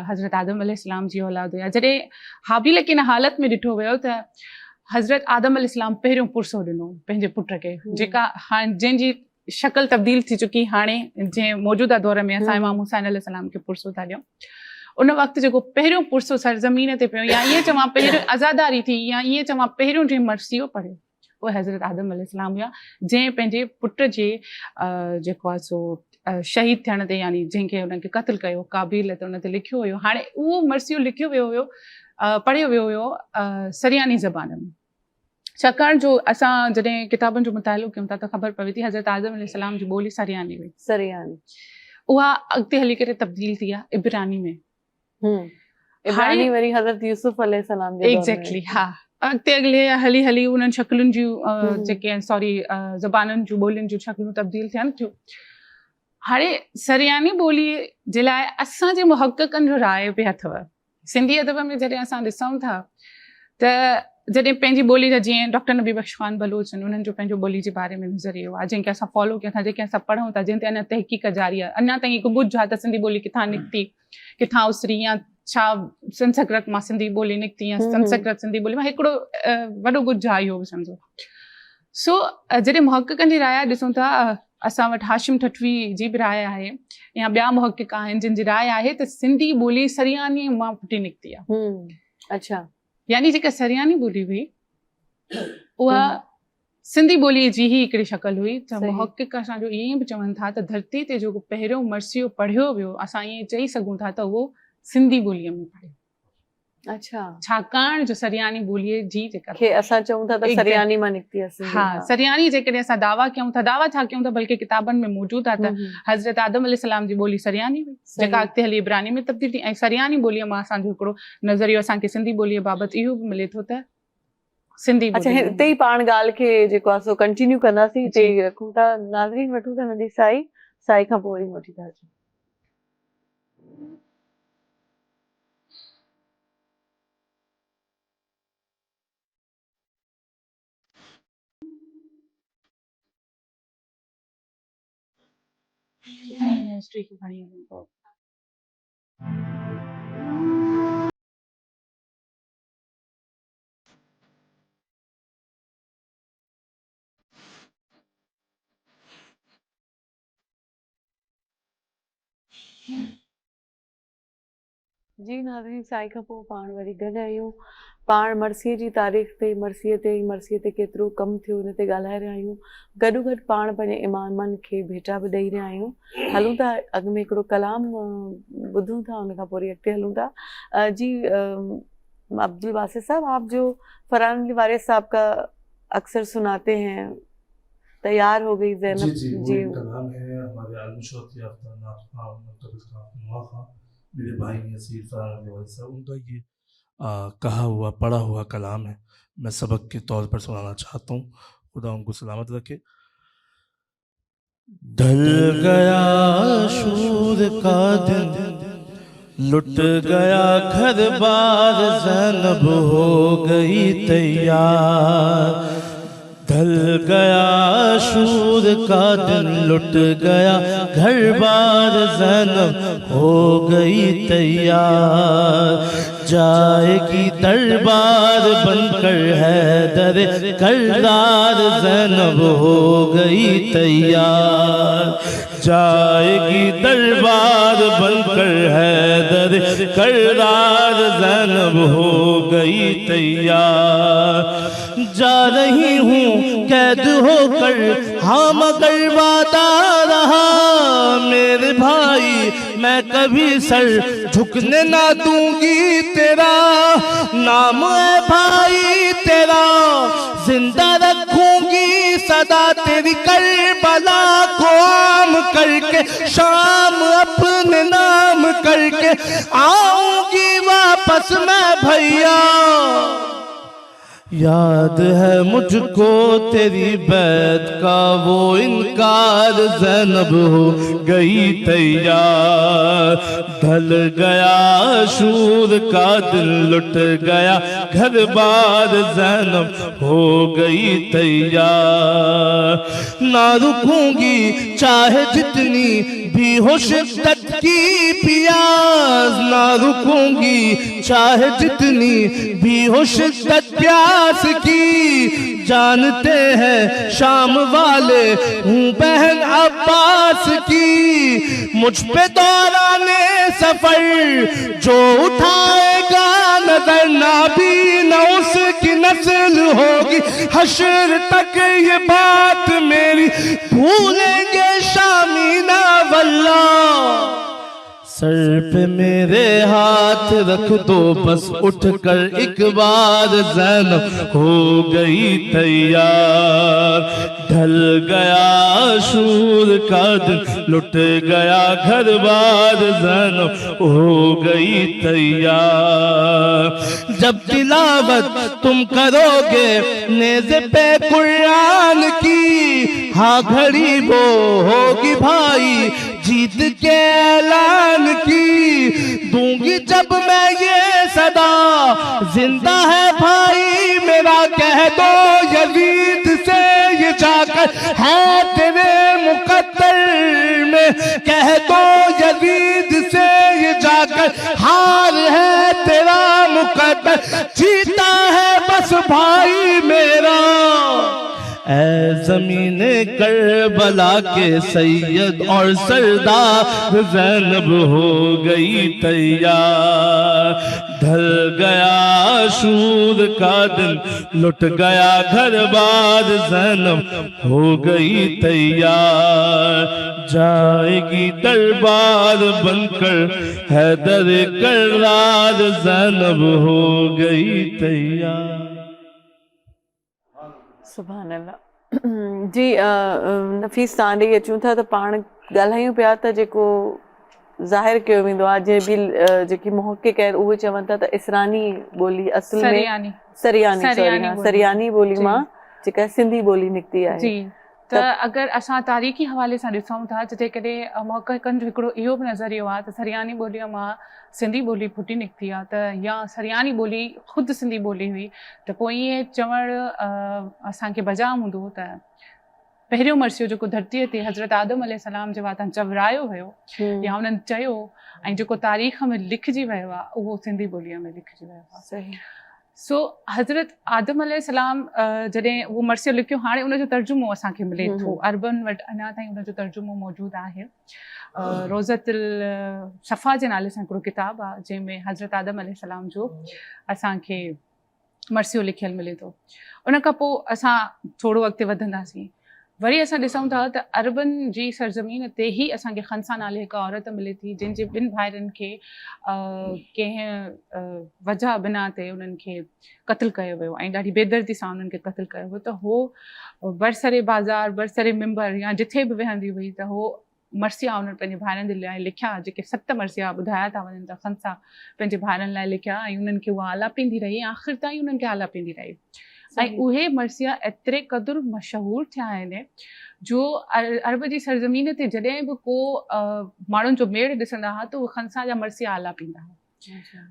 हज़रत आदम अलैहिस्सलाम जी औलाद हुया। जॾहिं हाबील खे इन हालत में ॾिठो वियो त हज़रत आदम अलैहिस्सलाम पहिरियों पुरसो ॾिनो पंहिंजे पुट खे, जेका हाणे जंहिंजी शक्ल तब्दील थी चुकी, हाणे जंहिं मौजूदा दौर में असां इमाम हुसैन अलैहिस्सलाम खे पुरसो था ॾियूं। उन वक़्तु जेको पहिरियों पुरसो सरज़मीन ते पियो, या ईअं चवां पहिरियों आज़ादारी थी, या ईअं चवां पहिरियों जंहिं मरसियो पढ़ियो, उहे हज़रत आदम अलैहिस्सलाम हुआ, जंहिं पंहिंजे पुट जे जेको आहे सो शहीद थियण ते, यानी जंहिंखे उन्हनि खे क़त्ल कयो काबिल, त उन ते लिखियो हुयो। हाणे उहो मरसियो लिखियो वियो हुयो, पढ़ियो वियो हुयो सरियानी ज़बान में, छाकाणि जो असां जॾहिं किताबनि जो मुतालो कयूं था त ख़बर पवे थी हज़रत आदम अलैहिस्सलाम जी ॿोली सरियानी हुई। सरियानी उहा अॻिते हली करे तब्दील थी आहे इब्रानी में। इब्रानी वरी हज़रत यूसुफ अलैहिस्सलाम जे दौर में। एग्ज़ैक्टली, हा। अॻिते अॻिले हली हली उन्हनि शक्लुनि जूं जेके आहिनि सॉरी ज़बानुनि जूं ॿोलियुनि जूं शक्लूं तब्दील थियनि थियूं। हाणे सरियानी ॿोलीअ जे लाइ असांजे मुहक़क़नि जो राय बि अथव। सिंधी अदब में जॾहिं असां ॾिसूं था त जॾहिं पंहिंजी ॿोली जा जीअं डॉक्टर नबी बख्श ख़ान बलोच आहिनि, उन्हनि जो पंहिंजो ॿोली जे बारे में नज़रियो आहे जंहिंखे असां फॉलो कयूं था, जेके असां पढ़ूं था, जिन ते अञा तहक़ीक़ जारी आहे। अञा ताईं हिकु ॿुध आहे त सिंधी ॿोली किथां निकिती, किथां उसरी, या छा संस्कृत मां सिंधी ॿोली निकिती, या संस्कृत सिंधी ॿोली मां, हिकिड़ो वॾो ॻुझ आहे इहो बि सम्झो। सो जॾहिं मुहक़क़नि जी राय ॾिसूं था, असां वटि हाशिम ठठवी जी बि राय आहे, या ॿिया मुहक़क़ आहिनि जिन जी राय आहे त सिंधी ॿोली सरियानी मां फुटी निकिती आहे। अच्छा, यानी जेका सरियानी ॿोली हुई उहा सिंधी ॿोलीअ जी ई हिकिड़ी शक्ल हुई। त मुहक़क़ असांजो ईअं बि चवनि था त धरती ते जेको पहिरियों मरसियो पढ़ियो वियो, असां ईअं चई सघूं था त उहो सिंधी ॿोलीअ में पढ़ियो। अच्छा, छाकाणि जो सरियानी ॿोलीअ जी जेका खे असां चऊं था त सरियानी मां निकिती आहे। हा, सरियानी जेकॾहिं असां दावा कयूं था, दावा छा कयूं था, बल्कि किताबनि में मौजूदु आहे त हज़रत आदम अलैहिस्सलाम जी ॿोली सरियानी हुई, जेका अॻिते हली इब्रानी में तब्दील थी। ऐं सरियानी ॿोलीअ मां असांजो हिकिड़ो नज़रियो असांखे सिंधी ॿोलीअ बाबति इहो बि मिले थो त सिंधी। अच्छा, हिते ई पाण ॻाल्हि खे जेको आहे सो कंटिन्यू कंदासीं, हिते ई रखूं था। नाज़रीन, वठूं था नंढी साई खां पोइ वरी वठी था अचूं। हिस्ट्री की पढ़ी है। जी नाज़रीन, साई खां पोइ पाण वरी गॾु आहियूं। पाण मरसीअ जी तारीख़ ते, मरसीअ ते केतिरो कमु थियो हिन ते ॻाल्हाए रहिया आहियूं। गॾो गॾु पाण पंहिंजे इमामनि खे भेटा बि ॾेई रहिया आहियूं। हलूं था, अॻ में हिकिड़ो कलाम ॿुधूं था, उन खां पोइ वरी अॻिते हलूं था। जी अब्दुल बासित साहब, आप जो फरहान अली वारिस साहब का अक्सर सुनाते हैं, तैयार हो गई ज़ैनब जी। कलाम है हमारे आलम शोहरत याफ्ता नात मेरे भाई नसीर फरहान अली वारिस साहब, उनका ये कहा हुआ पढ़ा हुआ कलाम है, मैं सबक के तौर पर सुनाना चाहता हूँ। खुदा उनको सलामत रखे। ढल गया शूर का दिन, लुट गया घर बार, ज़ैनब हो गई तैयार। ढल गया शूर का दिन, लुट गया घर बार, ज़ैनब हो गई तैयार। जाएगी दरबार बनकर हैदर करदार, ज़ैनब हो गई तैयार। जाएगी दरबार बनकर हैदर करदार, ज़ैनब हो गई तैयार। जा रही हूँ कैद होकर, हाँ मगर वादा रहा मेरे भाई, मैं कभी सर झुकने ना दूंगी तेरा। नाम है भाई तेरा, जिंदा रखूंगी सदा तेरी करबला को आम करके, शाम अपने नाम करके आऊंगी वापस मैं भैया। याद है मुझको तेरी बैत का वो इनकार, ज़ैनब हो गई तैयार। ढल गया शूर का दिल, लुट गया घर बार, ज़ैनब हो गई तैयार। ना रुकूंगी चाहे जितनी भी हो शिद्दत की प्यास, ना रुकूंगी चाहे जितनी भी हो शिद्दत प्यास। अब्बास की, जानते हैं शाम वाले हूँ बहन अब्बास की। मुझ पे दौराने सफर जो उठाएगा नजर नाबी न उसकी नस्ल होगी हश्र तक, ये बात मेरी भूलेंगे शामीना वल्लाह। सर पे मेरे हाथ रख दो बस उठकर एक बार, ज़ैनब हो गई तैयार। ढल गया शूर का दिन, लुट गया घर बार, ज़ैनब हो गई तैयार। जब तिलावत तुम करोगे नेज़े पे कुरान की, हाँ घड़ी वो होगी भाई जीत के ऐलान की। दूंगी जब मैं ये सदा, जिंदा है भाई मेरा कह दो यजीद से ये जाकर, है तेरे मुकद्दर में कह दो यजीद से ये जाकर, हार है तेरा मुकद्दर, जीता है बस भाई मेरा। ऐ ज़मीने करबला के सैयद और सरदार, ज़ैनब हो गई तैयार। ढल गया शूर का दिन, लुट गया घर बार, ज़ैनब हो गई तैयार। जाएगी दरबार बनकर हैदर करार, ज़ैनब हो गई तैयार। सुभान अल्लाह। जी नफ़ीस तव्हां ॾेई अचूं था त पाण ॻाल्हायूं पिया त जेको ज़ाहिर कयो वेंदो आहे, जे बि जेकी मुहक़िक़ आहिनि उहे चवनि था त इसरानी ॿोली असुल में सरियानी ॿोली मां जेका सिंधी ॿोली निकिती आहे। जी, त अगरि असां तारीख़ी हवाले सां ॾिसूं था त जेकॾहिं मुहक़िक़नि जो हिकिड़ो इहो बि नज़रियो आहे त सरियानी ॿोलीअ मां सिंधी ॿोली फुटी निकिती आहे, त या सरियानी ॿोली ख़ुदि सिंधी ॿोली हुई, त पोइ ईअं चवणु असांखे बजाम हूंदो त पहिरियों मर्सियो जेको धरतीअ ते हज़रत आदम अलैहिस्सलाम जे वातां चवरायो हुयो या उन्हनि चयो, ऐं जेको तारीख़ में लिखिजी वियो आहे उहो सिंधी ॿोलीअ में लिखिजी वियो आहे। सही। सो हज़रत आदम अलैहिस्सलाम जॾहिं उहो मर्सियो लिखियो, हाणे उनजो तर्जुमो असांखे मिले थो, अरबन वटि अञा ताईं उनजो तर्जुमो मौजूदु आहे। रोज़तुल सफ़ा जे नाले सां हिकिड़ो किताबु आहे जंहिंमें हज़रत आदम अलैहिस्सलाम जो असांखे मर्सियो लिखियलु मिले थो। उन खां पोइ असां थोरो अॻिते वधंदासीं, वरी असां ॾिसूं था त अरबन जी सरज़मीन ते ई असांखे खंसा नाले हिकु औरत मिले थी, जंहिंजे ॿिनि भाइरनि खे कंहिं वजह बिना ते उन्हनि खे क़त्ल कयो वियो ऐं ॾाढी बेदर्दी सां उन्हनि खे क़त्ल कयो वियो। त हो बरसरे बाज़ार, बरसरे मिंबर या जिथे बि वेहंदी हुई त हो मर्सिया उन्हनि पंहिंजे भाइरनि जे लाइ लिखिया, जेके 7 मर्सिया ॿुधाया था वञनि त खंसा पंहिंजे भाइरनि लाइ लिखिया ऐं उन्हनि खे उहा आलापींदी रही, आख़िर ताईं उन्हनि खे आलापींदी रही। ऐं उहे मर्सिया एतिरे क़दुरु मशहूरु थिया आहिनि जो अरब जी सरज़मीन ते जॾहिं बि को माण्हुनि जो मेड़ ॾिसंदा हुआ त उहे खंसा जा मर्सिया आलापींदा हुआ,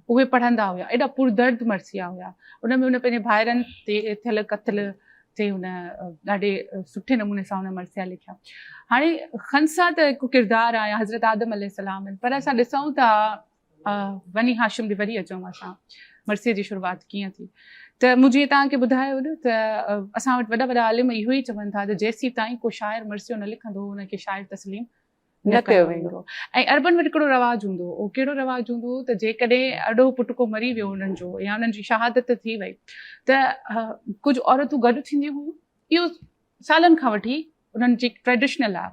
उहे पढ़ंदा हुआ, एॾा पुरदर्द मर्सिया हुआ। उन में उन पंहिंजे भाइरनि ते थियल क़त्ल ते हुन ॾाढे सुठे नमूने सां हुन मर्सिया लिखिया। हाणे खंसा त हिकु किरदारु आहे, हज़रत आदम अलैहिस्सलाम आहिनि, पर असां ॾिसूं था वनी हाशिम ॾे वरी अचूं असां, मर्सिये जी शुरूआति कीअं थी। त मूं जीअं तव्हांखे ॿुधायो न त असां वटि वॾा वॾा आलिम इहो ई चवनि था त जेसीं ताईं को शाइर मर्सियो न लिखंदो हुनखे शाइर तस्लीम न कयो वेंदो। ऐं अरबन वटि हिकिड़ो रवाजु हूंदो, उहो कहिड़ो रवाजु हूंदो त जेकॾहिं अॾो पुटको मरी वियो उन्हनि जो या उन्हनि जी शहादत थी वई त कुझु औरतूं गॾु थींदियूं हुयूं। इहो सालनि खां वठी उन्हनि जी ट्रेडिशनल आहे,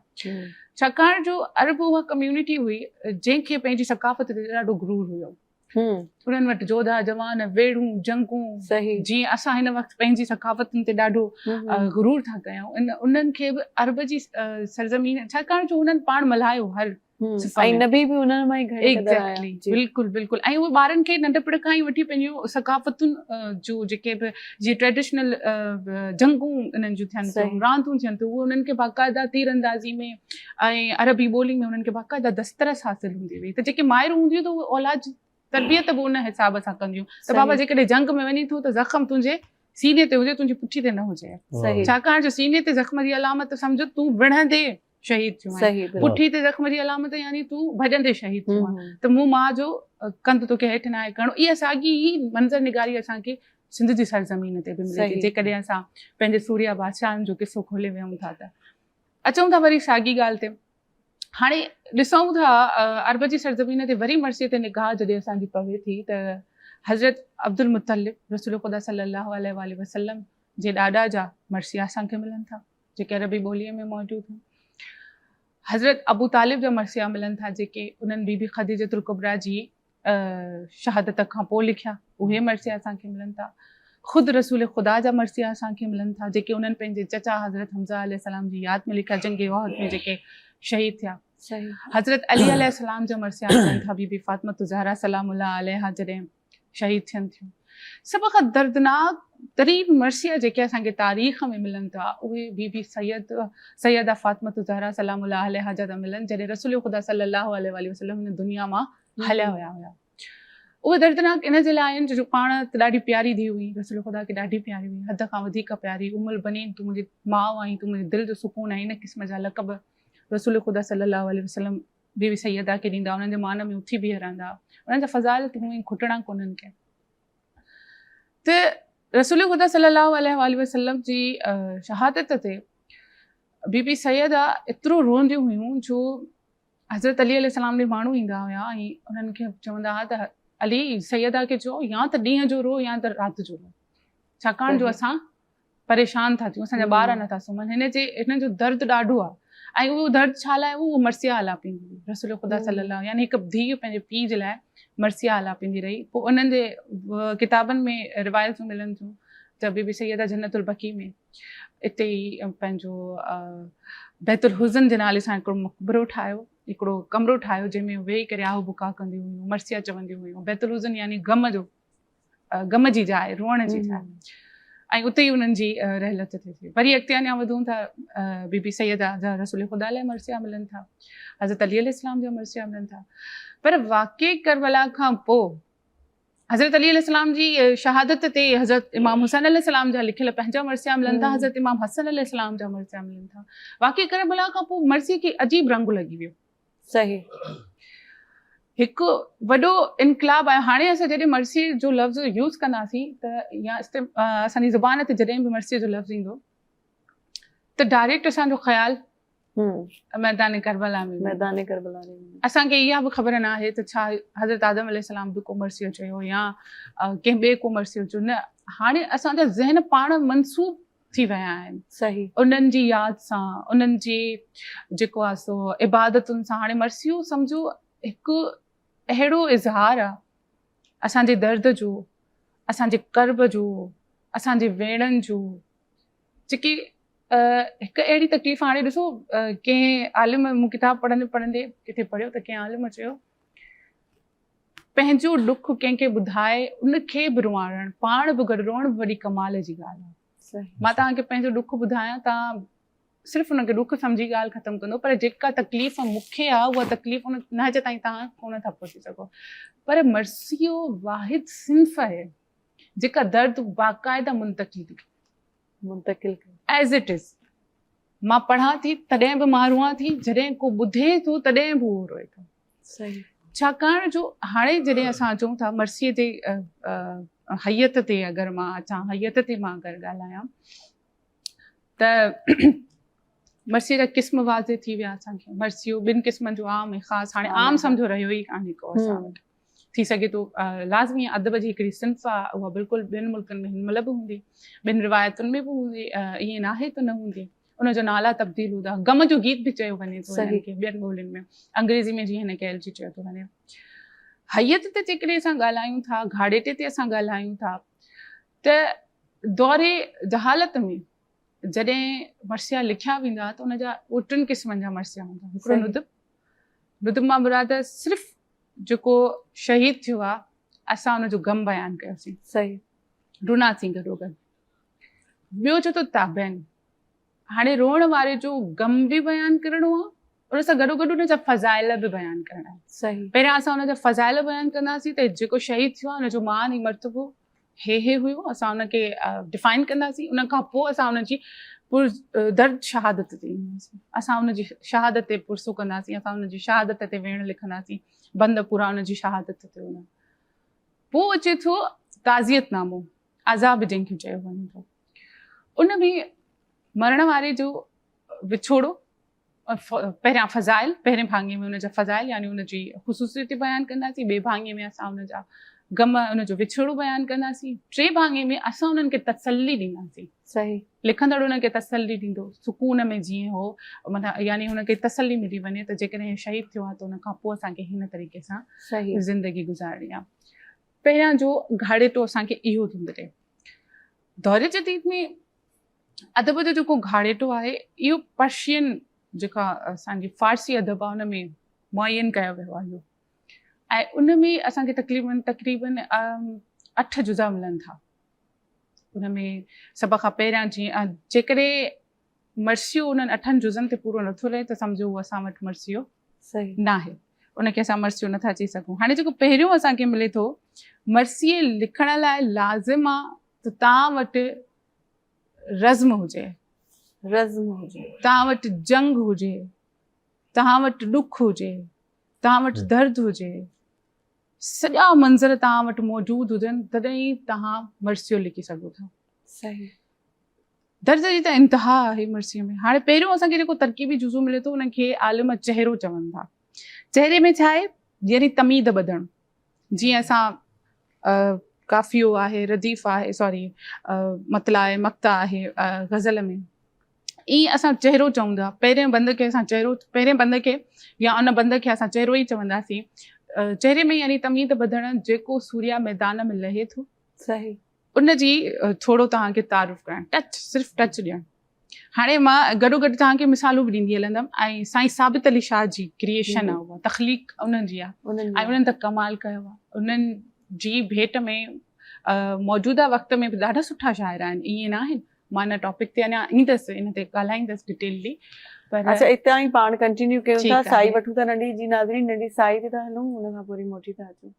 छाकाणि जो अरब उहा कम्यूनिटी हुई जंहिंखे पंहिंजी सकाफ़त ते ॾाढो गुरूर हुयो। उन्हनि वटि जोधा जवान वेड़ूं जंगूं, जीअं असां हिन वक़्तु पंहिंजी सकाफ़तुनि ते ॾाढो गुरूर था कयूं, उन्हनि खे बि अरब जी सरज़मीन, छाकाणि जो उन्हनि पाण मल्हायो हर बिल्कुलु बिल्कुलु। ऐं उहे ॿारनि खे नंढपण खां ई वठी पंहिंजियूं सकाफ़तुनि जो जेके बि जीअं ट्रेडिशनल जंगूं उन्हनि जूं थियनि थियूं, रांदूं थियनि थियूं, उहे उन्हनि खे बाक़ाइदा तीर अंदाज़ी में ऐं अरबी ॿोली में उन्हनि खे बाक़ाइदा दस्तरस हासिलु हूंदी हुई। त जेके माइरूं हूंदियूं त उहे औलाद तरबियत बि उन हिसाब सां कंदियूं त बाबा जेकॾहिं जंग में वञी थो त ज़ख़्म तुंहिंजे सीने ते हुजे, तुंहिंजी पुठी ते न हुजे, छाकाणि जो सीने ते ज़ख़्म जी अलामत सम्झ तूं विढ़ंदे शहीद थियो आहे, पुठी ते ज़ख़्म जी अलामत यानी तूं भॼंदे शहीद थियो आहे। त मूं माउ जो कंधु तोखे हेठि न आहे करिणो। इहा साॻी ई मंज़र निगारी असांखे सिंध जी सरज़मीन ते बि मिले थी सही। जेकॾहिं असां पंहिंजे सूर्या बादशाहनि जो किसो खोले वियूं था त। अचूं था वरी साॻी ॻाल्हि ते, हाणे ॾिसूं था अरब जी सरज़मीन ते वरी मर्सीअ ते निगाह जॾहिं असांजी पवे थी त हज़रत अब्दुल मुतलिब रसूल ख़ुदा सल्लल्लाहु अलैहि वसल्लम जे ॾाॾा जा मर्सिया असांखे मिलनि था जेके अरबी ॿोलीअ में मौजूदु आहिनि। हज़रत अबू तालिब जा मर्सिया मिलनि था जेके उन्हनि बीबी ख़दीजतुल कुबरा जी शहादत खां पोइ लिखिया, उहे मर्सिया असांखे मिलनि था। ख़ुदि रसूल ख़ुदा जा मर्सिया असांखे मिलनि था जेके उन्हनि पंहिंजे चचा हज़रत हमज़ा अलैहिस्सलाम जी यादि में लिखिया, जंग उहद में जेके शहीद थिया। सही। हज़रत अली अलैहिस्सलाम जा मर्सिया मिलनि था, बीबी फातिमा ज़हरा सलामुल्लाह अलैहा जॾहिं शहीद थियनि थियूं। सभ खां दर्दनाक तरीन मर्सिया जेके असांखे तारीख़ में मिलनि था उहे बीबी सैयदा फातिमा ज़हरा सलामुल्लाह अलैहा जा था मिलनि जॾहिं रसूल ख़ुदा सल्लल्लाहु अलैहि वसल्लम हिन दुनिया मां हलिया हुया। उहे दर्दनाक इन जे लाइ आहिनि जो पाण त ॾाढी प्यारी धीउ हुई, रसूल ख़ुदा खे ॾाढी प्यारी हुई, हद खां वधीक प्यारी, उमुल बनीन, तूं मुंहिंजी माउ आहीं, तूं मुंहिंजे दिलि जो सुकून आहीं, इन क़िस्म जा लक़ब रसूल ख़ुदा सल्लल्लाहु अलैहि वसल्लम बीबी सैयदा खे ॾींदा, उन्हनि जे मान में उथी बीह रहंदा, उन्हनि जा फ़ज़ाइल हूअं ई खुटणा कोन्हनि के। त रसूल ख़ुदा सल्लल्लाहु अलैहि वसल्लम जी शहादत ते बीबी सैयदा एतिरो रोंदियूं हुयूं जो हज़रत अली अलैहिस्सलाम ॾे माण्हू ईंदा हुया ऐं उन्हनि खे चवंदा हुआ त अली सैयदा खे चओ या त ॾींहं जो रो या त राति जो रो, छाकाणि जो असां परेशान था थियूं, असांजा ॿार नथा सुम्हनि, हिन जो दर्द ॾाढो आहे। ऐं उहो दर्द छा लाइ उहो मर्सिया आलापींदी हुई, रसूल ख़ुदा सल्लल्लाहु यानी हिकु धीउ पंहिंजे पीउ जे लाइ मर्सिया आलापींदी रही। पोइ उन्हनि जे किताबनि में रिवायतूं मिलनि थियूं त बीबी सैयदा जन्नतुल बकी में इते ई पंहिंजो बैतुल हुज़न जे नाले सां हिकिड़ो मक़बरो ठाहियो, हिकिड़ो कमरो ठाहियो जंहिंमें वेही करे आहो बुका कंदियूं हुयूं, मर्सिया चवंदियूं हुयूं। बैतुल हुज़न यानी गम जी जाइ, रोअण जी जाइ, ऐं उते ई उन्हनि जी रहलत थिए थी। वरी अॻिते अञा वधूं था, बीबी सैयदा जा रसूल ख़ुदा लाइ मर्सिया मिलनि था, हज़रत अली अलैहिस्सलाम जा मर्सिया मिलनि था। पर वाक़ई करबला खां पोइ हज़रत अली अलैहिस्सलाम जी शहादत ते हज़रत इमाम हुसैन अलैहिस्सलाम जा लिखियल पंहिंजा मर्सिया मिलनि था, हज़रत इमाम हसन अलैहिस्सलाम जा मर्सिया मिलनि था। वाक़ई करबला खां पोइ मर्सी खे अजीब रंग लॻी वियो। सही। हिकु वॾो इनकलाब आहे। हाणे असां जॾहिं मर्सी जो लफ़्ज़ यूज़ कंदासीं त या असांजी ज़ुबान ते जॾहिं बि मर्सीअ जो लफ़्ज़ ईंदो त डायरेक्ट असांजो ख़्यालु मैदान करबला में। असांखे इहा बि ख़बर न आहे त छा हज़रत आदम अलैहिस्सलाम बि को मर्सियो चयो या कंहिं ॿिए को मर्सियो चयो, न, हाणे असांजा ज़हन पाण मनसूब थी विया आहिनि। सही। उन्हनि जी यादि सां, उन्हनि जी जेको आहे सो इबादतुनि सां। हाणे मर्सियूं सम्झो हिकु अहिड़ो इज़हार आहे असांजे दर्द जो, असांजे कर्ब जो, असांजे वेड़नि जो, जेके हिकु अहिड़ी तकलीफ़। हाणे ॾिसो कंहिं आलिम, मूं किताबु पढ़ंदे किथे पढ़ियो त कंहिं आलिम चयो पंहिंजो ॾुख कंहिंखे ॿुधाए उनखे बि रुआणु, पाण बि गॾु रोअणु बि वॾी कमाल जी ॻाल्हि आहे। मां तव्हांखे पंहिंजो ॾुख ॿुधायां, तव्हां सिर्फ़ु हुनखे ॾुख सम्झी ॻाल्हि ख़तमु कंदो, पर जेका तकलीफ़ मूंखे आहे उहा तकलीफ़ उन नहज ताईं तव्हां कोन था पहुची सघो। पर मर्सियो वाहिद सिंफ़ आहे जेका दर्द बाक़ाइदा मुंतकिल एज़ इट इज़। मां पढ़ां थी तॾहिं बि मां रुआं थी, जॾहिं को ॿुधे थो तॾहिं बि उहो रोए थो। सही। छाकाणि जो हाणे जॾहिं असां अचूं था मर्सीअ ते, हयत ते अगरि मां अचां, हयत ते मां अगरि ॻाल्हायां त मर्सीअ जा क़िस्म वाज़े थी विया असांखे। मर्सियूं ॿिनि क़िस्मनि जो, आम ऐं ख़ासि। हाणे आम सम्झो रहियो ई कान्हे को असां वटि। थी सघे थो लाज़मी अदब जी हिकिड़ी सिंफ़ आहे, उहा बिल्कुलु ॿियनि मुल्कनि में हिनमहिल बि हूंदी, ॿिनि रिवायतुनि में बि हूंदी, ईअं न आहे त न हूंदी। उनजो नाला तब्दील हूंदा। गम जो गीत बि चयो वञे थो ॿियनि ॿोलियुनि में, अंग्रेज़ी में जीअं हिनखे एलजी चयो थो वञे। हयत ते जेकॾहिं असां ॻाल्हायूं था, घाड़ेटे ते असां ॻाल्हायूं था, त दौरे जहालत में जॾहिं मर्सिया लिखिया वेंदा त उनजा उहे टिनि क़िस्मनि जा मर्सिया हूंदा। हिकिड़ो नुदब मां मुराद सिर्फ़ु जेको शहीद थियो आहे असां उनजो गम बयानु कयोसीं, सही, रुनासीं गॾो गॾु। ॿियो चयो त ताबैन, हाणे रोअण वारे जो गम बि बयानु करिणो आहे, उन सां गॾो गॾु उनजा फ़ज़ाइल बि बयानु करणा आहिनि। सही। पहिरियां असां उनजा फ़ज़ाइल बयानु कंदासीं त जेको शहीद थियो आहे उनजो मान ऐं मर्तबो हे हुयो, असां उनखे डिफाइन कंदासीं। उन खां पोइ असां उनजी दर्द शहादत ते ईंदासीं, असां उनजी शहादत ते पुरसो कंदासीं, असां उनजी शहादत ते वेण लिखंदासीं, बंद पूरा उनजी शहादत ते। पोइ अचे थो ताज़ियतनामो। आज़ाब जंहिंखे चयो वञे थो। उन में मरण वारे जो विछोड़ो, पहिरियां फ़ज़ाइल, पहिरें भाङे में उनजा फ़ज़ाइल यानी उनजी ख़ुसूसियत बयानु कंदासीं, ॿिए भाङे में असां उनजा गम, उनजो विछोड़ो बयानु कंदासीं, टे भाङे में असां उन्हनि खे तसल्ली ॾींदासीं। सही। लिखंदड़ उनखे तसल्ली ॾींदो, सुकून में जीअं हो, मतिलबु यानी हुनखे तसल्ली मिली वञे त जेकॾहिं शहीद थियो आहे त उन खां पोइ असांखे हिन तरीक़े सां सही। ज़िंदगी गुज़ारणी आहे। पहिरियां जो घाड़ेटो असांखे इहो थो मिले। दौरे जदीद में अदब जो जेको घाड़ेटो आहे इहो पर्शियन जेका असांजी फ़ारसी अदब आहे उन में मुअयन कयो वियो आहे इहो, ऐं उन में असांखे तक़रीबन 8 जुज़ा मिलनि था। उन में सभ खां पहिरियां जीअं जेकॾहिं मर्सियो उन्हनि 8 जुज़नि ते पूरो नथो रहे त सम्झो उहो असां वटि मर्सियो सही न आहे, उनखे असां मर्सियो नथा चई सघूं। हाणे जेको पहिरियों असांखे मिले थो, मर्सीअ लिखण लाइ लाज़िम आहे त तव्हां वटि रज़्म हुजे, रज़्म हुजे, तव्हां वटि जंग हुजे, तव्हां वटि ॾुख हुजे, तव्हां वटि दर्द हुजे, सॼा मंज़र तव्हां वटि मौजूदु हुजनि, तॾहिं तव्हां मर्सियो लिखी सघो था। सही। दर्द जी त इंतिहा आहे मर्सीअ में। हाणे पहिरियों असांखे जेको तरकीबी जुज़ो मिले थो उनखे आलिम चहिरो चवनि था। चहिरे में छा आहे, यानी तमीद ॿधणु। जीअं असां काफ़ियो आहे, रदीफ़ आहे, सॉरी मतला आहे, मक्ता आहे ग़ज़ल में, ईअं असां चहिरो चऊं था। पहिरें बंद खे असां चहिरो, पहिरें बंद खे या उन बंद खे असां चहिरो ई चवंदासीं। चहिरे में यानी तमीद ॿधणु, जेको सूर्या मैदान में लहे थो, सही, उनजी थोरो तव्हांखे तारीफ़ करणु, टच, सिर्फ़ु टच ॾियणु। हाणे मां गॾो गॾु तव्हांखे मिसालूं बि ॾींदी हलंदमि। ऐं साईं साबित अली शाह जी क्रिएशन आहे, उहा तख़लीक़ उन्हनि जी आहे, ऐं उन्हनि त कमाल कयो आहे। उन्हनि जी भेट में मौजूदा वक़्त में बि ॾाढा सुठा शाइर आहिनि, ईअं न आहिनि। मां हिन टॉपिक ते अञा ईंदसि, इन ते ॻाल्हाईंदसि डिटेलली। पर अच्छा, इतां ई पाण कंटिन्यू कयूं था। ठीकु साई आहे। वठूं था नंढी जी नाज़रीन, नंढी साई ते था हलूं, हुन खां पोइ वरी मोटी था अचूं।